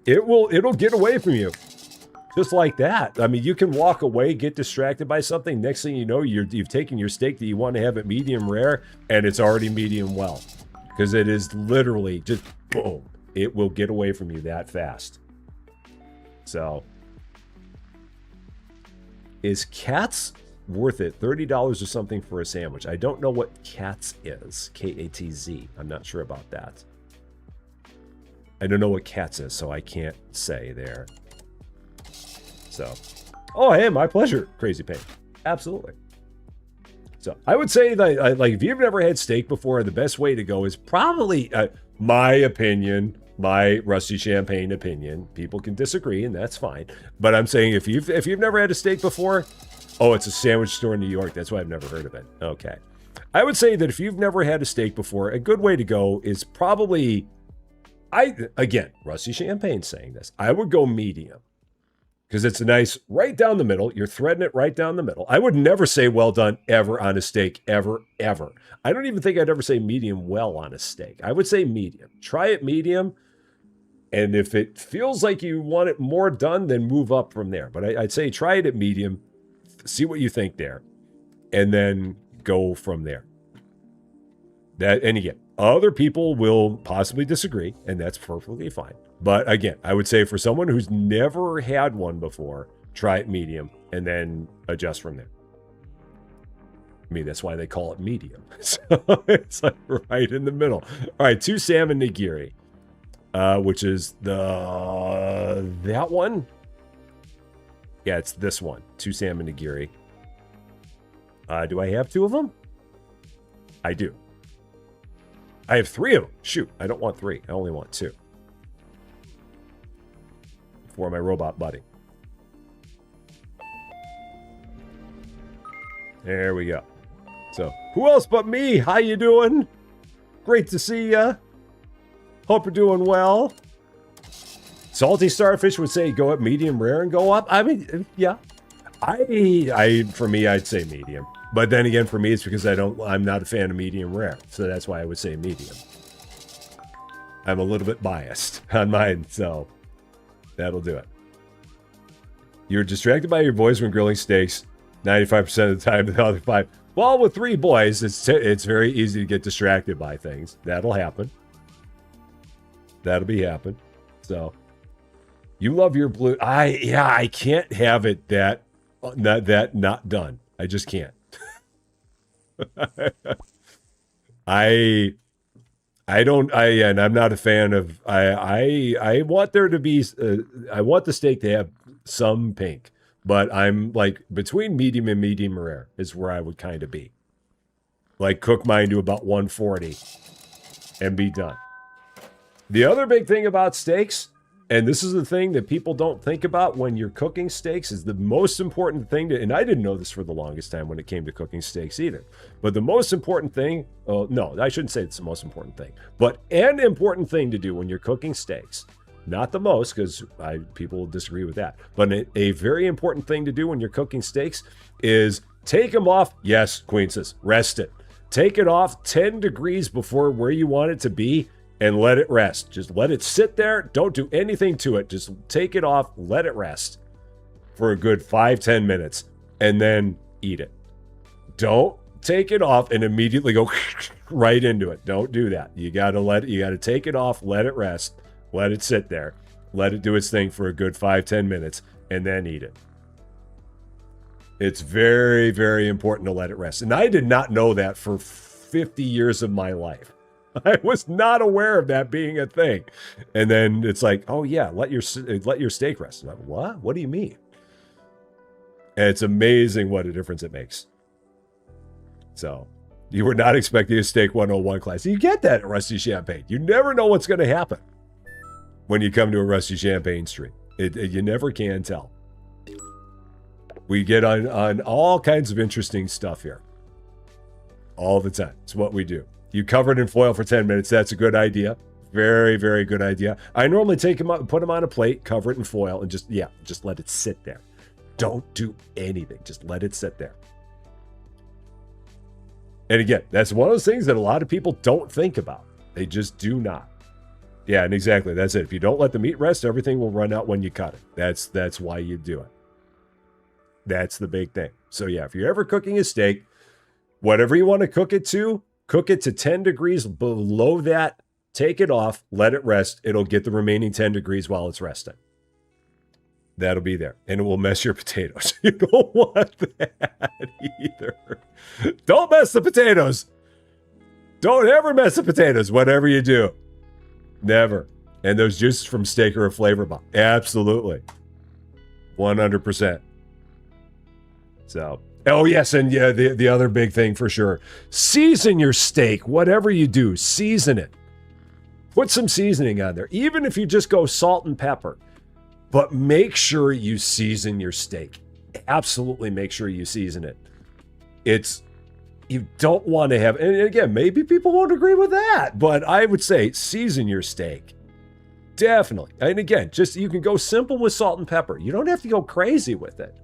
it'll get away from you. Just like that. I mean, you can walk away, get distracted by something. Next thing you know, you've taken your steak that you want to have at medium rare, and it's already medium well. Because it is literally just boom. It will get away from you that fast. So, is Katz worth it? $30 or something for a sandwich. I don't know what Katz is. Katz. I'm not sure about that. I don't know what Katz is, so I can't say there. So, oh, hey, my pleasure, Crazy Pain. Absolutely. So, I would say that, like, if you've never had steak before, the best way to go is probably, my opinion, my Rusty Champagne opinion. People can disagree, and that's fine. But I'm saying if you've never had a steak before, oh, it's a sandwich store in New York. That's why I've never heard of it. Okay. I would say that if you've never had a steak before, a good way to go is probably, again, Rusty Champagne saying this, I would go medium. Because it's a nice right down the middle. You're threading it right down the middle. I would never say well done ever on a steak, ever, ever. I don't even think I'd ever say medium well on a steak. I would say medium. Try it medium. And if it feels like you want it more done, then move up from there. But I'd say try it at medium. See what you think there. And then go from there. And again, other people will possibly disagree, and that's perfectly fine. But again, I would say for someone who's never had one before, try it medium and then adjust from there. I mean, that's why they call it medium. So it's like right in the middle. All right, 2 salmon nigiri, which is that one. Yeah, it's this one. 2 salmon nigiri. Do I have 2 of them? I do. I have 3 of them. Shoot, I don't want 3. I only want 2. For my robot buddy. There we go. So, who else but me? How you doing? Great to see ya. Hope you're doing well. Salty Starfish would say go up medium rare and go up. I mean, yeah. For me, I'd say medium. But then again, for me, it's because I'm not a fan of medium rare. So that's why I would say medium. I'm a little bit biased on mine, so that'll do it. You're distracted by your boys when grilling steaks 95% of the time. The other 5. Well, with 3 boys, it's very easy to get distracted by things. That'll happen. That'll be happen. So, you love your blue. I can't have it that not done. I just can't. And I'm not a fan of, I want there to be, I want the steak to have some pink, but I'm like between medium and medium rare is where I would kind of be. Like cook mine to about 140 and be done. The other big thing about steaks, and this is the thing that people don't think about when you're cooking steaks, is the most important thing and I didn't know this for the longest time when it came to cooking steaks either. But the most important thing, no, I shouldn't say it's the most important thing, but an important thing to do when you're cooking steaks, not the most, because people will disagree with that, but a very important thing to do when you're cooking steaks is take them off. Yes, Queen says, rest it. Take it off 10 degrees before where you want it to be and let it rest. Just let it sit there. Don't do anything to it. Just take it off, let it rest for a good 5-10 minutes, and then eat it. Don't take it off and immediately go right into it. Don't do that. You gotta take it off, let it rest, let it sit there, let it do its thing for a good 5-10 minutes, and then eat it. It's very, very important to let it rest. And I did not know that for 50 years of my life. I was not aware of that being a thing. And then it's like, oh yeah, let your steak rest. I'm like, what? What do you mean? And it's amazing what a difference it makes. So, you were not expecting a Steak 101 class. You get that at Rusty Champagne. You never know what's going to happen when you come to a Rusty Champagne stream. You never can tell. We get on all kinds of interesting stuff here. All the time. It's what we do. You cover it in foil for 10 minutes. That's a good idea. Very, very good idea. I normally take them up, put them on a plate, cover it in foil, and just let it sit there. Don't do anything. Just let it sit there. And again, that's one of those things that a lot of people don't think about. They just do not. Yeah, and exactly. That's it. If you don't let the meat rest, everything will run out when you cut it. That's why you do it. That's the big thing. So yeah, if you're ever cooking a steak, whatever you want to cook it to 10 degrees below that, take it off, let it rest. It'll get the remaining 10 degrees while it's resting. That'll be there. And it will mess your potatoes. You don't want that either. Don't mess the potatoes. Don't ever mess the potatoes, whatever you do. Never. And those juices from steak are a flavor bomb. Absolutely. 100%. So, oh yes, and yeah, the other big thing for sure. Season your steak. Whatever you do, season it. Put some seasoning on there. Even if you just go salt and pepper. But make sure you season your steak. Absolutely make sure you season it. You don't want to have, and again, maybe people won't agree with that, but I would say season your steak. Definitely. And again, just you can go simple with salt and pepper. You don't have to go crazy with it.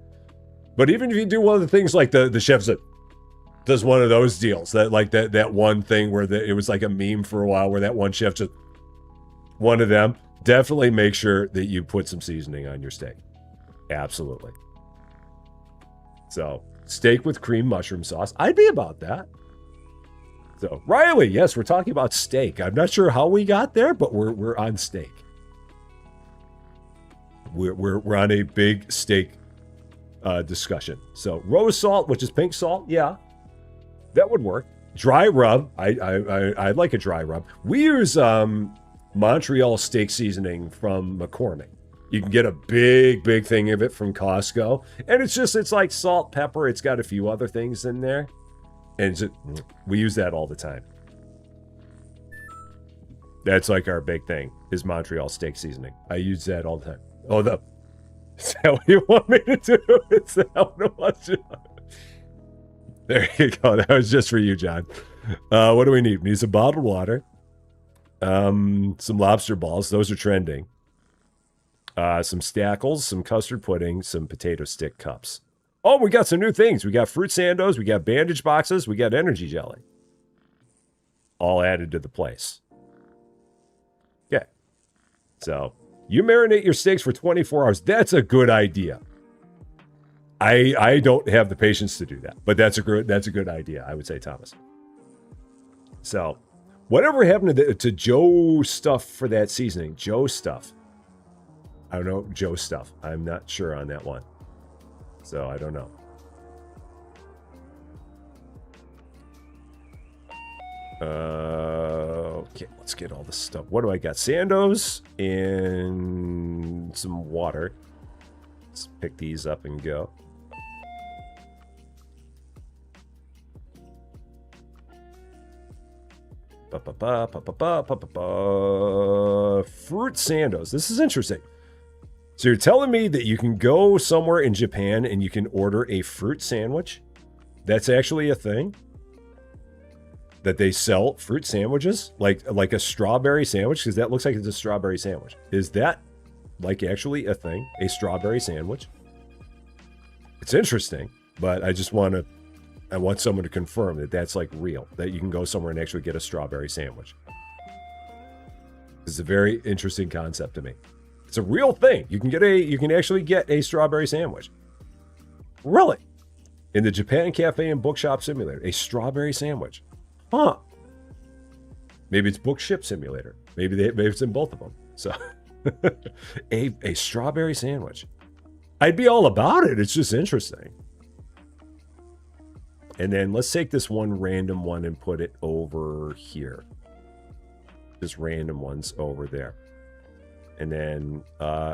But even if you do one of the things like the chef that does one of those deals, that one thing where it was like a meme for a while where that one chef just, one of them, definitely make sure that you put some seasoning on your steak. Absolutely. So, steak with cream mushroom sauce. I'd be about that. So, Riley, yes, we're talking about steak. I'm not sure how we got there, but we're on steak. We're on a big steak discussion. So, rose salt, which is pink salt, yeah, that would work. Dry rub, I like a dry rub. We use Montreal steak seasoning from McCormick. You can get a big thing of it from Costco. And it's like salt, pepper. It's got a few other things in there. And we use that all the time. That's like our big thing, is Montreal steak seasoning. I use that all the time. Oh, is that what you want me to do? Is that what it was? There you go. That was just for you, John. What do we need? We need some bottled water. Some lobster balls. Those are trending. Some stackles, some custard pudding, some potato stick cups. Oh, we got some new things. We got fruit sandos, we got bandage boxes, we got energy jelly. All added to the place. Okay. So, you marinate your steaks for 24 hours. That's a good idea. I don't have the patience to do that, but that's a good idea, I would say, Thomas. So, whatever happened to Joe stuff for that seasoning? Joe stuff. I don't know Joe stuff. I'm not sure on that one. So I don't know. Okay, let's get all this stuff. What do I got? Sandos and some water. Let's pick these up and go. Fruit sandos. This is interesting. So you're telling me that you can go somewhere in Japan and you can order a fruit sandwich? That's actually a thing? That they sell fruit sandwiches? Like a strawberry sandwich? Because that looks like it's a strawberry sandwich. Is that like actually a thing? A strawberry sandwich? It's interesting, but I want someone to confirm that that's like real. That you can go somewhere and actually get a strawberry sandwich. It's a very interesting concept to me. It's a real thing. You can actually get a strawberry sandwich. Really? In the Japan Cafe and Bookshop Simulator, a strawberry sandwich. Huh. Maybe it's Bookship Simulator. Maybe it's in both of them. So a strawberry sandwich. I'd be all about it. It's just interesting. And then let's take this one random one and put it over here. Just random ones over there. And then,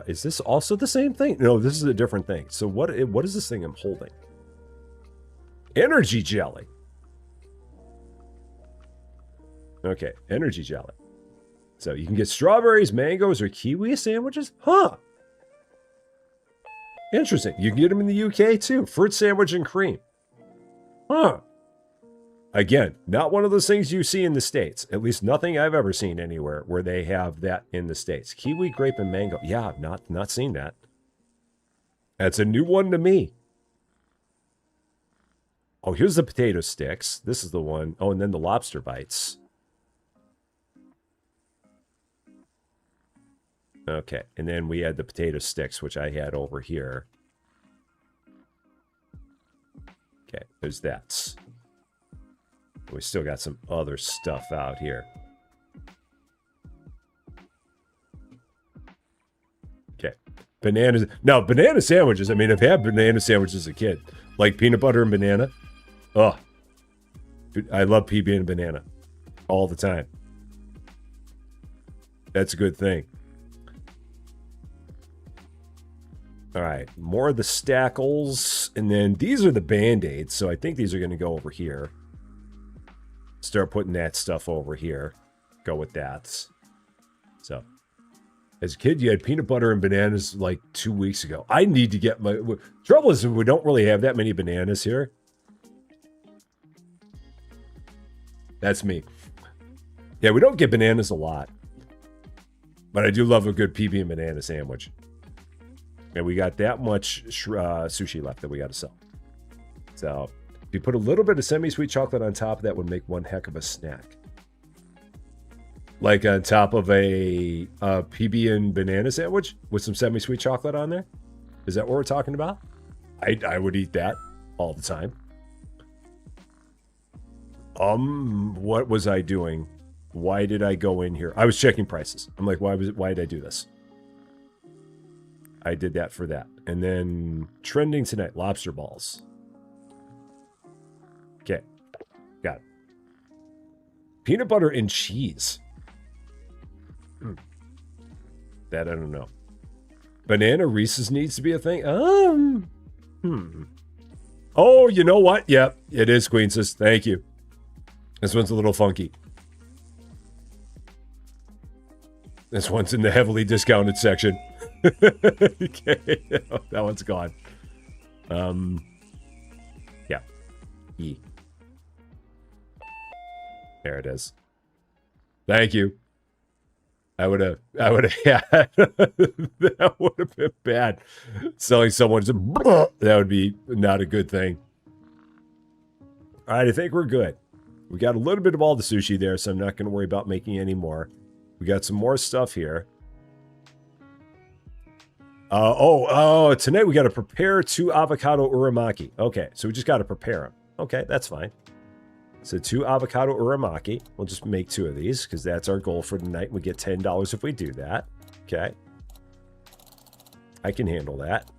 is this also the same thing? No, this is a different thing. So what is this thing I'm holding? Energy jelly. Okay, energy jelly. So you can get strawberries, mangoes, or kiwi sandwiches? Huh. Interesting. You can get them in the UK too. Fruit sandwich and cream. Huh. Again, not one of those things you see in the States. At least nothing I've ever seen anywhere where they have that in the States. Kiwi, grape, and mango. Yeah, not seen that. That's a new one to me. Oh, here's the potato sticks. This is the one. Oh, and then the lobster bites. Okay, and then we had the potato sticks, which I had over here. Okay, there's that. We still got some other stuff out here. Okay. Bananas. No, banana sandwiches. I mean, I've had banana sandwiches as a kid. Like peanut butter and banana. Oh, I love PB and banana all the time. That's a good thing. All right, more of the stackles. And then these are the Band-Aids. So I think these are going to go over here. Start putting that stuff over here. Go with that. So, as a kid, you had peanut butter and bananas like 2 weeks ago. I need to get my... Trouble is, we don't really have that many bananas here. That's me. Yeah, we don't get bananas a lot. But I do love a good PB and banana sandwich. And we got that much sushi left that we got to sell. So, if you put a little bit of semi-sweet chocolate on top, that would make one heck of a snack. Like on top of a PB and banana sandwich with some semi-sweet chocolate on there? Is that what we're talking about? I would eat that all the time. What was I doing? Why did I go in here? I was checking prices. I'm like, why did I do this? I did that for that. And then trending tonight, lobster balls. Okay. Got it. Peanut butter and cheese. That I don't know. Banana Reese's needs to be a thing. Oh, you know what? Yep, it is, Queen Sis. Thank you. This one's a little funky. This one's in the heavily discounted section. Okay, that one's gone. Yeah. E. There it is. Thank you. I would have had that would have been bad. Selling someone that would be not a good thing. All right, I think we're good. We got a little bit of all the sushi there, so I'm not going to worry about making any more. We got some more stuff here. Tonight we got to prepare 2 avocado uramaki. Okay, so we just got to prepare them. Okay, that's fine. So 2 avocado uramaki. We'll just make 2 of these because that's our goal for tonight. We get $10 if we do that. Okay. I can handle that.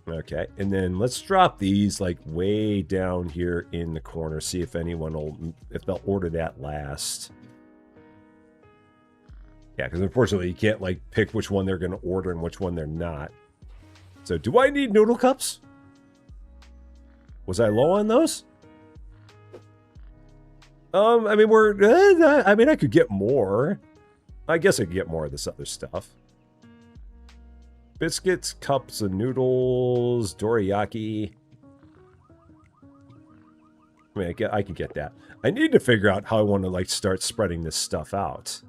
Okay, and then let's drop these like way down here in the corner. See if if they'll order that last. Yeah, because unfortunately you can't like pick which one they're going to order and which one they're not. So do I need noodle cups? Was I low on those? I mean, I could get more. I guess I could get more of this other stuff. Biscuits, cups of noodles, dorayaki. I mean, I can get that. I need to figure out how I want to like start spreading this stuff out.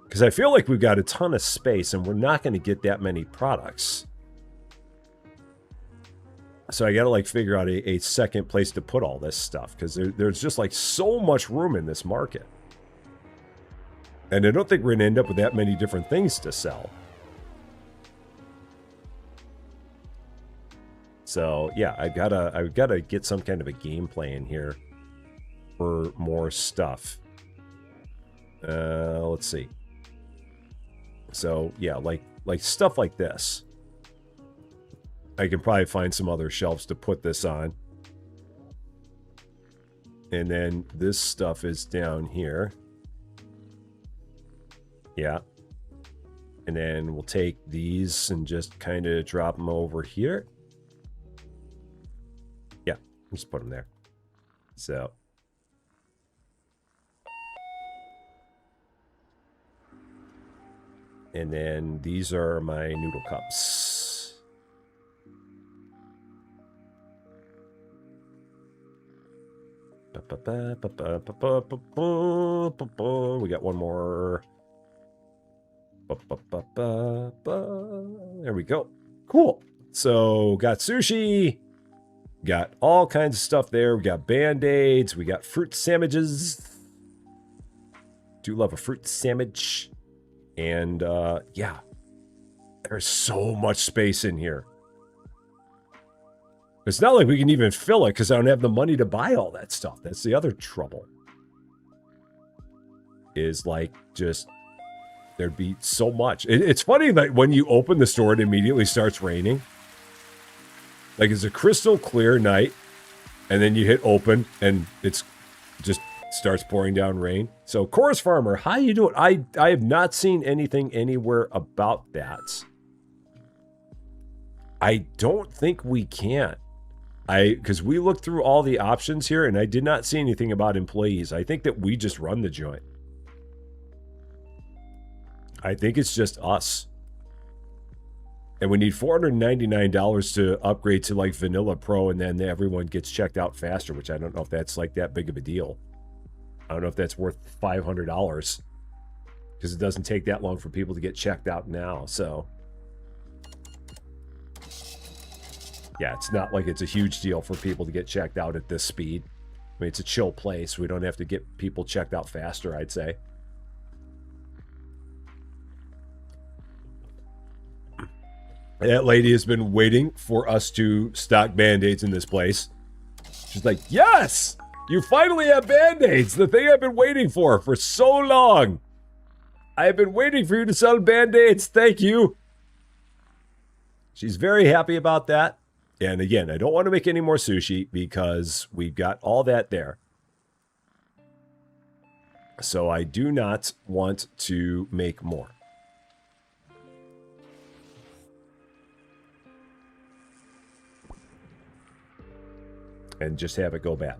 Because I feel like we've got a ton of space and we're not going to get that many products. So I got to like figure out a second place to put all this stuff. Because there's just like so much room in this market. And I don't think we're going to end up with that many different things to sell. So yeah, I've gotta get some kind of a game plan here for more stuff. Let's see. So yeah, like stuff like this. I can probably find some other shelves to put this on. And then this stuff is down here. Yeah. And then we'll take these and just kind of drop them over here. Just put them there. So. And then these are my noodle cups. We got one more. There we go. Cool. So, got sushi. Got all kinds of stuff there. We got Band-Aids. We got fruit sandwiches. Do love a fruit sandwich. And, yeah. There's so much space in here. It's not like we can even fill it because I don't have the money to buy all that stuff. That's the other trouble. Is like just There'd be so much. It's funny that when you open the store, it immediately starts raining. Like it's a crystal clear night, and then you hit open, and it's just starts pouring down rain. So, Chorus Farmer, how you doing? I have not seen anything anywhere about that. I don't think we can. Because we looked through all the options here, and I did not see anything about employees. I think that we just run the joint. I think it's just us. And we need $499 to upgrade to like Vanilla Pro, and then everyone gets checked out faster, which I don't know if that's like that big of a deal. I don't know if that's worth $500 because it doesn't take that long for people to get checked out now. So yeah, it's not like it's a huge deal for people to get checked out at this speed. I mean, it's a chill place. We don't have to get people checked out faster, I'd say. That lady has been waiting for us to stock Band-Aids in this place. She's like, yes, you finally have Band-Aids, the thing I've been waiting for so long. I have been waiting for you to sell Band-Aids. Thank you. She's very happy about that. And again, I don't want to make any more sushi because we've got all that there. So I do not want to make more. And just have it go bad.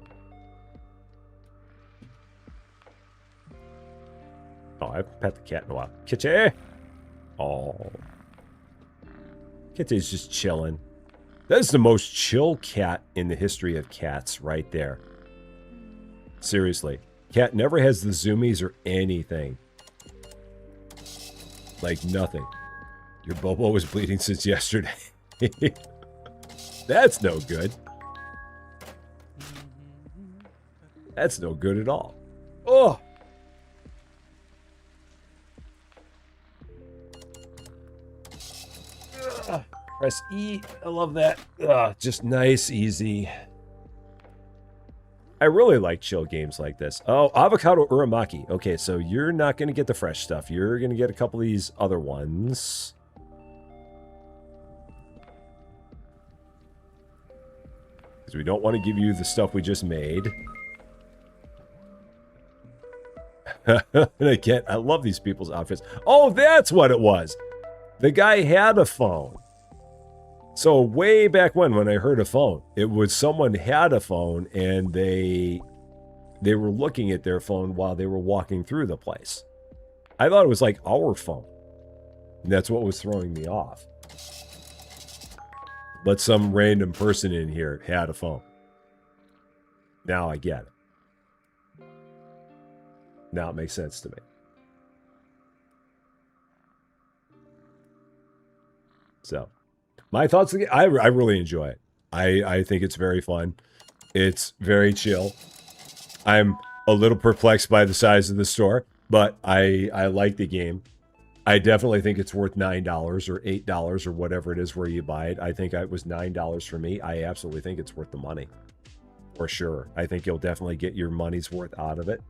Oh, I haven't pet the cat in a while. Kitty! Oh. Kitty's just chilling. That's the most chill cat in the history of cats right there. Seriously. Cat never has the zoomies or anything. Like nothing. Your Bobo was bleeding since yesterday. That's no good. That's no good at all. Oh! Press E. I love that. Just nice, easy. I really like chill games like this. Oh, avocado uramaki. Okay, so you're not going to get the fresh stuff. You're going to get a couple of these other ones. Because we don't want to give you the stuff we just made. And I love these people's outfits. Oh, that's what it was. The guy had a phone. So way back when I heard a phone, it was someone had a phone and they were looking at their phone while they were walking through the place. I thought it was like our phone. And that's what was throwing me off. But some random person in here had a phone. Now I get it. Now it makes sense to me. So, my thoughts, I really enjoy it. I think it's very fun. It's very chill. I'm a little perplexed by the size of the store, but I like the game. I definitely think it's worth $9 or $8 or whatever it is where you buy it. I think it was $9 for me. I absolutely think it's worth the money. For sure. I think you'll definitely get your money's worth out of it.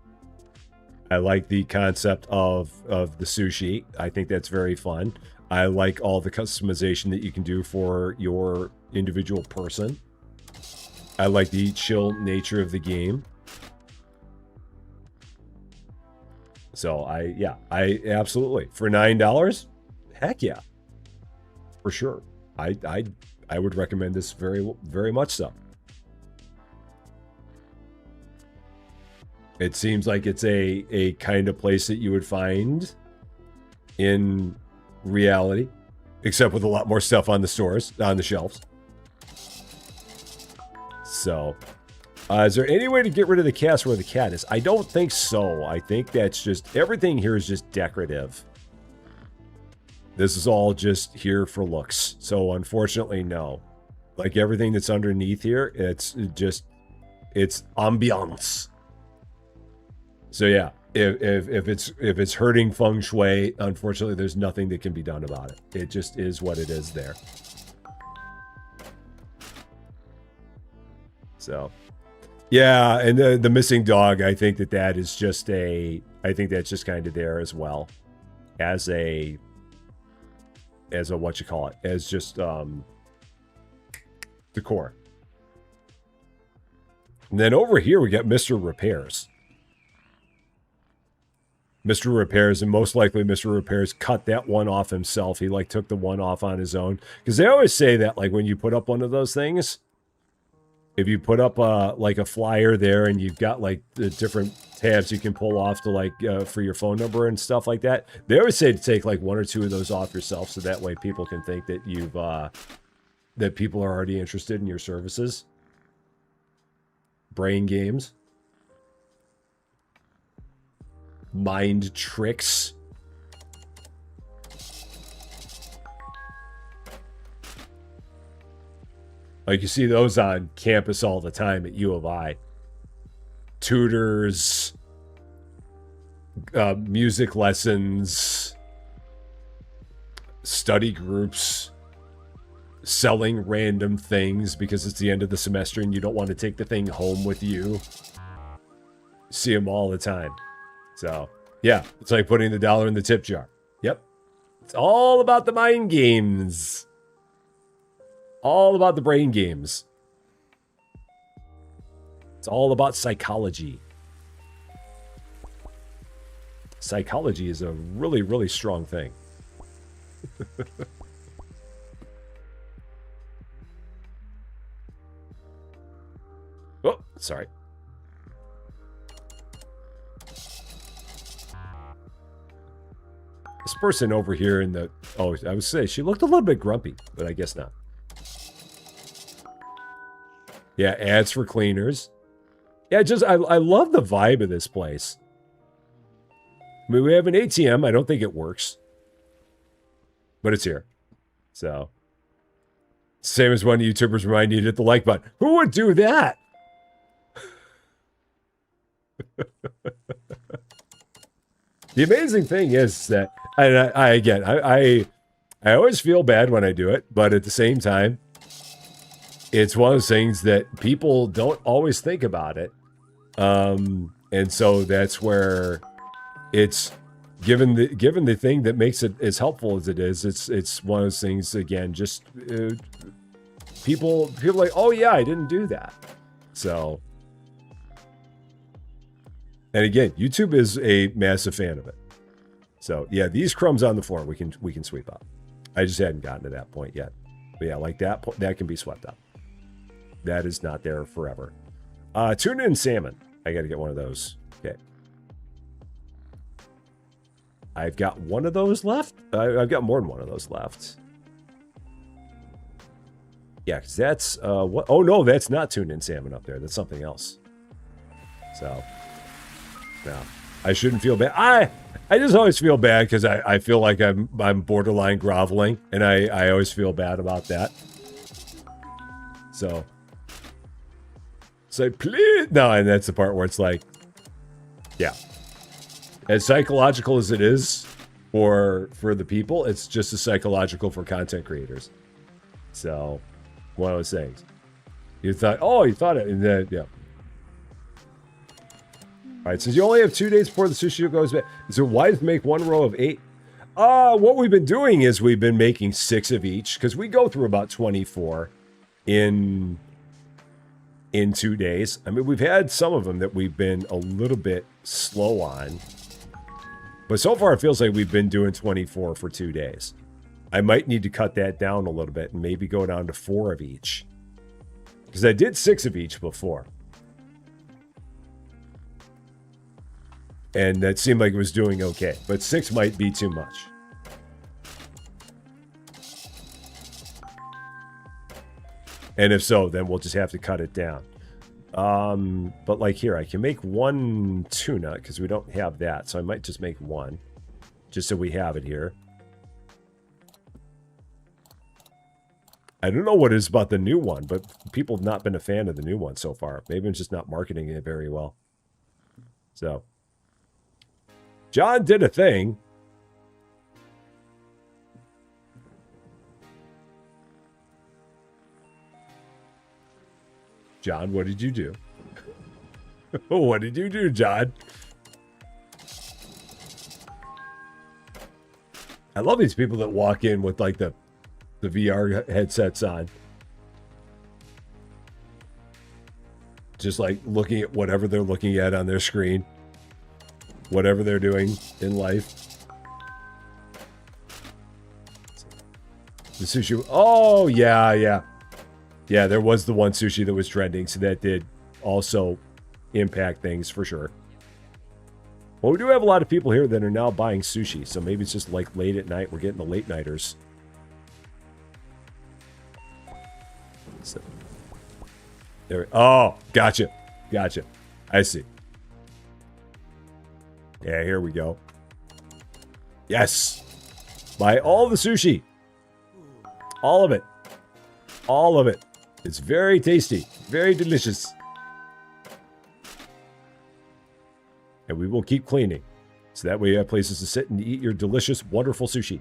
I like the concept of the sushi. I think that's very fun. I like all the customization that you can do for your individual person. I like the chill nature of the game. So I absolutely, for $9, heck yeah, for sure. I would recommend this very, very much so. It seems like it's a kind of place that you would find in reality, except with a lot more stuff on the stores, on the shelves. So, is there any way to get rid of the cast where the cat is? I don't think so. I think that's just, everything here is just decorative. This is all just here for looks. So, unfortunately, no. Like everything that's underneath here, it's ambiance. So yeah, if it's hurting feng shui, unfortunately, there's nothing that can be done about it. It just is what it is there. So, yeah, and the missing dog, I think that is just I think that's just kind of there as well. as a what you call it, as just decor. And then over here we got Mr. Repairs. Mr. Repairs, and most likely Mr. Repairs cut that one off himself. He like took the one off on his own, because they always say that like when you put up one of those things, if you put up like a flyer there and you've got like the different tabs you can pull off to like for your phone number and stuff like that, they always say to take like one or two of those off yourself, so that way people can think that you've that people are already interested in your services. Brain games. Mind tricks. Like you see those on campus all the time at U of I. Tutors, music lessons, study groups, selling random things because it's the end of the semester and you don't want to take the thing home with you. See them all the time. So, yeah, it's like putting the dollar in the tip jar. Yep. It's all about the mind games. All about the brain games. It's all about psychology. Psychology is a really, really strong thing. Oh, sorry. This person over here in the... Oh, I would say she looked a little bit grumpy, but I guess not. Yeah, ads for cleaners. Yeah, just I love the vibe of this place. I mean, we have an ATM. I don't think it works. But it's here. So. Same as when YouTubers remind you to hit the like button. Who would do that? The amazing thing is that, and I always feel bad when I do it, but at the same time, it's one of those things that people don't always think about it. And so that's where it's given the thing that makes it as helpful as it is. It's one of those things, again, just people like, oh yeah, I didn't do that. So, and again, YouTube is a massive fan of it. So yeah, these crumbs on the floor we can sweep up. I just hadn't gotten to that point yet. But yeah, like that can be swept up. That is not there forever. Tuna and salmon. I got to get one of those. Okay. I've got one of those left. I've got more than one of those left. Yeah, because that's what? Oh no, that's not tuna and salmon up there. That's something else. So, no, I shouldn't feel bad. I just always feel bad because I feel like I'm borderline groveling, and I always feel bad about that. So. Say, please. No, and that's the part where it's like, yeah. As psychological as it is for the people, it's just as psychological for content creators. So, one of those things. You thought it, and then, yeah. All right, since you only have 2 days before the sushi goes back, so why make one row of 8? What we've been doing is we've been making 6 of each, because we go through about 24 in 2 days. I mean, we've had some of them that we've been a little bit slow on. But so far, it feels like we've been doing 24 for 2 days. I might need to cut that down a little bit and maybe go down to 4 of each. Because I did 6 of each before. And that seemed like it was doing okay. But 6 might be too much. And if so, then we'll just have to cut it down. But like here, I can make 1 tuna because we don't have that. So I might just make 1 just so we have it here. I don't know what it is about the new one, but people have not been a fan of the new one so far. Maybe I'm just not marketing it very well. So, John did a thing. John, what did you do? What did you do, John? I love these people that walk in with like the VR headsets on. Just like looking at whatever they're looking at on their screen. Whatever they're doing in life. The sushi. Oh, yeah, yeah. Yeah, there was the one sushi that was trending, so that did also impact things for sure. Well, we do have a lot of people here that are now buying sushi, so maybe it's just like late at night. We're getting the late nighters. So, there. Oh, gotcha. Gotcha. I see. Yeah, here we go. Yes. Buy all the sushi. All of it. All of it. It's very tasty. Very delicious. And we will keep cleaning. So that way you have places to sit and eat your delicious, wonderful sushi.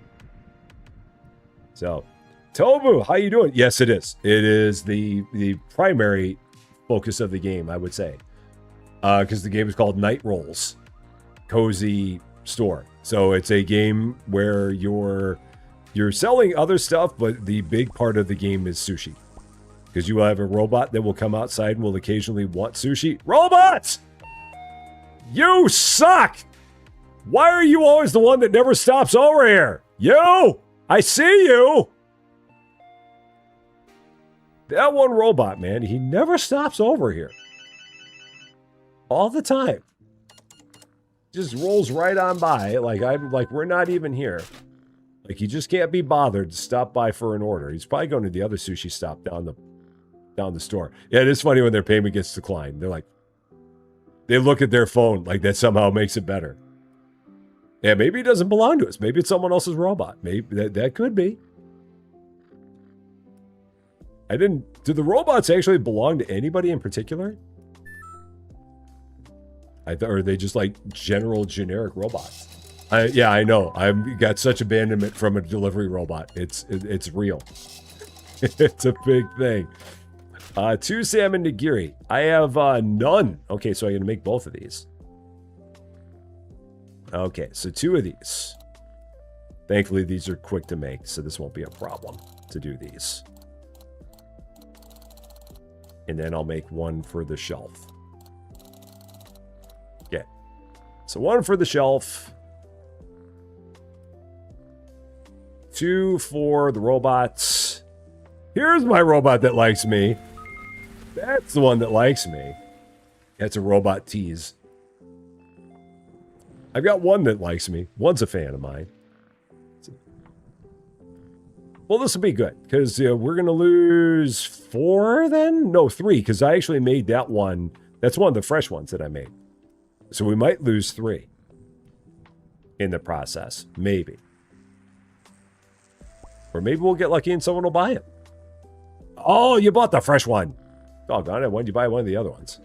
So, Tobu, how you doing? Yes, it is. It is the primary focus of the game, I would say. Because the game is called Night Rolls. Cozy store. So it's a game where you're selling other stuff, but the big part of the game is sushi. Because you will have a robot that will come outside and will occasionally want sushi. Robots! You suck! Why are you always the one that never stops over here? You! I see you! That one robot, man, he never stops over here. All the time. Just rolls right on by. Like we're not even here. Like he just can't be bothered to stop by for an order. He's probably going to the other sushi stop down the store. Yeah, it is funny when their payment gets declined. They're like, they look at their phone like that somehow makes it better. Yeah, maybe it doesn't belong to us. Maybe it's someone else's robot. Maybe that could be. Do the robots actually belong to anybody in particular? Or are they just like generic robots? Yeah, I know. I've got such abandonment from a delivery robot. It's real. It's a big thing. 2 salmon nigiri. I have none. Okay, so I'm going to make both of these. Okay, so 2 of these. Thankfully, these are quick to make, so this won't be a problem to do these. And then I'll make 1 for the shelf. Okay. So 1 for the shelf. 2 for the robots. Here's my robot that likes me. That's the one that likes me. That's a robot tease. I've got 1 that likes me. 1's a fan of mine. Well, this will be good, because we're going to lose 4 then? No, 3, because I actually made that one. That's one of the fresh ones that I made. So we might lose 3 in the process. Maybe. Or maybe we'll get lucky and someone will buy it. Oh, you bought the fresh one. Doggone it, why did you buy one of the other ones?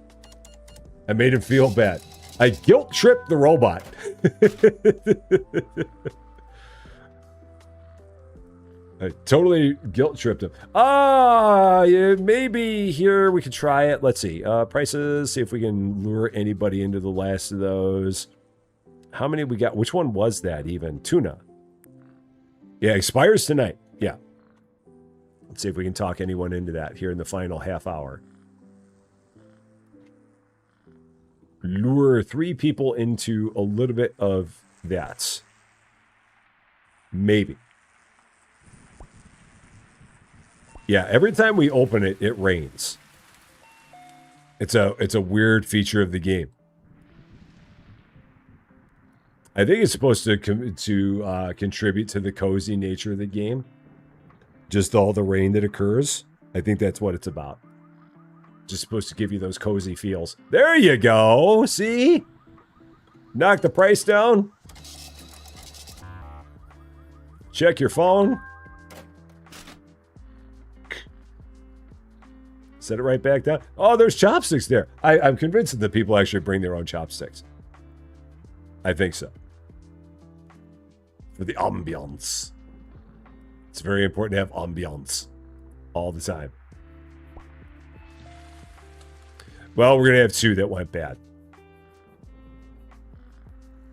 I made him feel bad. I guilt-tripped the robot. I totally guilt-tripped him. Yeah, maybe here we could try it. Let's see. Prices, see if we can lure anybody into the last of those. How many we got? Which one was that even? Tuna. Yeah, expires tonight. Yeah. Let's see if we can talk anyone into that here in the final half hour. Lure 3 people into a little bit of that. Maybe. Yeah, every time we open it, it rains. It's a weird feature of the game. I think it's supposed to contribute to the cozy nature of the game. Just all the rain that occurs. I think that's what it's about. Just supposed to give you those cozy feels. There you go. See? Knock the price down. Check your phone. Set it right back down. Oh, there's chopsticks there. I'm convinced that people actually bring their own chopsticks. I think so. For the ambiance. It's very important to have ambiance all the time. Well, we're going to have 2 that went bad.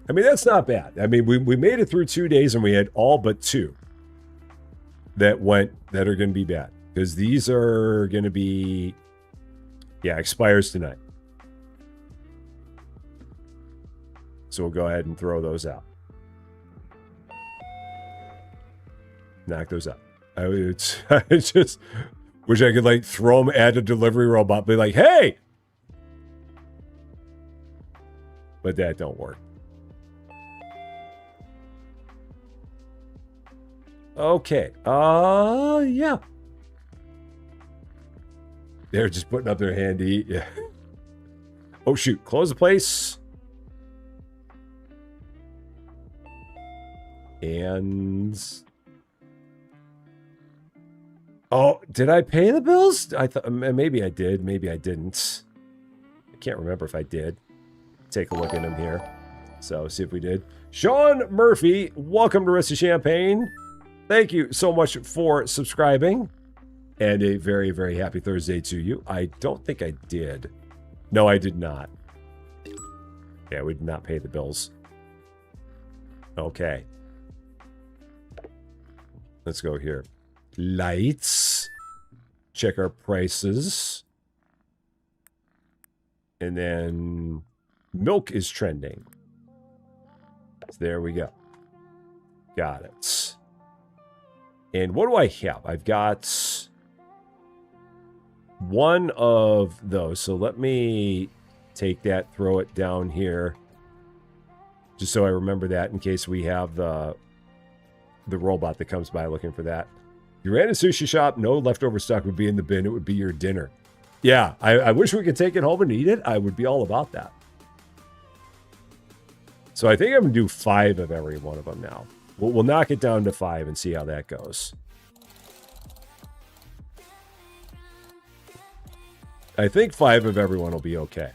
I mean, that's not bad. I mean, we made it through 2 days and we had all but 2 that are going to be bad. Because these are going to be, yeah, expires tonight. So we'll go ahead and throw those out. Knock those out. I just wish I could like throw them at a delivery robot, be like, hey! But that don't work. Okay. Yeah. They're just putting up their hand to eat. Yeah. Oh, shoot. Close the place. And... oh, did I pay the bills? I thought maybe I did. Maybe I didn't. I can't remember if I did. Take a look at them here. So, see if we did. Sean Murphy, welcome to Rest of Champaign. Thank you so much for subscribing. And a very, very happy Thursday to you. I don't think I did. No, I did not. Yeah, we did not pay the bills. Okay. Let's go here. Lights. Check our prices. And then milk is trending. So there we go. Got it. And what do I have? I've got one of those. So let me take that, throw it down here. Just so I remember that in case we have the robot that comes by looking for that. If you ran a sushi shop, no leftover stock would be in the bin. It would be your dinner. Yeah, I wish we could take it home and eat it. I would be all about that. So I think I'm going to do 5 of every one of them now. We'll knock it down to 5 and see how that goes. I think 5 of everyone will be okay.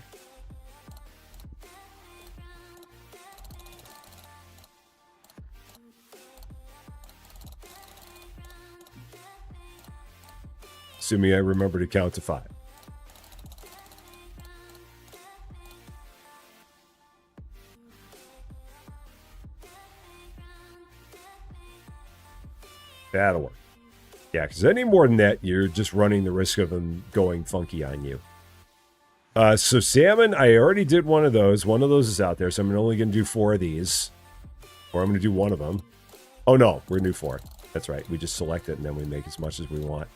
Assuming I remember to count to 5. That'll work. Yeah, because any more than that, you're just running the risk of them going funky on you. So salmon, I already did one of those. One of those is out there, so I'm only going to do 4 of these. Or I'm going to do one of them. Oh, no, we're going to do 4. That's right. We just select it, and then we make as much as we want.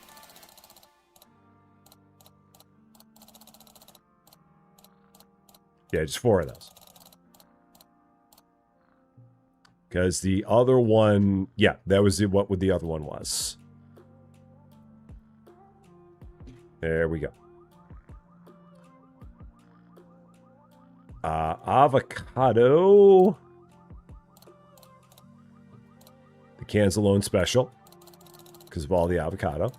Yeah, just 4 of those. Because the other one... yeah, that was what the other one was. There we go. Avocado. The can's alone special. Because of all the avocado.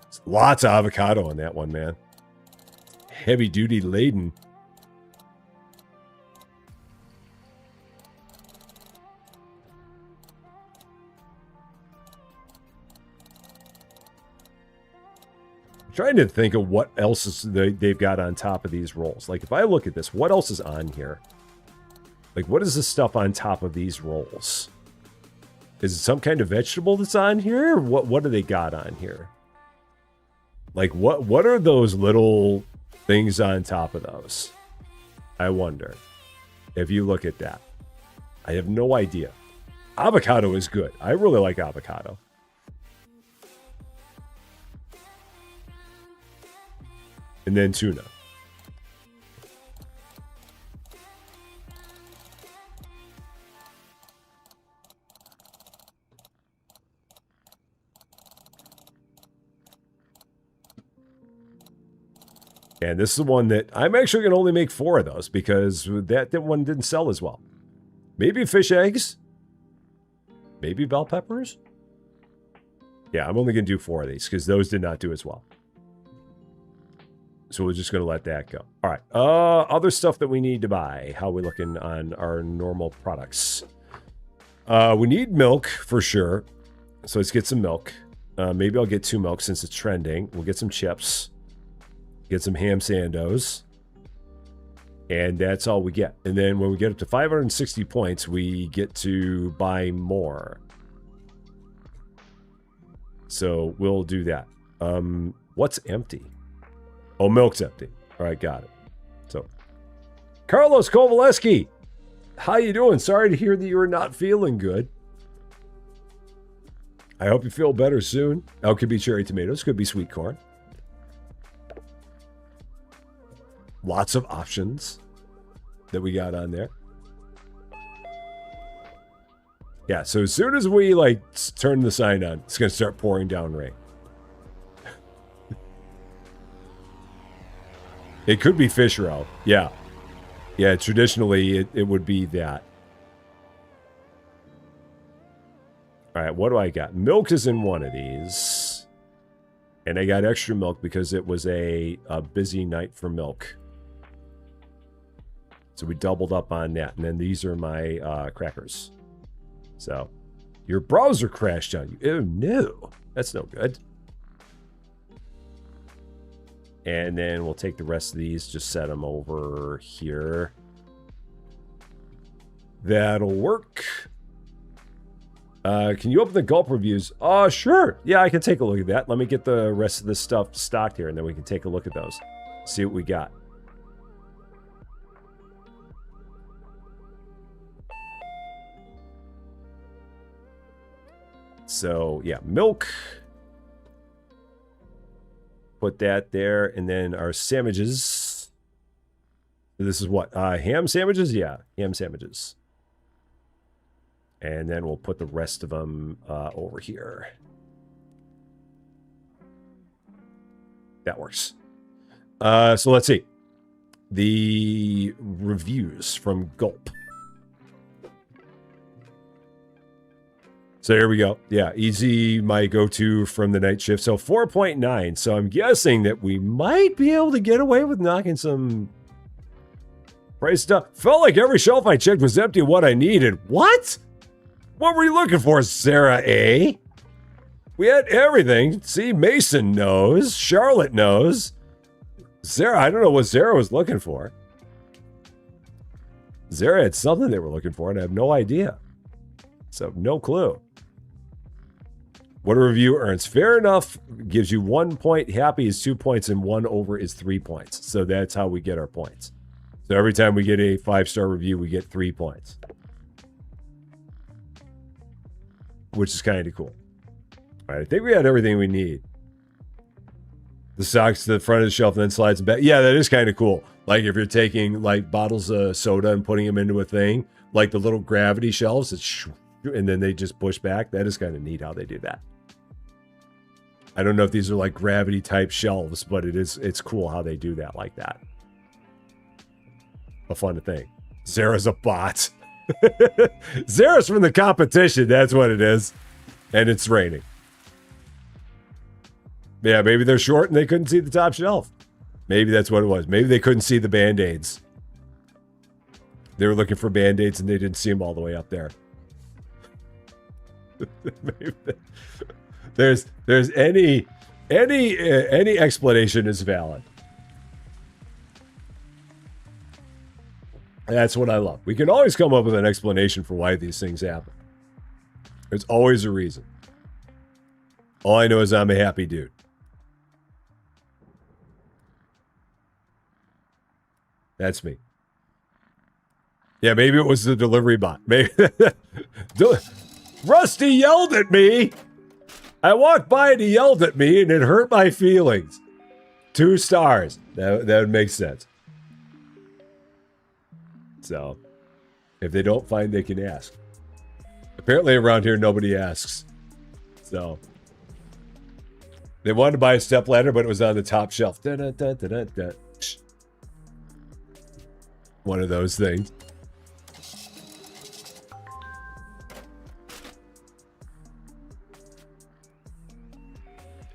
There's lots of avocado on that one, man. Heavy duty laden. Trying to think of what else is they've got on top of these rolls. Like, if I look at this, what else is on here? Like, what is the stuff on top of these rolls? Is it some kind of vegetable that's on here? Or what do they got on here? Like, what are those little things on top of those? I wonder. If you look at that. I have no idea. Avocado is good. I really like avocado. And then tuna. And this is the one that I'm actually going to only make 4 of those because that one didn't sell as well. Maybe fish eggs. Maybe bell peppers. Yeah, I'm only going to do 4 of these because those did not do as well. So we're just going to let that go. All right. Other stuff that we need to buy. How are we looking on our normal products? We need milk for sure. So let's get some milk. Maybe I'll get 2 milk since it's trending. We'll get some chips. Get some ham sandos. And that's all we get. And then when we get up to 560 points, we get to buy more. So we'll do that. What's empty? Oh, milk's empty. All right, got it. So, Carlos Kovaleski, how you doing? Sorry to hear that you were not feeling good. I hope you feel better soon. Oh, it could be cherry tomatoes, could be sweet corn. Lots of options that we got on there. Yeah, so as soon as we like turn the sign on, it's going to start pouring down rain. It could be fish roe. Yeah. Yeah, traditionally it would be that. All right, what do I got? Milk is in one of these. And I got extra milk because it was a busy night for milk. So we doubled up on that. And then these are my crackers. So, your browser crashed on you. Oh, no. That's no good. And then we'll take the rest of these, just set them over here. That'll work. Can you open the gulp reviews? Sure. Yeah, I can take a look at that. Let me get the rest of this stuff stocked here, and then we can take a look at those. See what we got. So, yeah, milk. Put that there, and then our sandwiches. This is what? Ham sandwiches? Yeah, ham sandwiches. And then we'll put the rest of them over here. That works. So let's see. The reviews from Gulp. So here we go. Yeah, easy, my go-to from the night shift. So 4.9. So I'm guessing that we might be able to get away with knocking some price stuff. Felt like every shelf I checked was empty of what I needed. What? What were you looking for, Sarah A? We had everything. See, Mason knows. Charlotte knows. Sarah, I don't know what Sarah was looking for. Sarah had something they were looking for, and I have no idea. So, no clue. What a review earns. Fair enough gives you 1 point. Happy is 2 points, and 1 over is 3 points. So that's how we get our points. So every time we get a 5-star review, we get 3 points. Which is kind of cool. All right, I think we had everything we need. The socks to the front of the shelf and then slides back. Yeah, that is kind of cool. Like if you're taking like bottles of soda and putting them into a thing, like the little gravity shelves, and then they just push back. That is kind of neat how they do that. I don't know if these are like gravity type shelves, but it's cool how they do that like that. A fun thing. Zara's a bot. Zara's from the competition. That's what it is. And it's raining. Yeah, maybe they're short and they couldn't see the top shelf. Maybe that's what it was. Maybe they couldn't see the Band-Aids. They were looking for Band-Aids and they didn't see them all the way up there. There's any explanation is valid. That's what I love. We can always come up with an explanation for why these things happen. There's always a reason. All I know is I'm a happy dude. That's me. Yeah, maybe it was the delivery bot. Maybe Rusty yelled at me. I walked by and he yelled at me and it hurt my feelings. 2 stars. That would make sense. So, if they don't find, they can ask. Apparently around here, nobody asks. So, they wanted to buy a stepladder, but it was on the top shelf. Da, da, da, da, da, da. One of those things.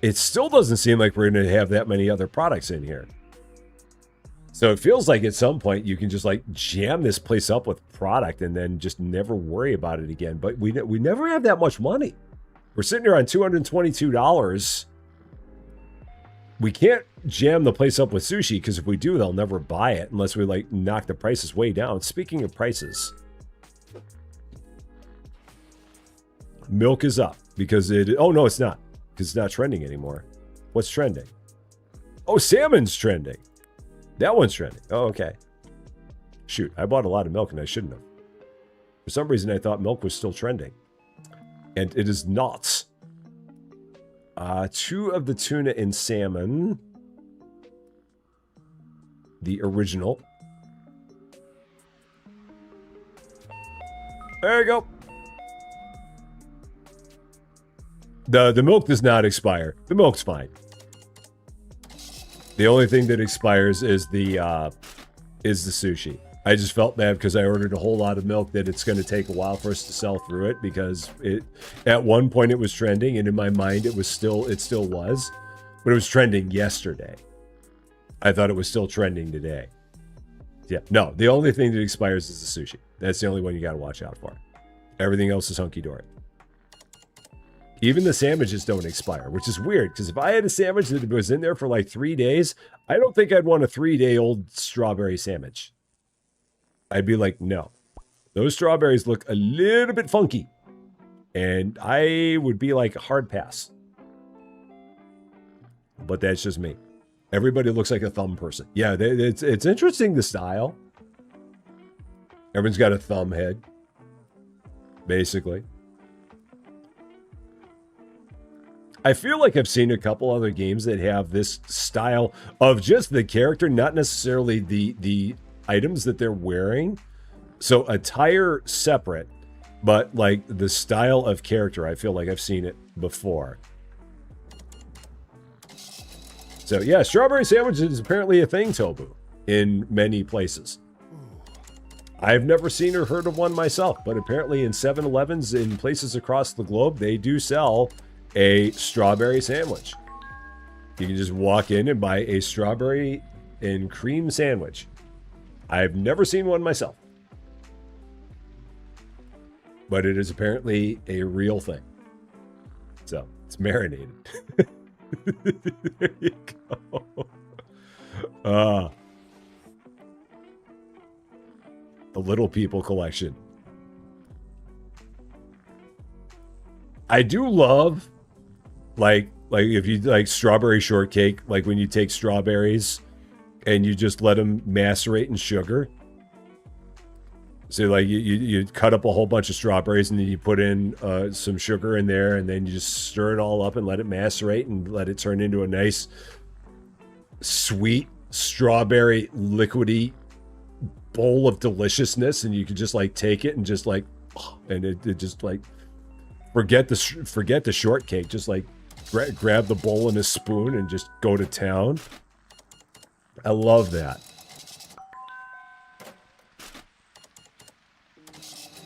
It still doesn't seem like we're going to have that many other products in here. So it feels like at some point you can just like jam this place up with product and then just never worry about it again. But we never have that much money. We're sitting here on $222. we can't jam the place up with sushi, because if we do, they'll never buy it unless we like knock the prices way down. Speaking of prices, milk is up because oh no, it's not, because it's not trending anymore. What's trending? Oh, salmon's trending. That one's trending. Oh, okay. Shoot, I bought a lot of milk and I shouldn't have. For some reason, I thought milk was still trending, and it is not. 2 of the tuna and salmon. The original. There you go. The milk does not expire. The milk's fine. The only thing that expires is the sushi. I just felt bad because I ordered a whole lot of milk that it's going to take a while for us to sell through it, because at one point it was trending, and in my mind it still was, but it was trending yesterday. I thought it was still trending today. Yeah, no, the only thing that expires is the sushi. That's the only one you got to watch out for. Everything else is hunky-dory. Even the sandwiches don't expire, which is weird, because if I had a sandwich that was in there for like 3 days, I don't think I'd want a 3-day-old strawberry sandwich. I'd be like, no. Those strawberries look a little bit funky. And I would be like, hard pass. But that's just me. Everybody looks like a thumb person. Yeah, it's interesting, the style. Everyone's got a thumb head. Basically. I feel like I've seen a couple other games that have this style of just the character, not necessarily the items that they're wearing. So attire separate, but like the style of character, I feel like I've seen it before. So yeah, strawberry sandwich is apparently a thing, Tobu, in many places. I've never seen or heard of one myself, but apparently in 7-Elevens in places across the globe, they do sell a strawberry sandwich. You can just walk in and buy a strawberry and cream sandwich. I've never seen one myself, but it is apparently a real thing. So it's marinated. There you go. The Little People collection. I do love, like if you like strawberry shortcake, like when you take strawberries and you just let them macerate in sugar. So like you cut up a whole bunch of strawberries and then you put in some sugar in there, and then you just stir it all up and let it macerate and let it turn into a nice sweet strawberry liquidy bowl of deliciousness. And you could just like take it and just like, and it just like, forget the shortcake, just like grab the bowl and a spoon and just go to town. I love that.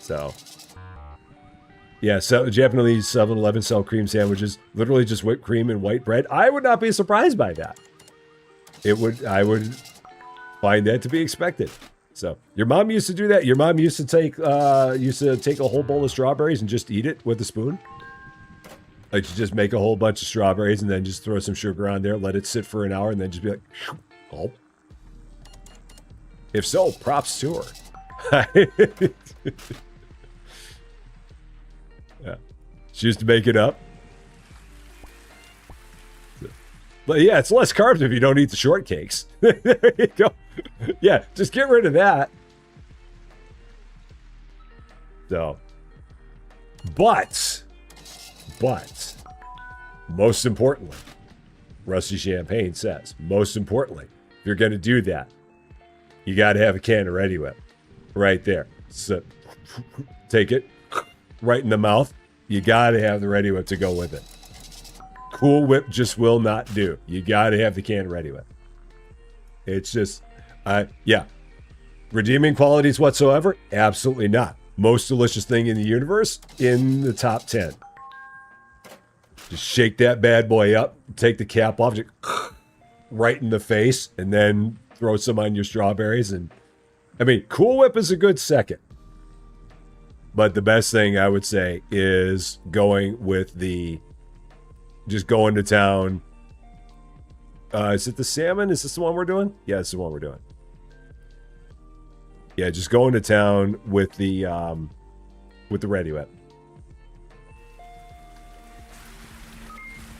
So, yeah, so Japanese 7-Eleven sell cream sandwiches, literally just whipped cream and white bread. I would not be surprised by that. I would find that to be expected. So, your mom used to do that. Your mom used to take a whole bowl of strawberries and just eat it with a spoon. Like, you just make a whole bunch of strawberries and then just throw some sugar on there, let it sit for an hour, and then just be like, oh. If so, props to her. Yeah. She used to make it up. But yeah, it's less carbs if you don't eat the shortcakes. There you go. Yeah, just get rid of that. So, but, most importantly, Rusty Champagne says, most importantly, if you're going to do that, you got to have a can of Ready Whip right there. So, take it right in the mouth. You got to have the Ready Whip to go with it. Cool Whip just will not do. You got to have the can of Ready Whip. It's just, yeah. Redeeming qualities whatsoever? Absolutely not. Most delicious thing in the universe? In the top 10. Just shake that bad boy up, take the cap off, just right in the face, and then throw some on your strawberries. And I mean, Cool Whip is a good second. But the best thing I would say is going with just going to town Is it the salmon? Is this the one we're doing? Yeah, it's the one we're doing. Yeah, just go into town with the ready whip.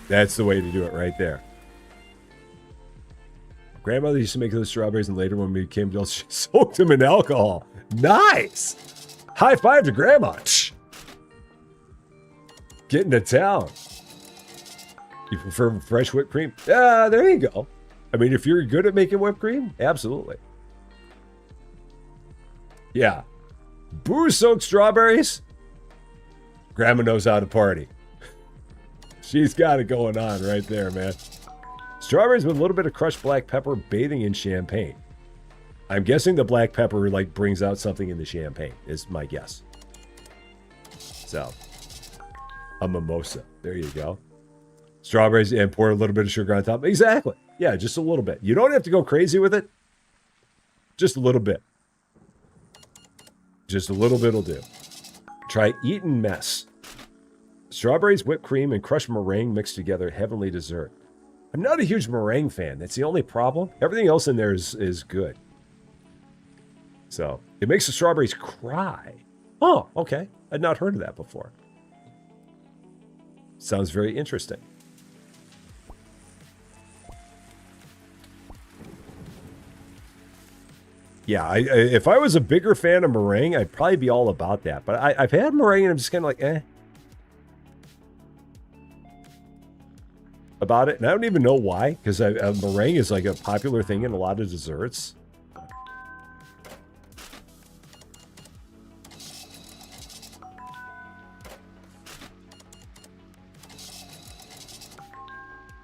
That's the way to do it right there. Grandmother used to make those strawberries, and later when we became adults, she soaked them in alcohol. Nice! High five to Grandma. Getting to town. You prefer fresh whipped cream? Yeah, there you go. I mean, if you're good at making whipped cream, absolutely. Yeah. Booze-soaked strawberries? Grandma knows how to party. She's got it going on right there, man. Strawberries with a little bit of crushed black pepper bathing in champagne. I'm guessing the black pepper like brings out something in the champagne, is my guess. So, a mimosa. There you go. Strawberries and pour a little bit of sugar on top. Exactly. Yeah, just a little bit. You don't have to go crazy with it. Just a little bit. Just a little bit will do. Try Eton Mess. Strawberries, whipped cream, and crushed meringue mixed together. Heavenly dessert. I'm not a huge meringue fan. That's the only problem. Everything else in there is good. So, it makes the strawberries cry. Oh, okay. I'd not heard of that before. Sounds very interesting. Yeah, if I was a bigger fan of meringue, I'd probably be all about that. But I've had meringue and I'm just kind of like, eh. About it. And I don't even know why, because meringue is like a popular thing in a lot of desserts.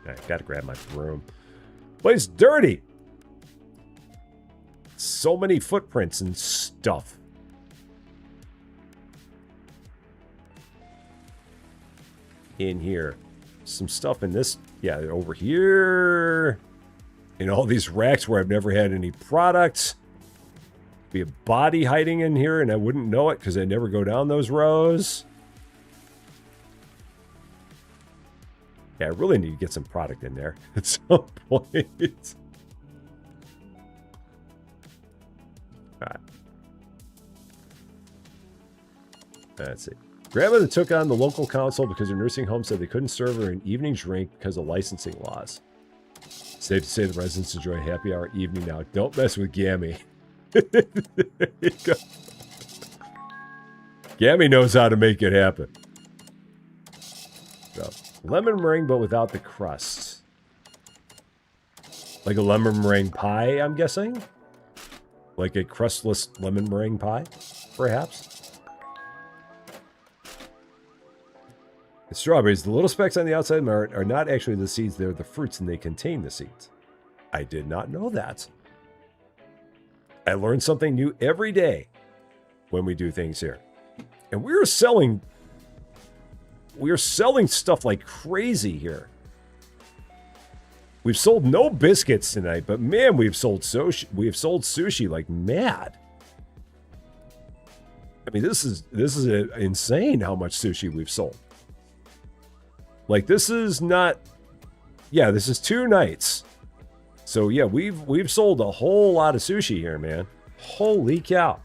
I gotta grab my broom. Place dirty. So many footprints and stuff. In here. Some stuff in this. Yeah, over here. In all these racks where I've never had any products. Be a body hiding in here and I wouldn't know it because I never go down those rows. Yeah, I really need to get some product in there at some point. All right. Let's see. Grandmother took on the local council because her nursing home said they couldn't serve her an evening drink because of licensing laws. Safe to say the residents enjoy happy hour evening now. Don't mess with Gammy. There you go. Gammy knows how to make it happen. So, lemon meringue, but without the crust. Like a lemon meringue pie, I'm guessing? Like a crustless lemon meringue pie, perhaps? The strawberries, the little specks on the outside are not actually the seeds, they're the fruits and they contain the seeds. I did not know that. I learn something new every day when we do things here. And we're selling stuff like crazy here. We've sold no biscuits tonight, but man, we've sold sushi like mad. I mean, this is insane how much sushi we've sold. Like this is not, yeah, this is 2 nights. So yeah, we've sold a whole lot of sushi here, man. Holy cow.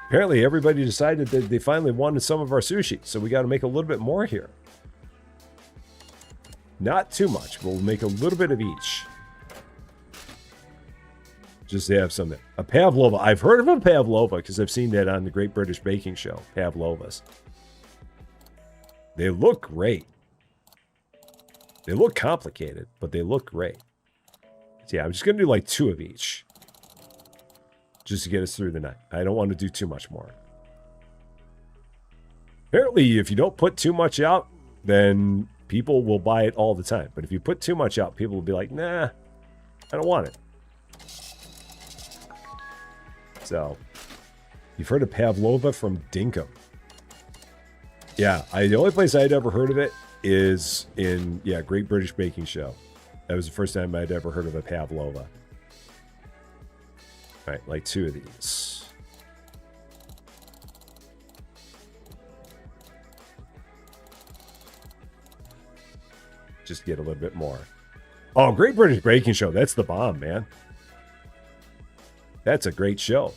Apparently everybody decided that they finally wanted some of our sushi, so we got to make a little bit more here. Not too much, but we'll make a little bit of each. Just to have something. A pavlova. I've heard of a pavlova because I've seen that on the Great British Baking Show. Pavlovas. They look great. They look complicated, but they look great. So yeah, I'm just going to do like 2 of each. Just to get us through the night. I don't want to do too much more. Apparently, if you don't put too much out, then people will buy it all the time. But if you put too much out, people will be like, nah, I don't want it. So, you've heard of pavlova from Dinkum. Yeah, the only place I'd ever heard of it is in, yeah, Great British Baking Show. That was the first time I'd ever heard of a pavlova. All right, like 2 of these. Just get a little bit more. Oh, Great British Baking Show. That's the bomb, man. That's a great show.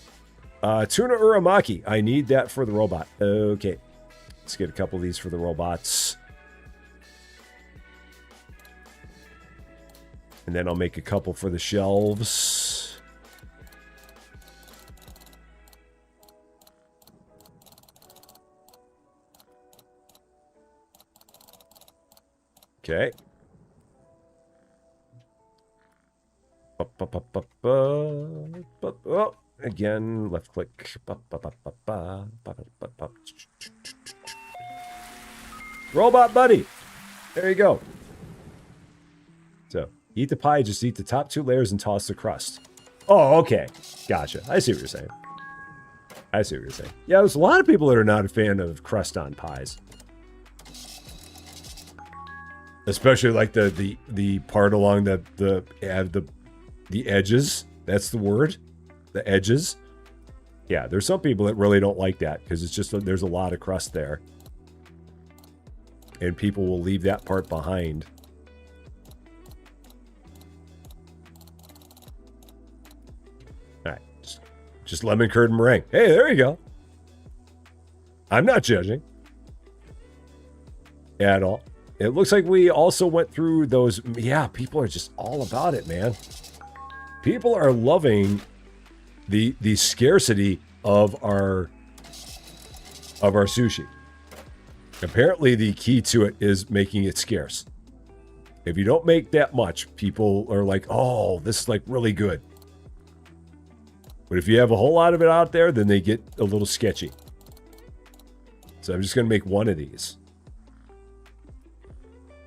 Tuna uramaki. I need that for the robot. Okay. Let's get a couple of these for the robots. And then I'll make a couple for the shelves. Okay. Oh, again, left click. Robot buddy. There you go. So, eat the pie, just eat the top 2 layers and toss the crust. Oh, okay. Gotcha. I see what you're saying. I see what you're saying. Yeah, there's a lot of people that are not a fan of crust on pies. Especially like the part along the edges. That's the word. The edges. Yeah, there's some people that really don't like that because it's just there's a lot of crust there. And people will leave that part behind. All right. Just lemon curd and meringue. Hey, there you go. I'm not judging. At all. It looks like we also went through those. Yeah, people are just all about it, man. People are loving the scarcity of our sushi. Apparently, the key to it is making it scarce. If you don't make that much, people are like, oh, this is like really good. But if you have a whole lot of it out there, then they get a little sketchy. So I'm just going to make one of these.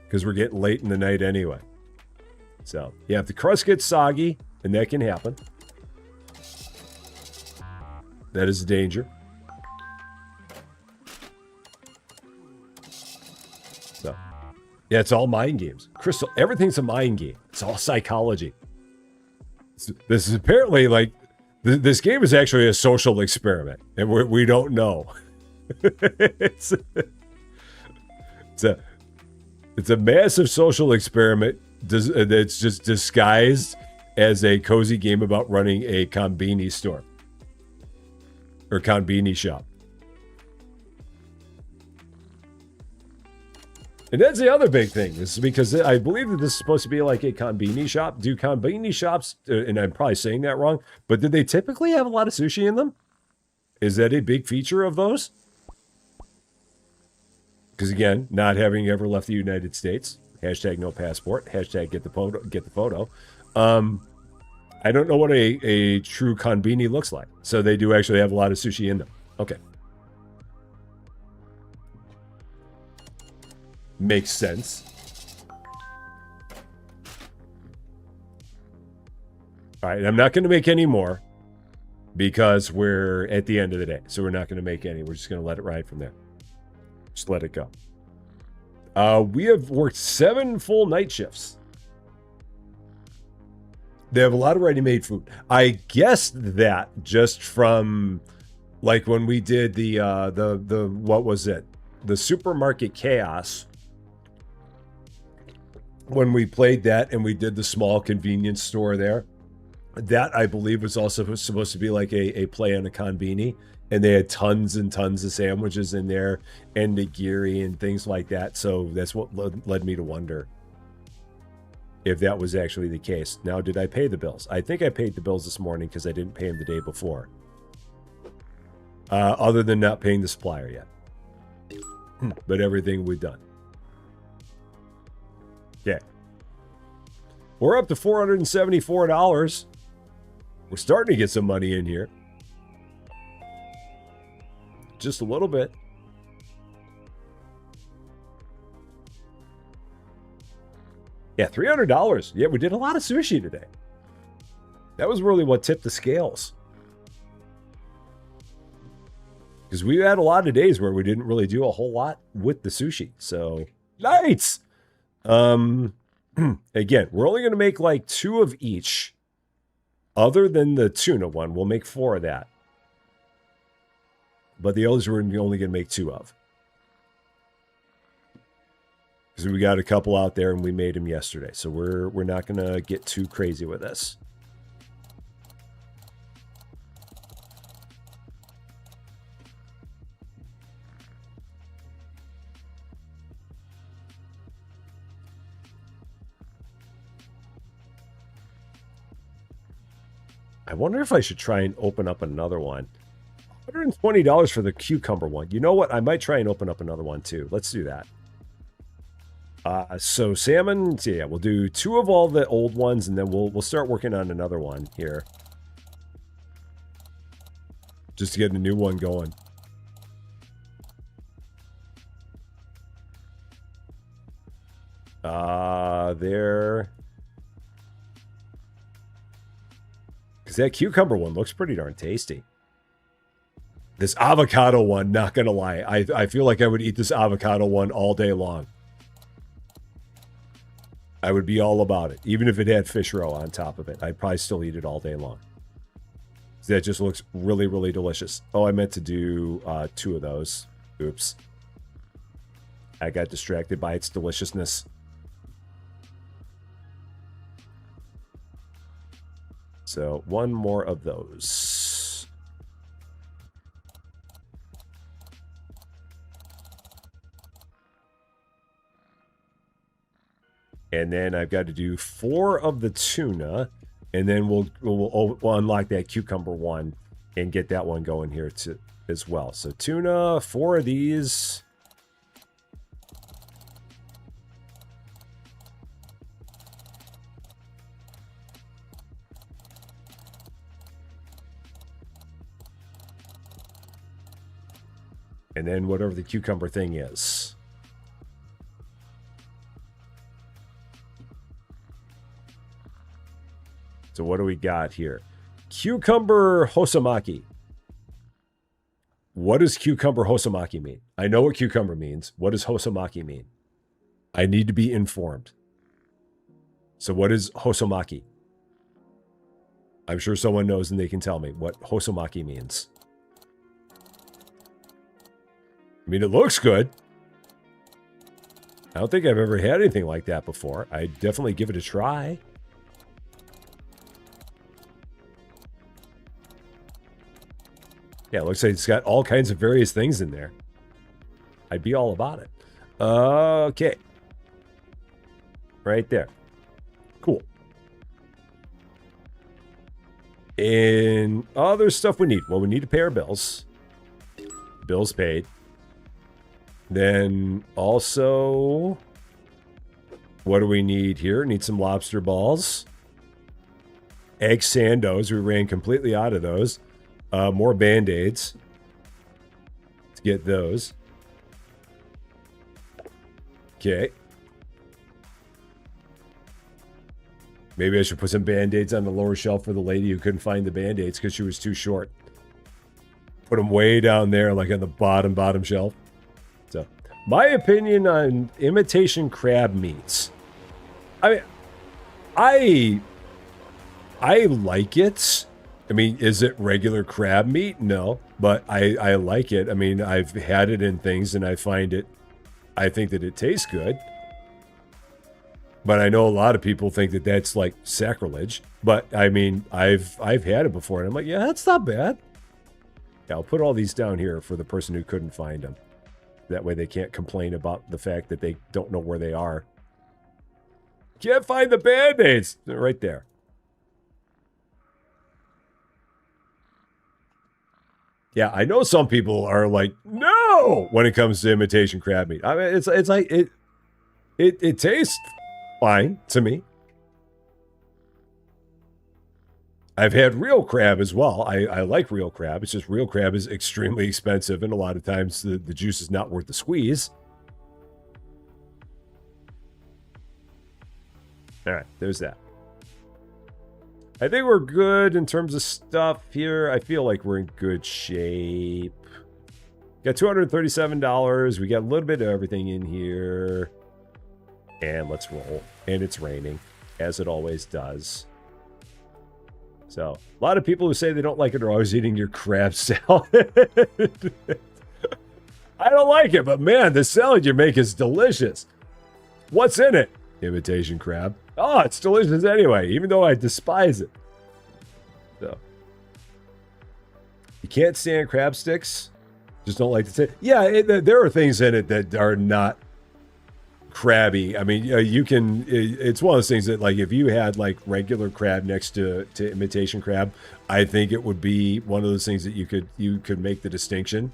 Because we're getting late in the night anyway. So, yeah, if the crust gets soggy, and that can happen. That is a danger. So, yeah, it's all mind games. Crystal, everything's a mind game. It's all psychology. This is apparently like, this game is actually a social experiment, and we don't know. It's a massive social experiment that's just disguised as a cozy game about running a konbini store. Or konbini shop. And that's the other big thing. This is because I believe that this is supposed to be like a konbini shop. Do konbini shops, and I'm probably saying that wrong, but did they typically have a lot of sushi in them? Is that a big feature of those? Because again, not having ever left the United States, hashtag no passport, hashtag get the photo. I don't know what a true konbini looks like. So they do actually have a lot of sushi in them. Okay. Makes sense. All right, I'm not going to make any more because we're at the end of the day. So we're not going to make any. We're just going to let it ride from there. Just let it go. We have worked 7 full night shifts. They have a lot of ready-made food. I guessed that just from like when we did the what was it? The Supermarket Chaos. When we played that and we did the small convenience store there. That I believe was also supposed to be like a play on a konbini. And they had tons and tons of sandwiches in there and nigiri and things like that. So that's what led me to wonder if that was actually the case. Now, did I pay the bills? I think I paid the bills this morning because I didn't pay them the day before. Other than not paying the supplier yet. But everything we've done. Yeah. We're up to $474. We're starting to get some money in here. Just a little bit. Yeah, $300. Yeah, we did a lot of sushi today. That was really what tipped the scales. Because we had a lot of days where we didn't really do a whole lot with the sushi. So, nice! Again, we're only going to make like 2 of each. Other than the tuna one, we'll make 4 of that. But the others we're only going to make 2 of. Because we got a couple out there and we made them yesterday. So we're not going to get too crazy with this. I wonder if I should try and open up another one. $120 for the cucumber one. You know what? I might try and open up another one too. Let's do that. So salmon, so yeah, we'll do 2 of all the old ones, and then we'll start working on another one here. Just to get a new one going. There. Because that cucumber one looks pretty darn tasty. This avocado one, not gonna lie, I feel like I would eat this avocado one all day long. I would be all about it. Even if it had fish roe on top of it, I'd probably still eat it all day long. That just looks really, really delicious. Oh, I meant to do 2 of those. Oops. I got distracted by its deliciousness. So 1 more of those. And then I've got to do 4 of the tuna, and then we'll unlock that cucumber one and get that one going here too, as well. So tuna, 4 of these. And then whatever the cucumber thing is. So what do we got here? Cucumber hosamaki. What does cucumber hosamaki mean? I know what cucumber means. What does hosamaki mean? I need to be informed. So what is hosamaki? I'm sure someone knows and they can tell me what hosamaki means. I mean, it looks good. I don't think I've ever had anything like that before. I'd definitely give it a try. Yeah, it looks like it's got all kinds of various things in there. I'd be all about it. Okay. Right there. Cool. And other stuff we need. Well, we need to pay our bills. Bills paid. Then also, what do we need here? Need some lobster balls. Egg sandos. We ran completely out of those. More Band-Aids. Let's get those. Okay. Maybe I should put some Band-Aids on the lower shelf for the lady who couldn't find the Band-Aids because she was too short. Put them way down there, like on the bottom shelf. So, my opinion on imitation crab meats. I mean, I like it. I mean, is it regular crab meat? No, but I like it. I mean, I've had it in things and I think that it tastes good. But I know a lot of people think that that's like sacrilege. But I mean, I've had it before and I'm like, yeah, that's not bad. Yeah, I'll put all these down here for the person who couldn't find them. That way they can't complain about the fact that they don't know where they are. Can't find the Band-Aids. They're right there. Yeah, I know some people are like, no, when it comes to imitation crab meat. I mean, it's like it tastes fine to me. I've had real crab as well. I like real crab. It's just real crab is extremely expensive, and a lot of times the juice is not worth the squeeze. All right, there's that. I think we're good in terms of stuff here. I feel like we're in good shape. Got $237. We got a little bit of everything in here. And let's roll. And it's raining, as it always does. So, a lot of people who say they don't like it are always eating your crab salad. I don't like it, but man, the salad you make is delicious. What's in it? Imitation crab. Oh, it's delicious anyway, even though I despise it. So, you can't stand crab sticks? Just don't like the taste? Yeah, there are things in it that are not crabby. I mean, you can, it's one of those things that, like, if you had like regular crab next to imitation crab, I think it would be one of those things that you could make the distinction.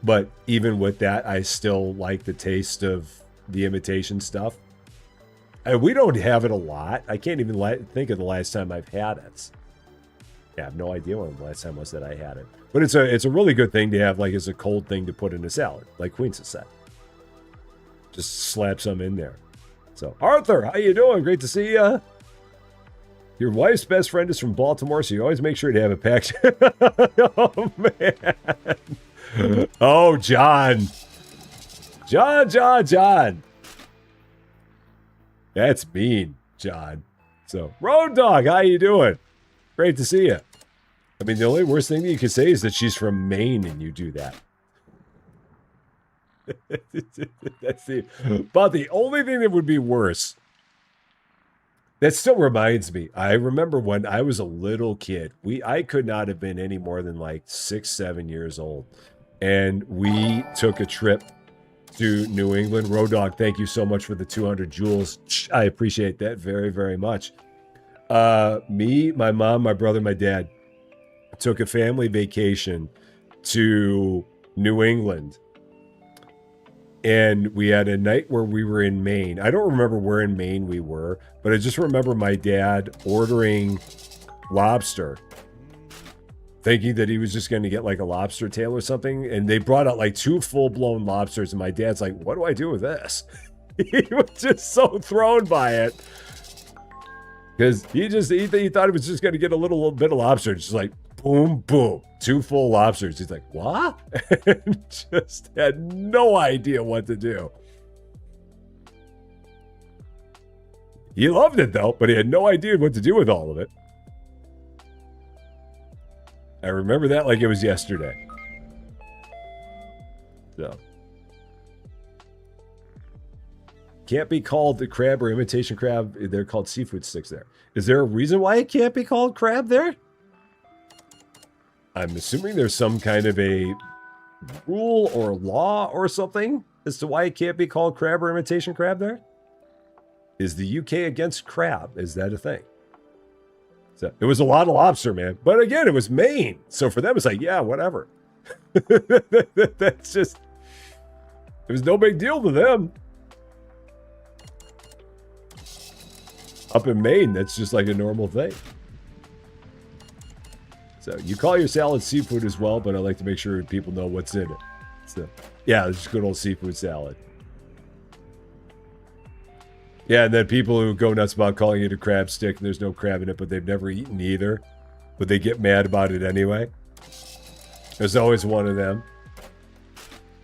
But even with that, I still like the taste of the imitation stuff. And we don't have it a lot. I can't even think of the last time I've had it. Yeah, I have no idea when the last time was that I had it. But it's a really good thing to have, like, as a cold thing to put in a salad, like Queens has said. Just slap some in there. So, Arthur, how you doing? Great to see you. Your wife's best friend is from Baltimore, so you always make sure to have a package. Oh, man. Oh, John. John. That's mean, John. So, Road Dog, how you doing? Great to see you. I mean, the only worst thing that you could say is that she's from Maine and you do that. That's about the only thing that would be worse. That still reminds me. I remember when I was a little kid. I could not have been any more than like 6, 7 years old. And we took a trip to New England. Road Dog, thank you so much for the 200 joules. I appreciate that very, very much. Me, my mom, my brother, my dad took a family vacation to New England. And we had a night where we were in Maine. I don't remember where in Maine we were, but I just remember my dad ordering lobster, thinking that he was just going to get like a lobster tail or something. And they brought out like 2 full-blown lobsters. And my dad's like, what do I do with this? He was just so thrown by it. Because he thought he was just going to get a little bit of lobster. Just like, boom, boom. 2 full lobsters. He's like, what? And just had no idea what to do. He loved it, though, but he had no idea what to do with all of it. I remember that like it was yesterday. So. Can't be called the crab or imitation crab. They're called seafood sticks there. Is there a reason why it can't be called crab there? I'm assuming there's some kind of a rule or law or something as to why it can't be called crab or imitation crab there. Is the UK against crab? Is that a thing? So it was a lot of lobster, man. But again, it was Maine. So for them, it's like, yeah, whatever. That's just, it was no big deal to them. Up in Maine, that's just like a normal thing. So you call your salad seafood as well, but I like to make sure people know what's in it. So yeah, it's just good old seafood salad. Yeah, and then people who go nuts about calling it a crab stick and there's no crab in it, but they've never eaten either, but they get mad about it anyway. There's always one of them.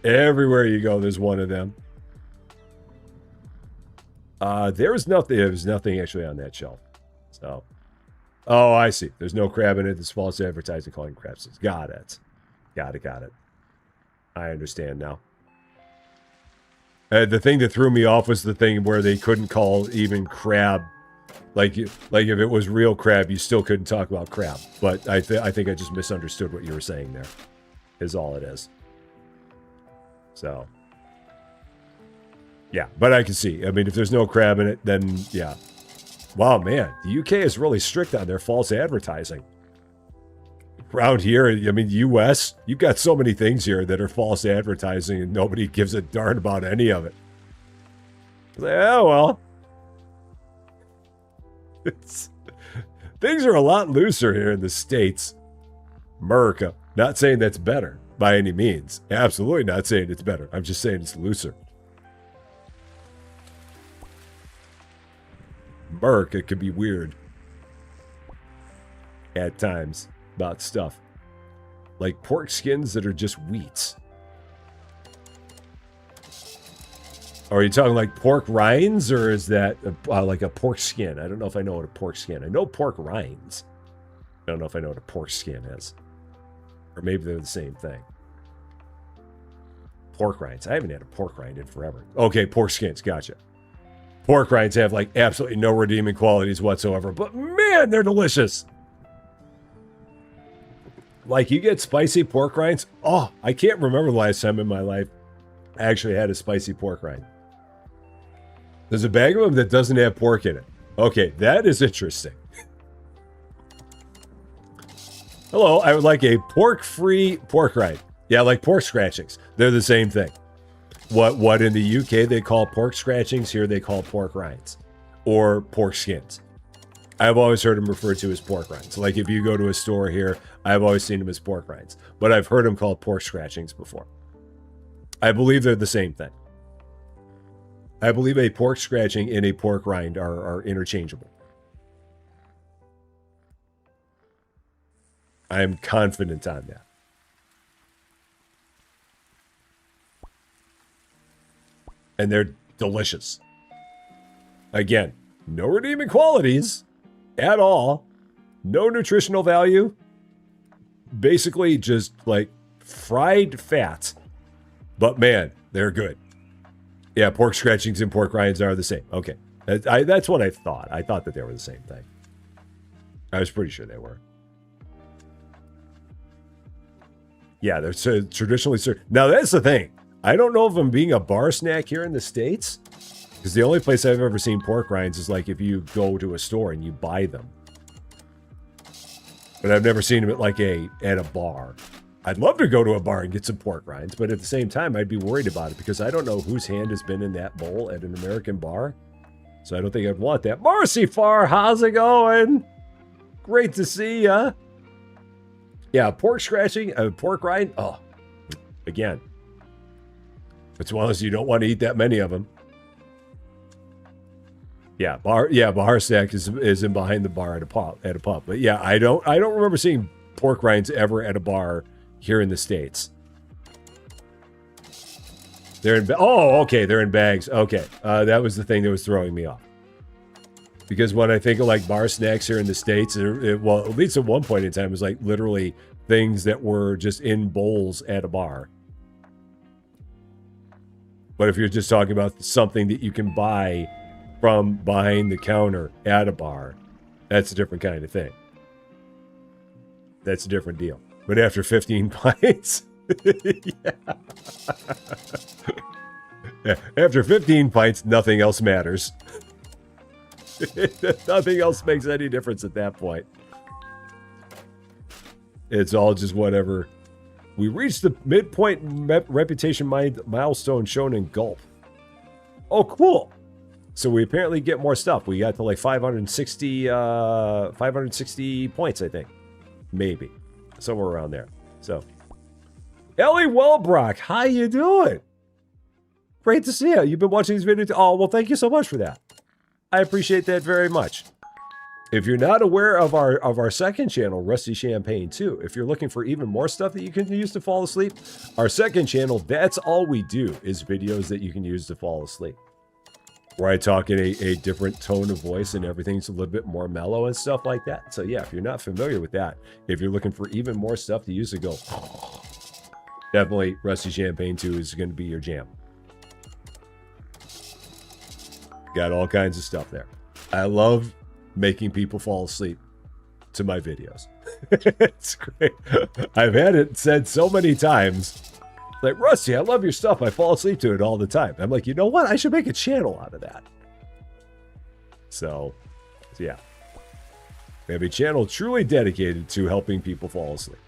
Everywhere you go, there's one of them. There's nothing actually on that shelf. So, oh, I see. There's no crab in it. There's false advertising calling crab sticks. Got it. Got it. I understand now. The thing that threw me off was the thing where they couldn't call even crab. Like if it was real crab, you still couldn't talk about crab. But I think I just misunderstood what you were saying there. Is all it is. So. Yeah, but I can see. I mean, if there's no crab in it, then yeah. Wow, man, the UK is really strict on their false advertising. Around here, I mean, US, you've got so many things here that are false advertising and nobody gives a darn about any of it. Yeah, well. Things are a lot looser here in the States. America. Not saying that's better by any means. Absolutely not saying it's better. I'm just saying it's looser. America can be weird at times about stuff like pork skins that are just wheats. Are you talking like pork rinds, or is that like a pork skin? I don't know if I know what a pork skin. I know pork rinds. I don't know if I know what a pork skin is, or maybe they're the same thing. Pork rinds. I haven't had a pork rind in forever. Okay, pork skins. Gotcha. Pork rinds have like absolutely no redeeming qualities whatsoever, but man, they're delicious. Like you get spicy pork rinds. Oh, I can't remember the last time in my life I actually had a spicy pork rind. There's a bag of them that doesn't have pork in it. Okay, that is interesting. Hello, I would like a pork-free pork rind. Yeah, like pork scratchings. They're the same thing. What in the UK they call pork scratchings, here they call pork rinds. Or pork skins. I've always heard them referred to as pork rinds. Like if you go to a store here, I've always seen them as pork rinds. But I've heard them called pork scratchings before. I believe they're the same thing. I believe a pork scratching and a pork rind are interchangeable. I am confident on that. And they're delicious. Again, no redeeming qualities at all. No nutritional value. Basically just like fried fat. But man, they're good. Yeah, pork scratchings and pork rinds are the same. Okay. That's what I thought. I thought that they were the same thing. I was pretty sure they were. Yeah, they're traditionally served. Now, that's the thing. I don't know if I'm being a bar snack here in the States. Because the only place I've ever seen pork rinds is like if you go to a store and you buy them. But I've never seen them at a bar. I'd love to go to a bar and get some pork rinds, but at the same time, I'd be worried about it because I don't know whose hand has been in that bowl at an American bar. So I don't think I'd want that. Marcy Farr, how's it going? Great to see ya. Yeah, pork scratching, pork rind. Oh, again, as long as you don't want to eat that many of them. Yeah, bar stack is in behind the bar at a pub. But yeah, I don't remember seeing pork rinds ever at a bar here in the States. They're in okay, they're in bags. Okay, that was the thing that was throwing me off. Because when I think of like bar snacks here in the States, well, at least at one point in time, it was like literally things that were just in bowls at a bar. But if you're just talking about something that you can buy from behind the counter at a bar, that's a different kind of thing. That's a different deal. But after 15 pints, yeah. After 15 pints, nothing else matters. Nothing else makes any difference at that point. It's all just whatever. We reached the midpoint reputation milestone shown in Gulp. Oh, cool. So we apparently get more stuff. We got to like 560 points, I think. Maybe. Somewhere around there. So, Ellie Wellbrock, how you doing? Great to see you. You've been watching these videos. Oh, well, thank you so much for that. I appreciate that very much. If you're not aware of our second channel, Rusty Champagne 2, if you're looking for even more stuff that you can use to fall asleep, our second channel, that's all we do, is videos that you can use to fall asleep. Where I talk in a different tone of voice and everything's a little bit more mellow and stuff like that. So yeah, if you're not familiar with that, if you're looking for even more stuff to use to go, definitely Rusty Champagne 2 is going to be your jam. Got all kinds of stuff there. I love making people fall asleep to my videos. It's great. I've had it said so many times. Like, Rusty, I love your stuff. I fall asleep to it all the time. I'm like, you know what? I should make a channel out of that. So yeah. We have a channel truly dedicated to helping people fall asleep.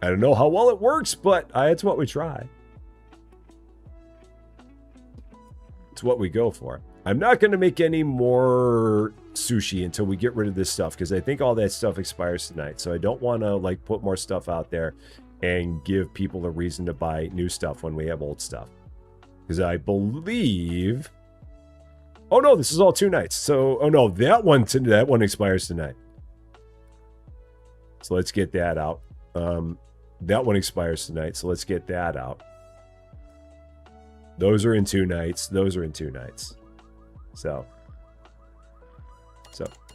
I don't know how well it works, but it's what we try. It's what we go for. I'm not going to make any more sushi until we get rid of this stuff, because I think all that stuff expires tonight. So I don't want to like put more stuff out there and give people a reason to buy new stuff when we have old stuff. Because I believe... Oh no, this is all 2 nights. So, oh no, that one expires tonight. So let's get that out. That one expires tonight, so let's get that out. Those are in 2 nights. Those are in 2 nights. So,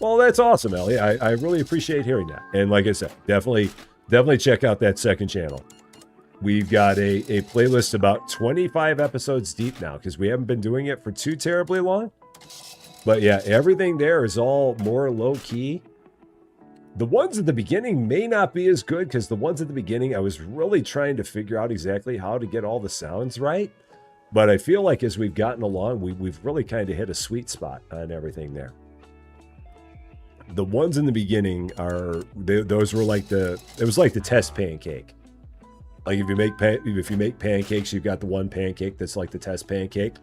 well, that's awesome, Ellie. I really appreciate hearing that. And like I said, definitely check out that second channel. We've got a playlist about 25 episodes deep now because we haven't been doing it for too terribly long. But yeah, everything there is all more low-key. The ones at the beginning may not be as good because the ones at the beginning, I was really trying to figure out exactly how to get all the sounds right. But I feel like as we've gotten along, we've really kind of hit a sweet spot on everything there. The ones in the beginning those were like it was like the test pancake. Like if you make pancakes, you've got the one pancake that's like the test pancake.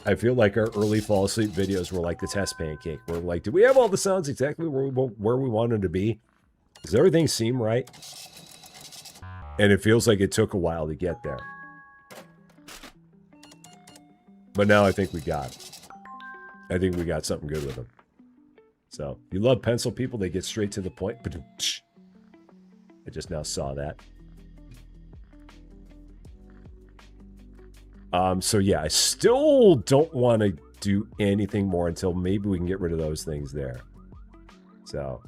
I feel like our early fall asleep videos were like the test pancake. We're like, do we have all the sounds exactly where we wanted to be? Does everything seem right? And it feels like it took a while to get there. But now I think we got it. I think we got something good with them. So, you love pencil people, they get straight to the point. I just now saw that. So yeah, I still don't want to do anything more until maybe we can get rid of those things there. So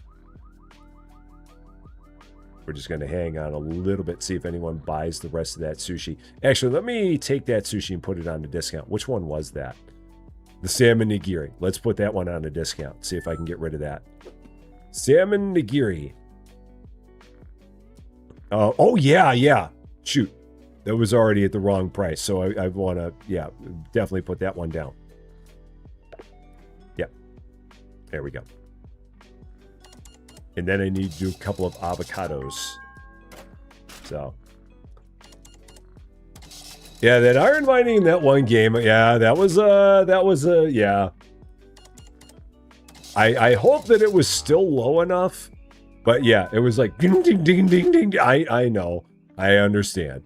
we're just going to hang on a little bit, see if anyone buys the rest of that sushi. Actually, let me take that sushi and put it on a discount. Which one was that? The salmon nigiri. Let's put that one on a discount. See if I can get rid of that. Salmon nigiri. Oh, yeah. Shoot. That was already at the wrong price, so I want to, yeah, definitely put that one down. Yep. There we go. And then I need to do a couple of avocados. So. Yeah, that iron mining in that one game, yeah, that was yeah. I hope that it was still low enough, but yeah, it was like, ding, ding, ding, ding, ding. I know. I understand.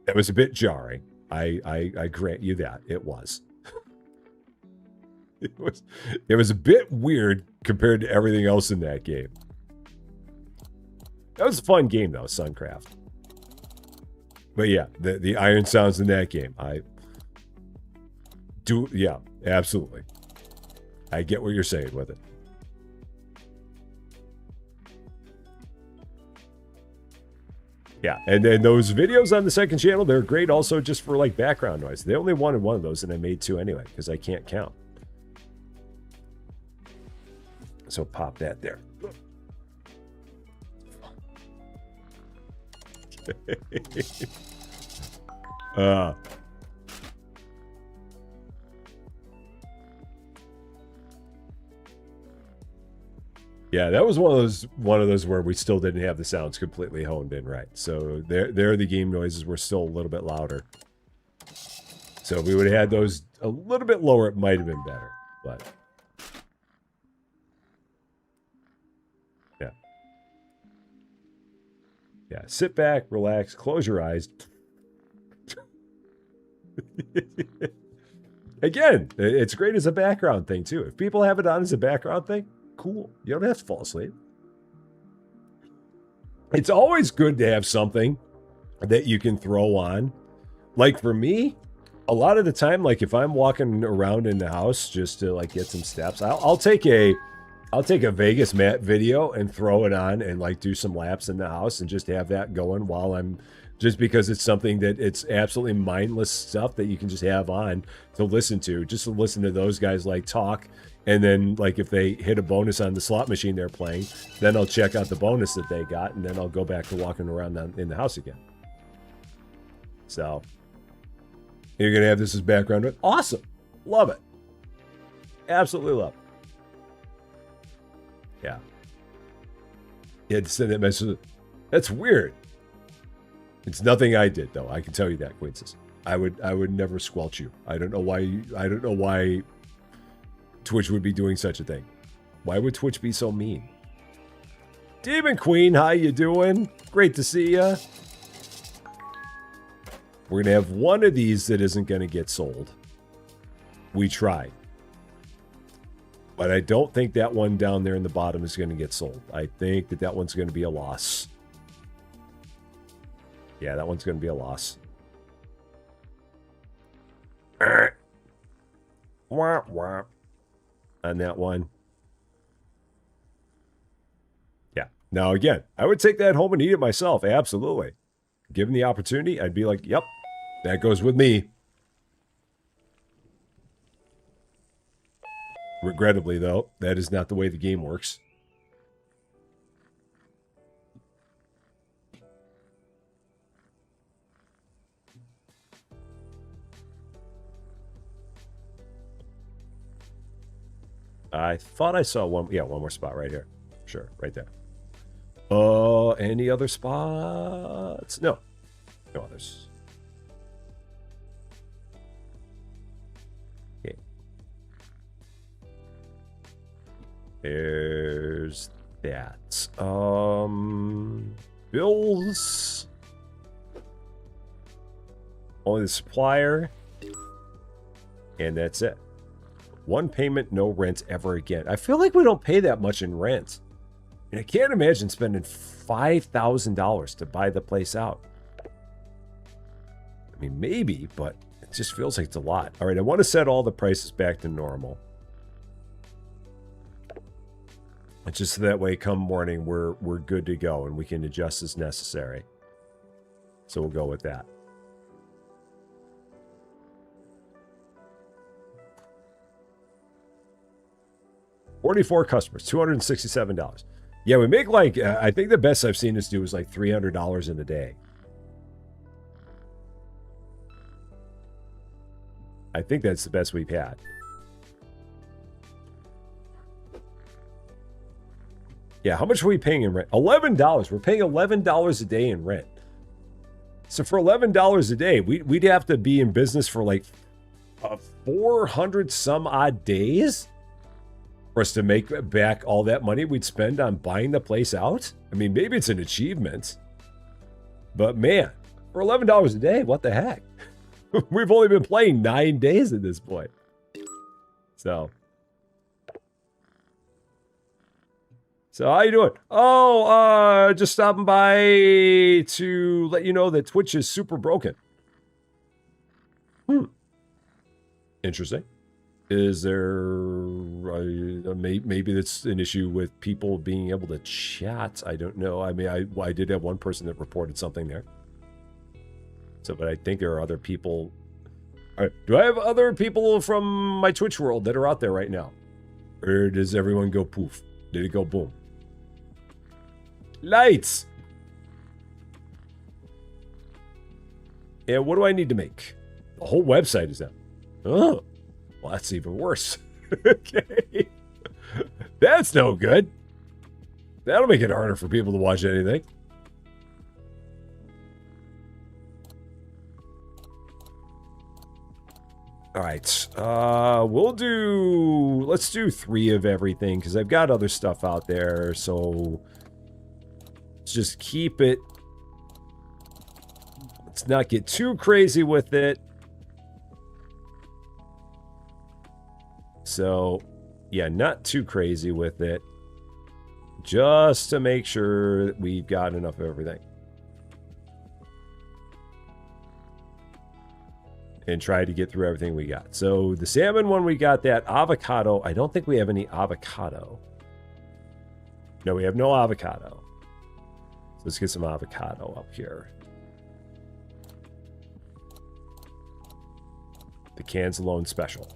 It was a bit jarring. I grant you that. It was. It was a bit weird compared to everything else in that game. That was a fun game though, Suncraft. But yeah, the iron sounds in that game. Yeah, absolutely. I get what you're saying with it. Yeah, and then those videos on the second channel, they're great also just for like background noise. They only wanted one of those and I made two anyway because I can't count. So pop that there. Yeah, that was one of those where we still didn't have the sounds completely honed in right. So there the game noises were still a little bit louder. So if we would have had those a little bit lower, it might have been better. But yeah. Yeah, sit back, relax, close your eyes. Again, it's great as a background thing too. If people have it on as a background thing, cool. You don't have to fall asleep. It's always good to have something that you can throw on. Like for me, a lot of the time, like if I'm walking around in the house just to like get some steps, I'll take a Vegas mat video and throw it on and like do some laps in the house and just have that going while I'm, just because it's something that it's absolutely mindless stuff that you can just have on to listen to, just to listen to those guys like talk. And then like if they hit a bonus on the slot machine they're playing, then I'll check out the bonus that they got and then I'll go back to walking around in the house again. So you're going to have this as background. Awesome. Love it. Absolutely love it. Yeah. You had to send that message. That's weird. It's nothing I did though. I can tell you that, Quinces. I would never squelch you. I don't know why Twitch would be doing such a thing. Why would Twitch be so mean? Demon Queen, how you doing? Great to see ya. We're going to have one of these that isn't going to get sold. We tried. But I don't think that one down there in the bottom is going to get sold. I think that one's going to be a loss. Yeah, that one's going to be a loss. Womp womp. On that one. Yeah, Now, again, I would take that home and eat it myself. Absolutely. Given the opportunity, I'd be like, yep, that goes with me. Regrettably, though, that is not the way the game works. I thought I saw one. Yeah, one more spot right here. Sure, right there. Any other spots? No. No others. Okay. There's that. Bills. Only the supplier. And that's it. One payment, no rent ever again. I feel like we don't pay that much in rent. And I can't imagine spending $5,000 to buy the place out. I mean, maybe, but it just feels like it's a lot. All right, I want to set all the prices back to normal. And just so that way, come morning, we're good to go and we can adjust as necessary. So we'll go with that. $44 customers, $267. Yeah, we make like, I think the best I've seen us do is like $300 in a day. I think that's the best we've had. Yeah, how much are we paying in rent? $11. We're paying $11 a day in rent. So for $11 a day, we'd have to be in business for like 400 some odd days for us to make back all that money we'd spend on buying the place out. I mean, maybe it's an achievement, but man, for $11 a day, what the heck? We've only been playing 9 days at this point. So how you doing? Oh, just stopping by to let you know that Twitch is super broken. Interesting. Is there maybe that's an issue with people being able to chat? I don't know. I mean, I did have one person that reported something there. So, but I think there are other people. All right, do I have other people from my Twitch world that are out there right now? Or does everyone go poof? Did it go boom? Lights! Yeah, what do I need to make? The whole website is down. Oh, well, that's even worse. Okay. That's no good. That'll make it harder for people to watch anything. All right. Let's do 3 of everything because I've got other stuff out there. So let's just keep it. Let's not get too crazy with it. So, yeah, not too crazy with it. Just to make sure that we've got enough of everything. And try to get through everything we got. So, the salmon one, we got that. Avocado. I don't think we have any avocado. No, we have no avocado. So let's get some avocado up here. The cans alone special.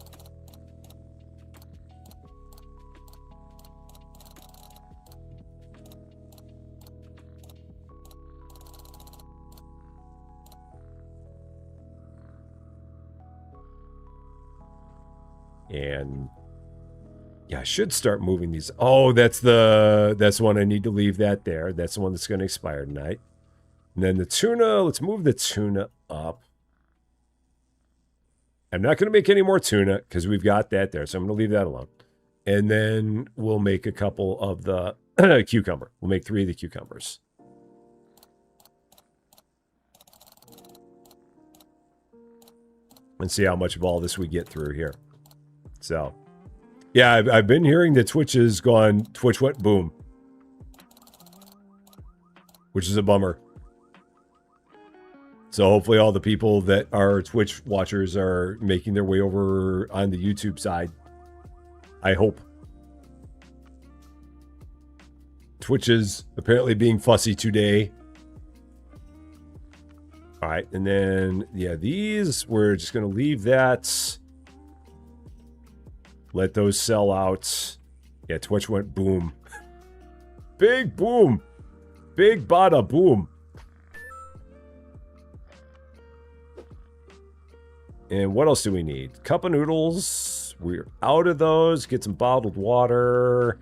And yeah, I should start moving these. Oh, that's one I need to leave that there. That's the one that's going to expire tonight. And then the tuna, let's move the tuna up. I'm not going to make any more tuna because we've got that there. So I'm going to leave that alone. And then we'll make a couple of the cucumber. We'll make 3 of the cucumbers. And see how much of all this we get through here. So, yeah, I've been hearing that Twitch has gone, Twitch went boom. Which is a bummer. So hopefully all the people that are Twitch watchers are making their way over on the YouTube side. I hope. Twitch is apparently being fussy today. All right, and then, yeah, these, we're just going to leave that. Let those sell out. Yeah, Twitch went boom. Big boom. Big bada boom. And what else do we need? Cup of noodles. We're out of those. Get some bottled water.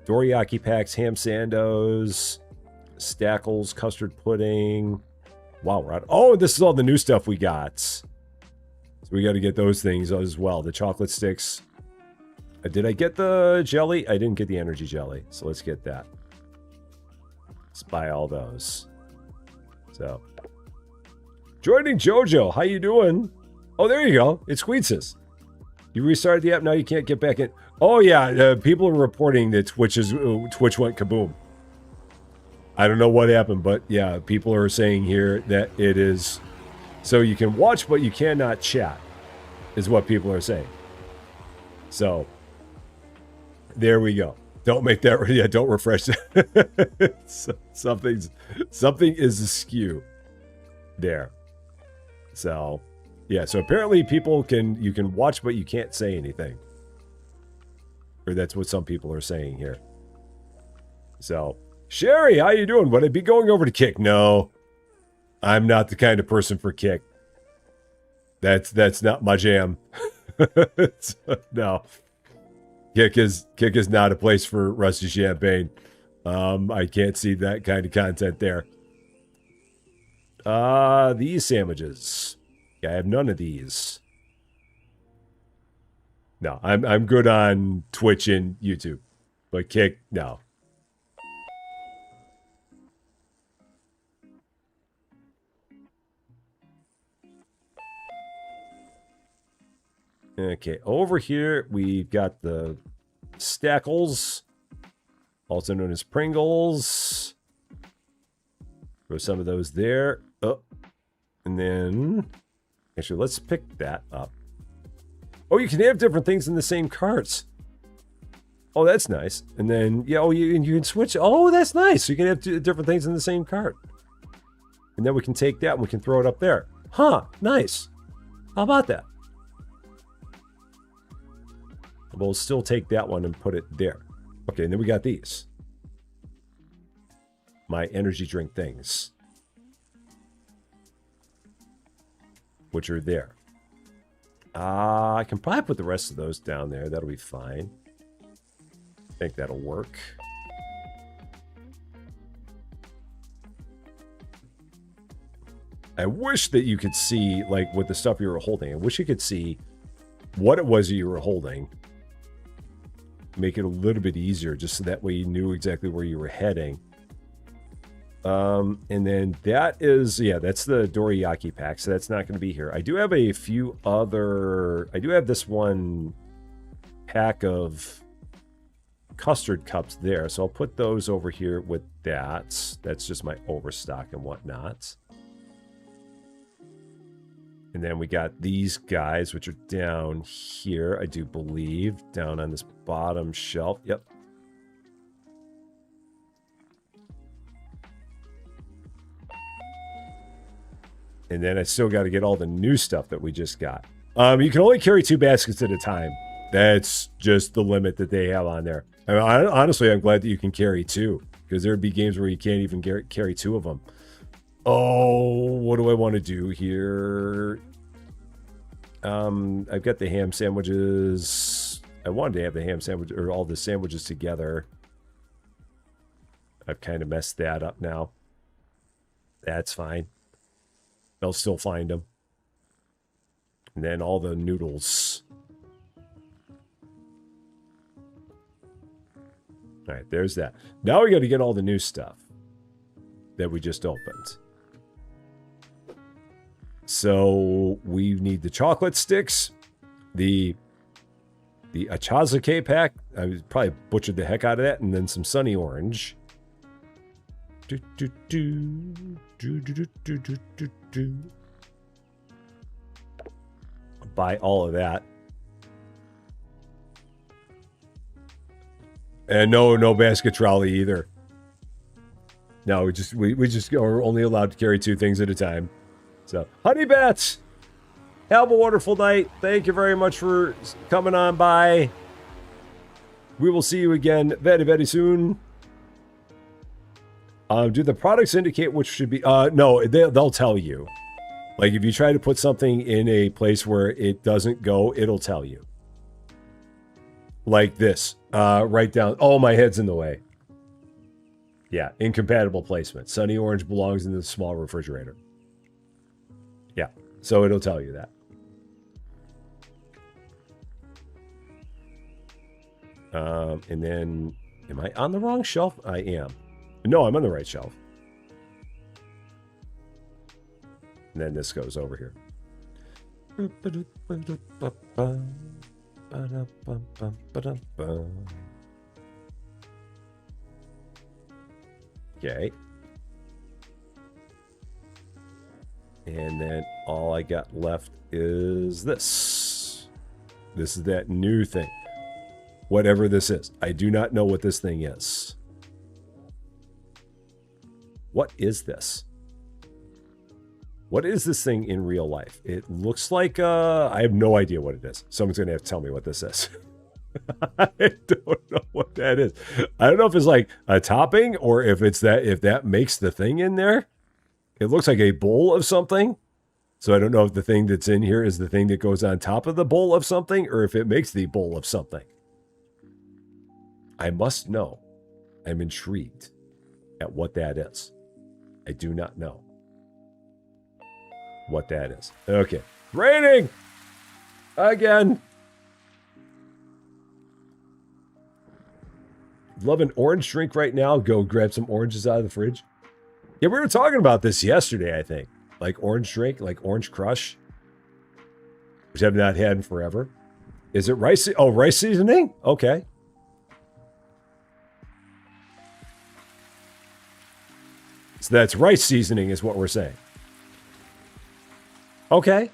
Dorayaki packs, ham sandos, stackles, custard pudding. Wow, we're out. Oh, this is all the new stuff we got. So we got to get those things as well. The chocolate sticks. Did I get the jelly? I didn't get the energy jelly. So let's get that. Let's buy all those. So. Joining Jojo. How you doing? Oh, there you go. It's Squeetsis. You restarted the app. Now you can't get back in. Oh, yeah. People are reporting that Twitch went kaboom. I don't know what happened, but yeah, people are saying here that it is. So you can watch, but you cannot chat, is what people are saying. So there we go. Don't make that. Yeah, don't refresh that. Something is askew there. So yeah, so apparently you can watch, but you can't say anything. Or that's what some people are saying here. So, Sherry, how you doing? Would I be going over to Kick? No, I'm not the kind of person for Kick. That's not my jam. No, Kick is not a place for Rusty Champagne. I can't see that kind of content there. These sandwiches. Yeah, I have none of these. No, I'm good on Twitch and YouTube, but Kick, no. Okay, over here we've got the Stackles, also known as Pringles. Throw some of those there. Oh, and then actually let's pick that up. Oh, you can have different things in the same carts. Oh, that's nice. And then, yeah, oh, you can switch. Oh, that's nice. So you can have different things in the same cart. And then we can take that and we can throw it up there. Huh, nice. How about that? We'll still take that one and put it there. Okay, and then we got these. My energy drink things. Which are there. I can probably put the rest of those down there. That'll be fine. I think that'll work. I wish that you could see, like, with the stuff you were holding. I wish you could see what it was that you were holding. Make it a little bit easier, just so that way you knew exactly where you were heading. And then that is, yeah, that's the dorayaki pack, so that's not going to be here. I do have a few other, I do have this one pack of custard cups there, so I'll put those over here with that. That's just my overstock and whatnot. And then we got these guys, which are down here, I do believe, down on this bottom shelf. Yep. And then I still got to get all the new stuff that we just got. You can only carry 2 baskets at a time. That's just the limit that they have on there. I mean, honestly, I'm glad that you can carry 2. Because there would be games where you can't even carry 2 of them. Oh, what do I want to do here? I've got the ham sandwiches. I wanted to have the ham sandwich, or all the sandwiches together. I've kind of messed that up now. That's fine. They'll still find them. And then all the noodles. All right, there's that. Now we got to get all the new stuff that we just opened. So we need the chocolate sticks, the achazuke pack. I probably butchered the heck out of that, and then some sunny orange. Buy all of that. And no basket trolley either. No, we just are only allowed to carry 2 things at a time. So, honey bats, have a wonderful night. Thank you very much for coming on by. We will see you again very, very soon. Do the products indicate which should be? No, they'll tell you. Like, if you try to put something in a place where it doesn't go, it'll tell you. Like this. Right down. Oh, my head's in the way. Yeah, incompatible placement. Sunny orange belongs in the small refrigerator. Yeah, so it'll tell you that. And then, am I on the wrong shelf? I am. No, I'm on the right shelf. And then this goes over here. Okay. And then all I got left is this. This is that new thing. Whatever this is. I do not know what this thing is. What is this? What is this thing in real life? It looks like, I have no idea what it is. Someone's going to have to tell me what this is. I don't know what that is. I don't know if it's like a topping or if it's that, if that makes the thing in there. It looks like a bowl of something. So I don't know if the thing that's in here is the thing that goes on top of the bowl of something or if it makes the bowl of something. I must know. I'm intrigued at what that is. I do not know what that is. Okay. Raining! Again. Love an orange drink right now. Go grab some oranges out of the fridge. Yeah, we were talking about this yesterday, I think. Like orange drink, like orange crush. Which I've not had in forever. Is it rice? Oh, rice seasoning? Okay. So that's rice seasoning is what we're saying. Okay.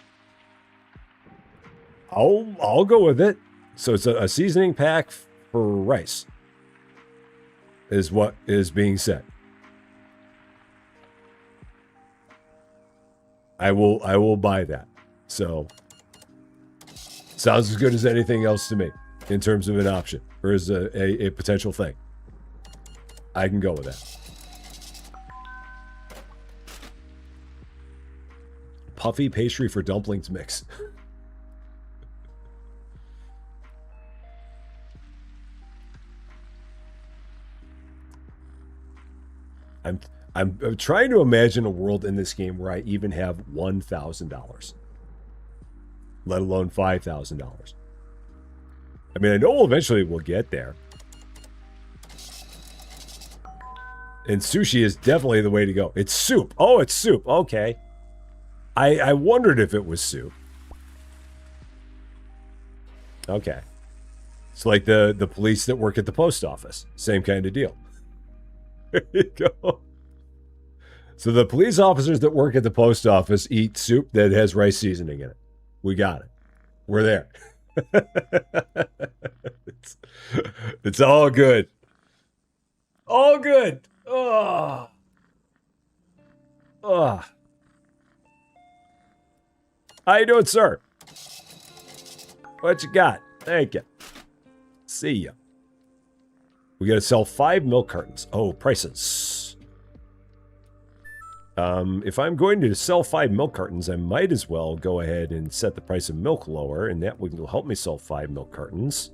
I'll go with it. So it's a seasoning pack for rice. Is what is being said. I will buy that. So sounds as good as anything else to me in terms of an option or as a potential thing. I can go with that. Puffy pastry for dumplings mix. I'm trying to imagine a world in this game where I even have $1,000, let alone $5,000. I mean, I know eventually we'll get there. And sushi is definitely the way to go. It's soup. Oh, it's soup. Okay. I wondered if it was soup. Okay. It's like the police that work at the post office. Same kind of deal. There you go. So the police officers that work at the post office eat soup that has rice seasoning in it. We got it. We're there. It's all good. All good. Oh. Oh. How you doing, sir? What you got? Thank you. See ya. We gotta sell 5 milk cartons. Oh, prices. If I'm going to sell 5 milk cartons, I might as well go ahead and set the price of milk lower, and that will help me sell 5 milk cartons.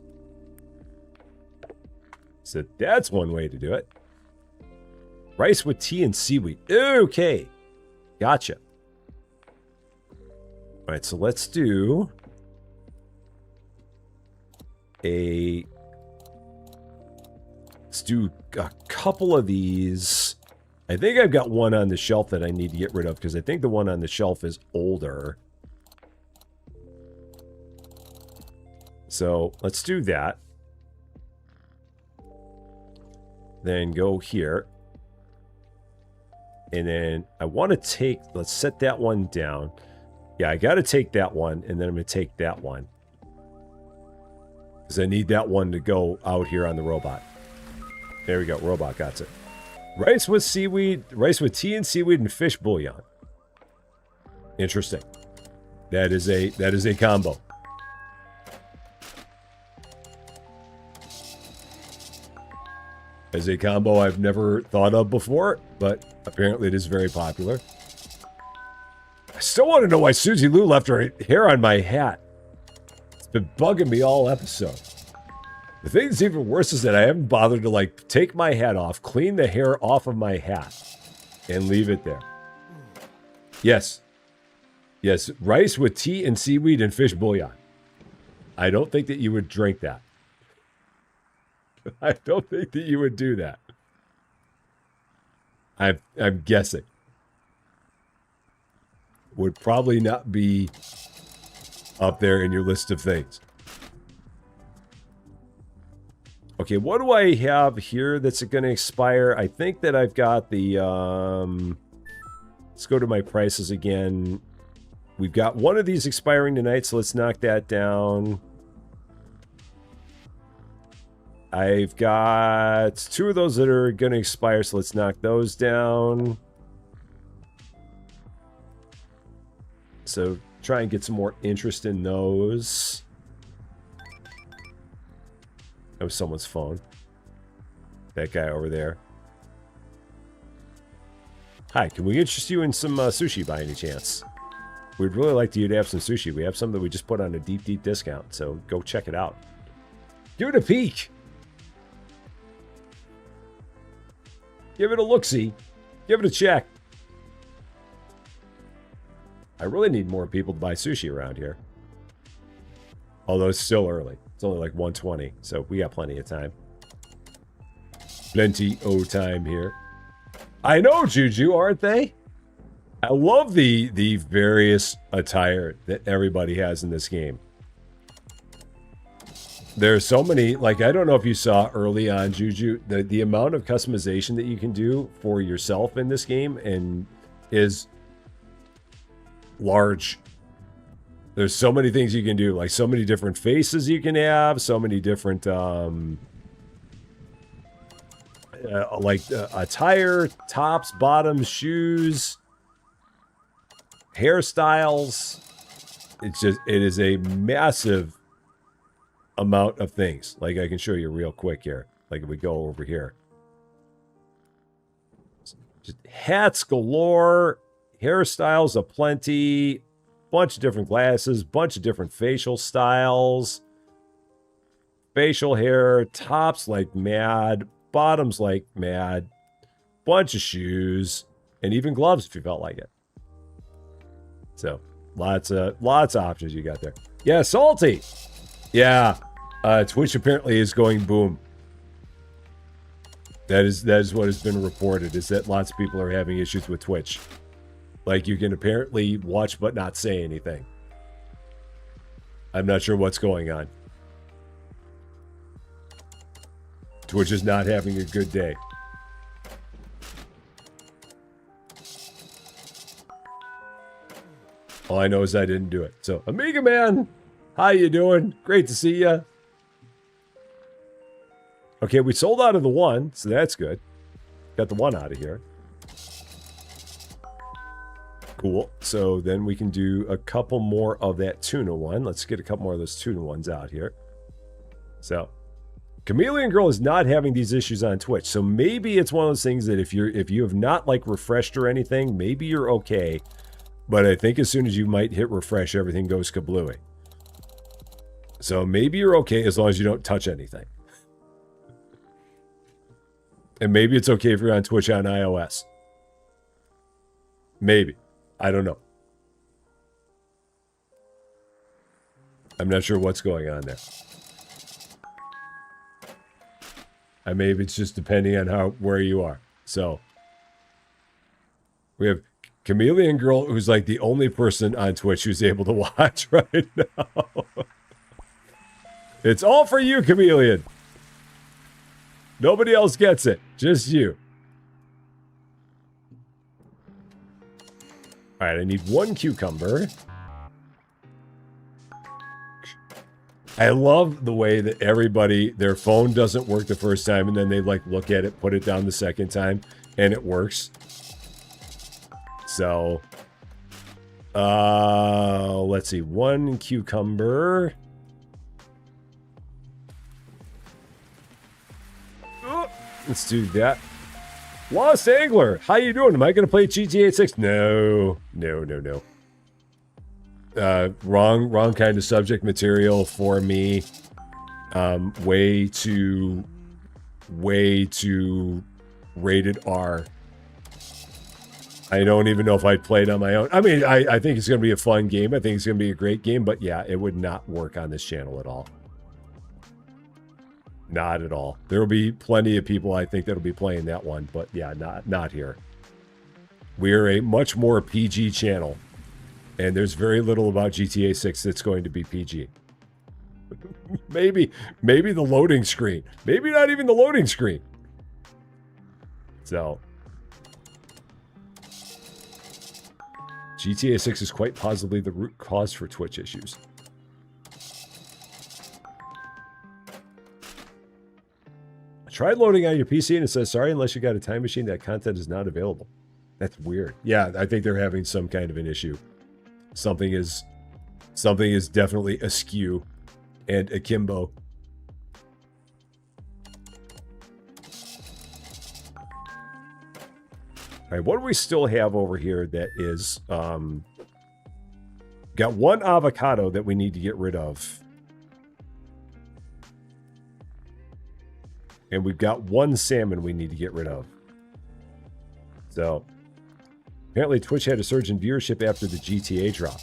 So that's one way to do it. Rice with tea and seaweed. Okay. Gotcha. All right, so let's do a couple of these. I think I've got one on the shelf that I need to get rid of because I think the one on the shelf is older. So let's do that. Then go here. And then I want to take, let's set that one down. Yeah, I got to take that one, and then I'm going to take that one. Because I need that one to go out here on the robot. There we go. Robot got it. Rice with seaweed, rice with tea and seaweed and fish bouillon. Interesting. That is a combo. As a combo I've never thought of before, but apparently it is very popular. I still want to know why Susie Lou left her hair on my hat. It's been bugging me all episode. The thing that's even worse is that I haven't bothered to, like, take my hat off, clean the hair off of my hat, and leave it there. Yes. Yes, rice with tea and seaweed and fish bouillon. I don't think that you would drink that. I don't think that you would do that. I'm guessing. Would probably not be up there in your list of things. Okay, what do I have here that's going to expire? I think that I've got the... let's go to my prices again. We've got one of these expiring tonight, so let's knock that down. I've got two of those that are going to expire, so let's knock those down. So try and get some more interest in those. That was someone's phone. That guy over there. Hi, can we interest you in some sushi by any chance? We'd really like you to have some sushi. We have some that we just put on a deep, deep discount, so go check it out. Give it a peek. Give it a look-see. Give it a check. I really need more people to buy sushi around here. Although it's still early. It's only like 1:20, so we got plenty of time. Plenty of time here. I know, Juju, aren't they? I love the various attire that everybody has in this game. There's so many, like, I don't know if you saw early on, Juju, the amount of customization that you can do for yourself in this game and is large. There's so many things you can do, like so many different faces you can have, so many different attire, tops, bottoms, shoes, hairstyles. It is a massive amount of things. Like, I can show you real quick here. Like, if we go over here, just hats galore, hairstyles aplenty, bunch of different glasses, bunch of different facial styles, facial hair, tops like mad, bottoms like mad, bunch of shoes, and even gloves if you felt like it. So lots of options you got there. Yeah, Salty. Yeah, Twitch apparently is going boom. That is what has been reported, is that lots of people are having issues with Twitch. Like, you can apparently watch but not say anything. I'm not sure what's going on. Twitch is not having a good day. All I know is I didn't do it. So, Amiga Man, how you doing? Great to see ya. Okay, we sold out of the one, so that's good. Got the one out of here. Cool. So then we can do a couple more of that tuna one. Let's get a couple more of those tuna ones out here. So, Chameleon Girl is not having these issues on Twitch. So maybe it's one of those things that if you have not, like, refreshed or anything, maybe you're okay. But I think as soon as you might hit refresh, everything goes kablooey. So maybe you're okay as long as you don't touch anything. And maybe it's okay if you're on Twitch on iOS. Maybe. I don't know. I'm not sure what's going on there. Maybe it's just depending on where you are. So we have Chameleon Girl, who's like the only person on Twitch who's able to watch right now. It's all for you, Chameleon. Nobody else gets it. Just you. All right, I need one cucumber. I love the way that everybody, their phone doesn't work the first time, and then they, like, look at it, put it down the second time, and it works. So, let's see. 1 cucumber. Oh, let's do that. Lost Angler, how you doing? Am I going to play GTA 6? No. Wrong kind of subject material for me. Way too rated R. I don't even know if I'd play it on my own. I mean, I think it's going to be a fun game. I think it's going to be a great game. But yeah, it would not work on this channel at all. Not at all. There will be plenty of people, I think, that'll be playing that one. But yeah, not here. We are a much more PG channel. And there's very little about GTA 6 that's going to be PG. maybe the loading screen. Maybe not even the loading screen. So... GTA 6 is quite possibly the root cause for Twitch issues. I tried loading on your PC and it says, sorry, unless you got a time machine, that content is not available. That's weird. Yeah, I think they're having some kind of an issue. Something is definitely askew and akimbo. All right, what do we still have over here that is, got 1 avocado that we need to get rid of. And we've got 1 salmon we need to get rid of. So, apparently Twitch had a surge in viewership after the GTA drop.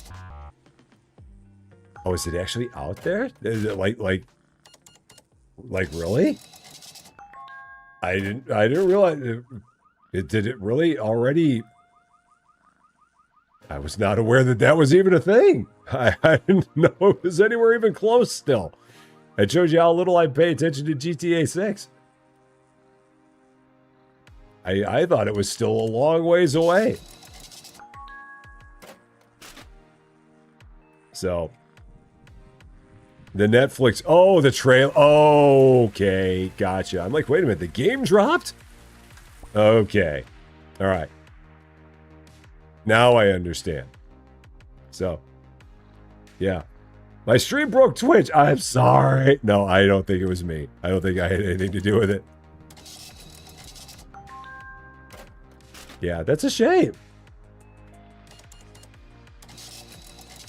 Oh, is it actually out there? Is it like really? I didn't realize it. Did it really already? I was not aware that was even a thing. I didn't know it was anywhere even close still. It shows you how little I pay attention to GTA 6. I thought it was still a long ways away. So, the Netflix, oh, the trail, oh, okay, gotcha. I'm like, wait a minute, the game dropped? Okay, all right. Now I understand. So, yeah. My stream broke Twitch. I'm sorry. No, I don't think it was me. I don't think I had anything to do with it. Yeah, that's a shame.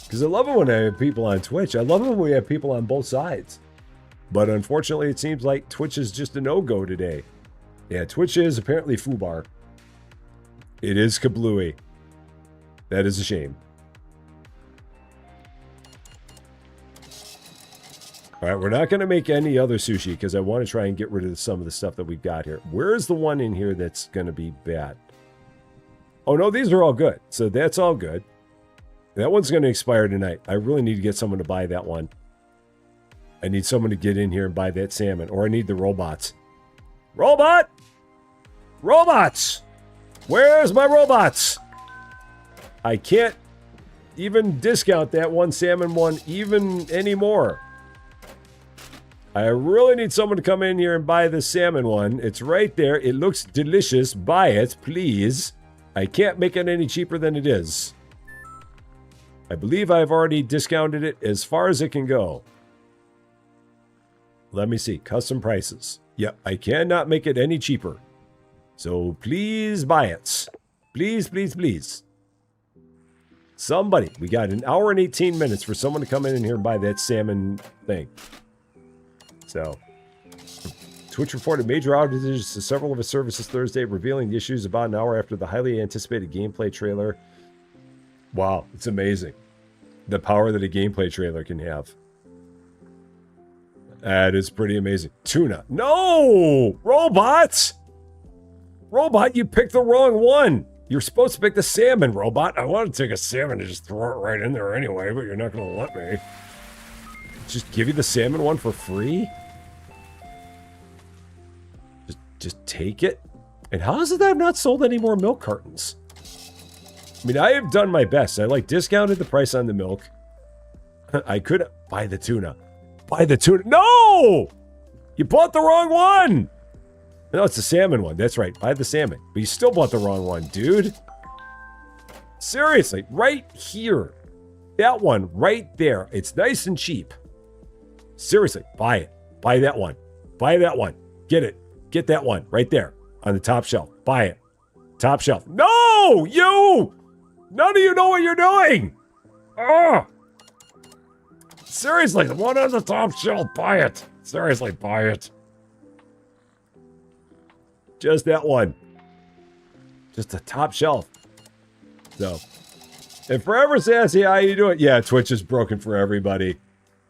Because I love it when I have people on Twitch. I love it when we have people on both sides. But unfortunately, it seems like Twitch is just a no-go today. Yeah, Twitch is apparently foobar. It is kablooey. That is a shame. All right, we're not going to make any other sushi because I want to try and get rid of some of the stuff that we've got here. Where is the one in here that's going to be bad? Oh, no, these are all good. So that's all good. That one's going to expire tonight. I really need to get someone to buy that one. I need someone to get in here and buy that salmon. Or I need the robots. Robot! Robots! Where's my robots? I can't even discount that one salmon one even anymore. I really need someone to come in here and buy the salmon one. It's right there. It looks delicious. Buy it, please. I can't make it any cheaper than it is. I believe I've already discounted it as far as it can go. Let me see. Custom prices. Yep, I cannot make it any cheaper. So please buy it. Please, please, please. Somebody. We got an hour and 18 minutes for someone to come in here and buy that salmon thing. So, Twitch reported major outages to several of its services Thursday, revealing the issues about an hour after the highly anticipated gameplay trailer. Wow, it's amazing. The power that a gameplay trailer can have. That is pretty amazing. Tuna. No! Robots! Robot, you picked the wrong one. You're supposed to pick the salmon, robot. I want to take a salmon and just throw it right in there anyway, but you're not going to let me. Just give you the salmon one for free? Just take it? And how is it that I've not sold any more milk cartons? I mean, I have done my best. I discounted the price on the milk. I could buy the tuna. Buy the tuna. No! You bought the wrong one! No, it's the salmon one. That's right. Buy the salmon. But you still bought the wrong one, dude. Seriously, right here. That one right there. It's nice and cheap. Seriously, buy it. Buy that one. Buy that one. Get it. Get that one right there on the top shelf. Buy it. Top shelf. No, you! None of you know what you're doing. Oh! Seriously, the one on the top shelf, buy it. Seriously, buy it. Just that one. Just the top shelf. So, and Forever Sassy, how you doing? Yeah, Twitch is broken for everybody.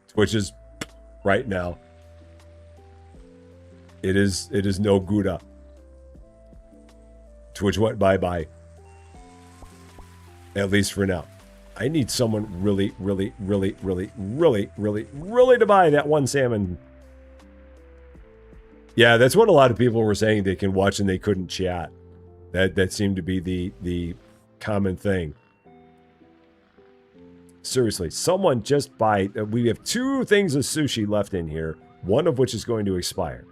Twitch is right now. It is no Gouda. Twitch went bye-bye. At least for now. I need someone really to buy that one salmon. Yeah, that's what a lot of people were saying. They can watch and they couldn't chat. That seemed to be the common thing. Seriously, someone just buy. We have 2 things of sushi left in here, one of which is going to expire.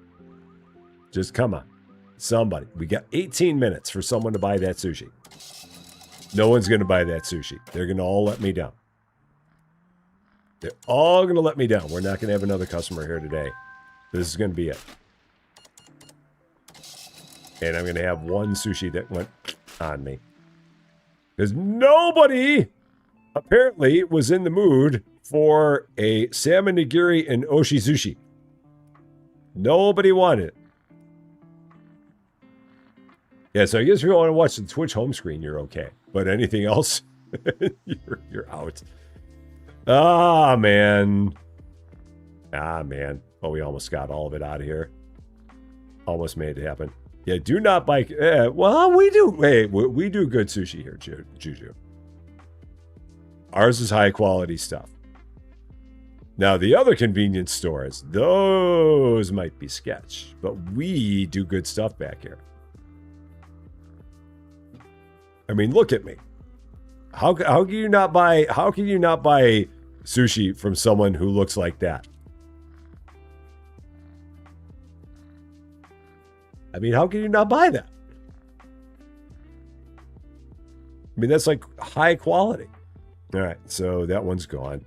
Just come on. Somebody. We got 18 minutes for someone to buy that sushi. No one's going to buy that sushi. They're going to all let me down. They're all going to let me down. We're not going to have another customer here today. This is going to be it. And I'm going to have one sushi that went on me. Because nobody apparently was in the mood for a salmon nigiri and oshi sushi. Nobody wanted it. Yeah, so I guess if you want to watch the Twitch home screen, you're okay. But anything else, you're out. Ah, man. Ah, man. Oh, we almost got all of it out of here. Almost made it happen. Yeah, do not buy... well, we do. Hey, we do good sushi here, Juju. Ours is high-quality stuff. Now, the other convenience stores, those might be sketch. But we do good stuff back here. I mean, look at me. How can you not buy sushi from someone who looks like that? I mean, how can you not buy that? I mean, that's like high quality. All right, so that one's gone.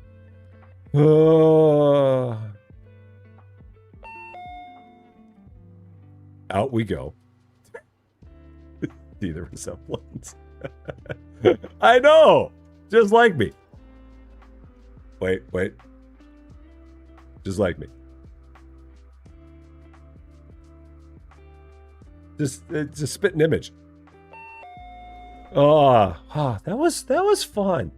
Out we go. See the resemblance. I know. Just like me. Wait. Just like me. Just spit an image. That was fun.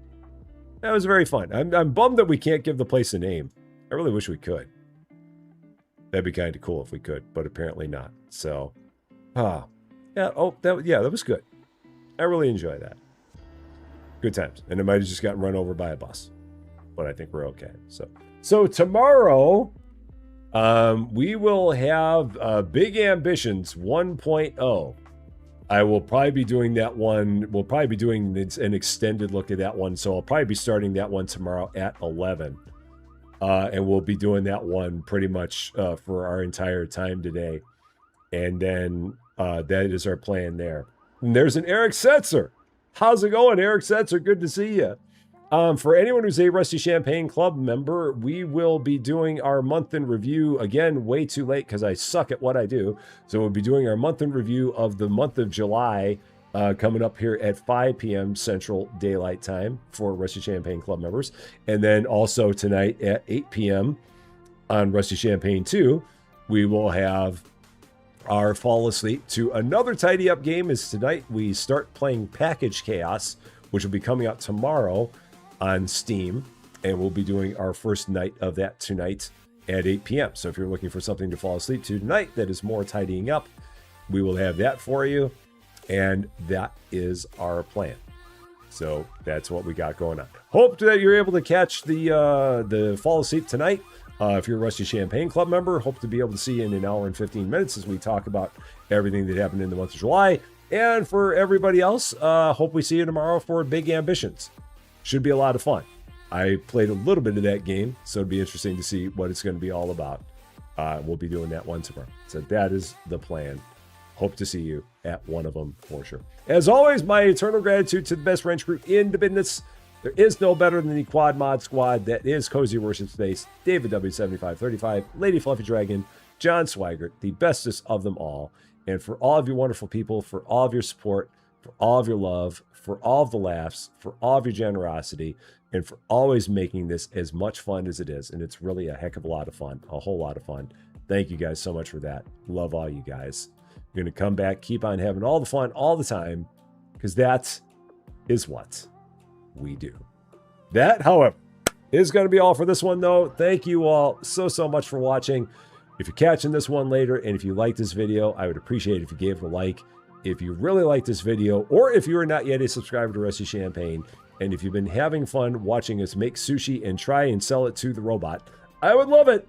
That was very fun. I'm bummed that we can't give the place a name. I really wish we could. That'd be kind of cool if we could, but apparently not. So, yeah. Oh, that was good. I really enjoy that. Good times. And it might have just gotten run over by a bus, but I think we're okay. So tomorrow, we will have Big Ambitions 1.0. I will probably be doing that one. We'll probably be doing an extended look at that one. So I'll probably be starting that one tomorrow at 11. And we'll be doing that one pretty much for our entire time today. And then that is our plan there. And there's an Eric Setzer. How's it going, Eric Setzer? Good to see you. For anyone who's a Rusty Champagne Club member, we will be doing our month in review. Again, way too late because I suck at what I do. So we'll be doing our month in review of the month of July coming up here at 5 p.m. Central Daylight Time for Rusty Champagne Club members. And then also tonight at 8 p.m. on Rusty Champagne 2, we will have our fall asleep to another tidy up game. Is tonight we start playing Package Chaos, which will be coming out tomorrow on Steam, and we'll be doing our first night of that tonight at 8 p.m. So if you're looking for something to fall asleep to tonight that is more tidying up, we will have that for you, and that is our plan. So that's what we got going on. Hope that you're able to catch the fall asleep tonight. If you're a Rusty Champagne Club member, hope to be able to see you in an hour and 15 minutes as we talk about everything that happened in the month of July. And for everybody else, hope we see you tomorrow for Big Ambitions. Should be a lot of fun. I played a little bit of that game, so it'd be interesting to see what it's going to be all about. We'll be doing that one tomorrow. So that is the plan hope to see you at one of them for sure. As always, my eternal gratitude to the best wrench crew in the business. There is no better than the Quad Mod Squad. That is Cozy Worship Space, David W7535, Lady Fluffy Dragon, John Swigert, the bestest of them all. And for all of you wonderful people, for all of your support, for all of your love, for all of the laughs, for all of your generosity, and for always making this as much fun as it is. And it's really a heck of a lot of fun, a whole lot of fun. Thank you guys so much for that. Love all you guys. You're going to come back, keep on having all the fun all the time, because that is what we do. That, however, is going to be all for this one, though. Thank you all so much for watching. If you're catching this one later, and if you like this video, I would appreciate it if you gave it a like. If you really like this video, or if you are not yet a subscriber to Rusty Champagne, and if you've been having fun watching us make sushi and try and sell it to the robot, I would love it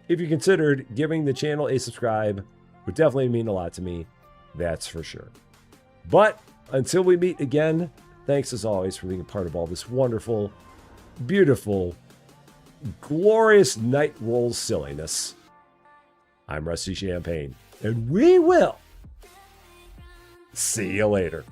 if you considered giving the channel a subscribe. Would definitely mean a lot to me, that's for sure. But until we meet again, thanks as always for being a part of all this wonderful, beautiful, glorious night roll silliness. I'm Rusty Champagne, and we will see you later.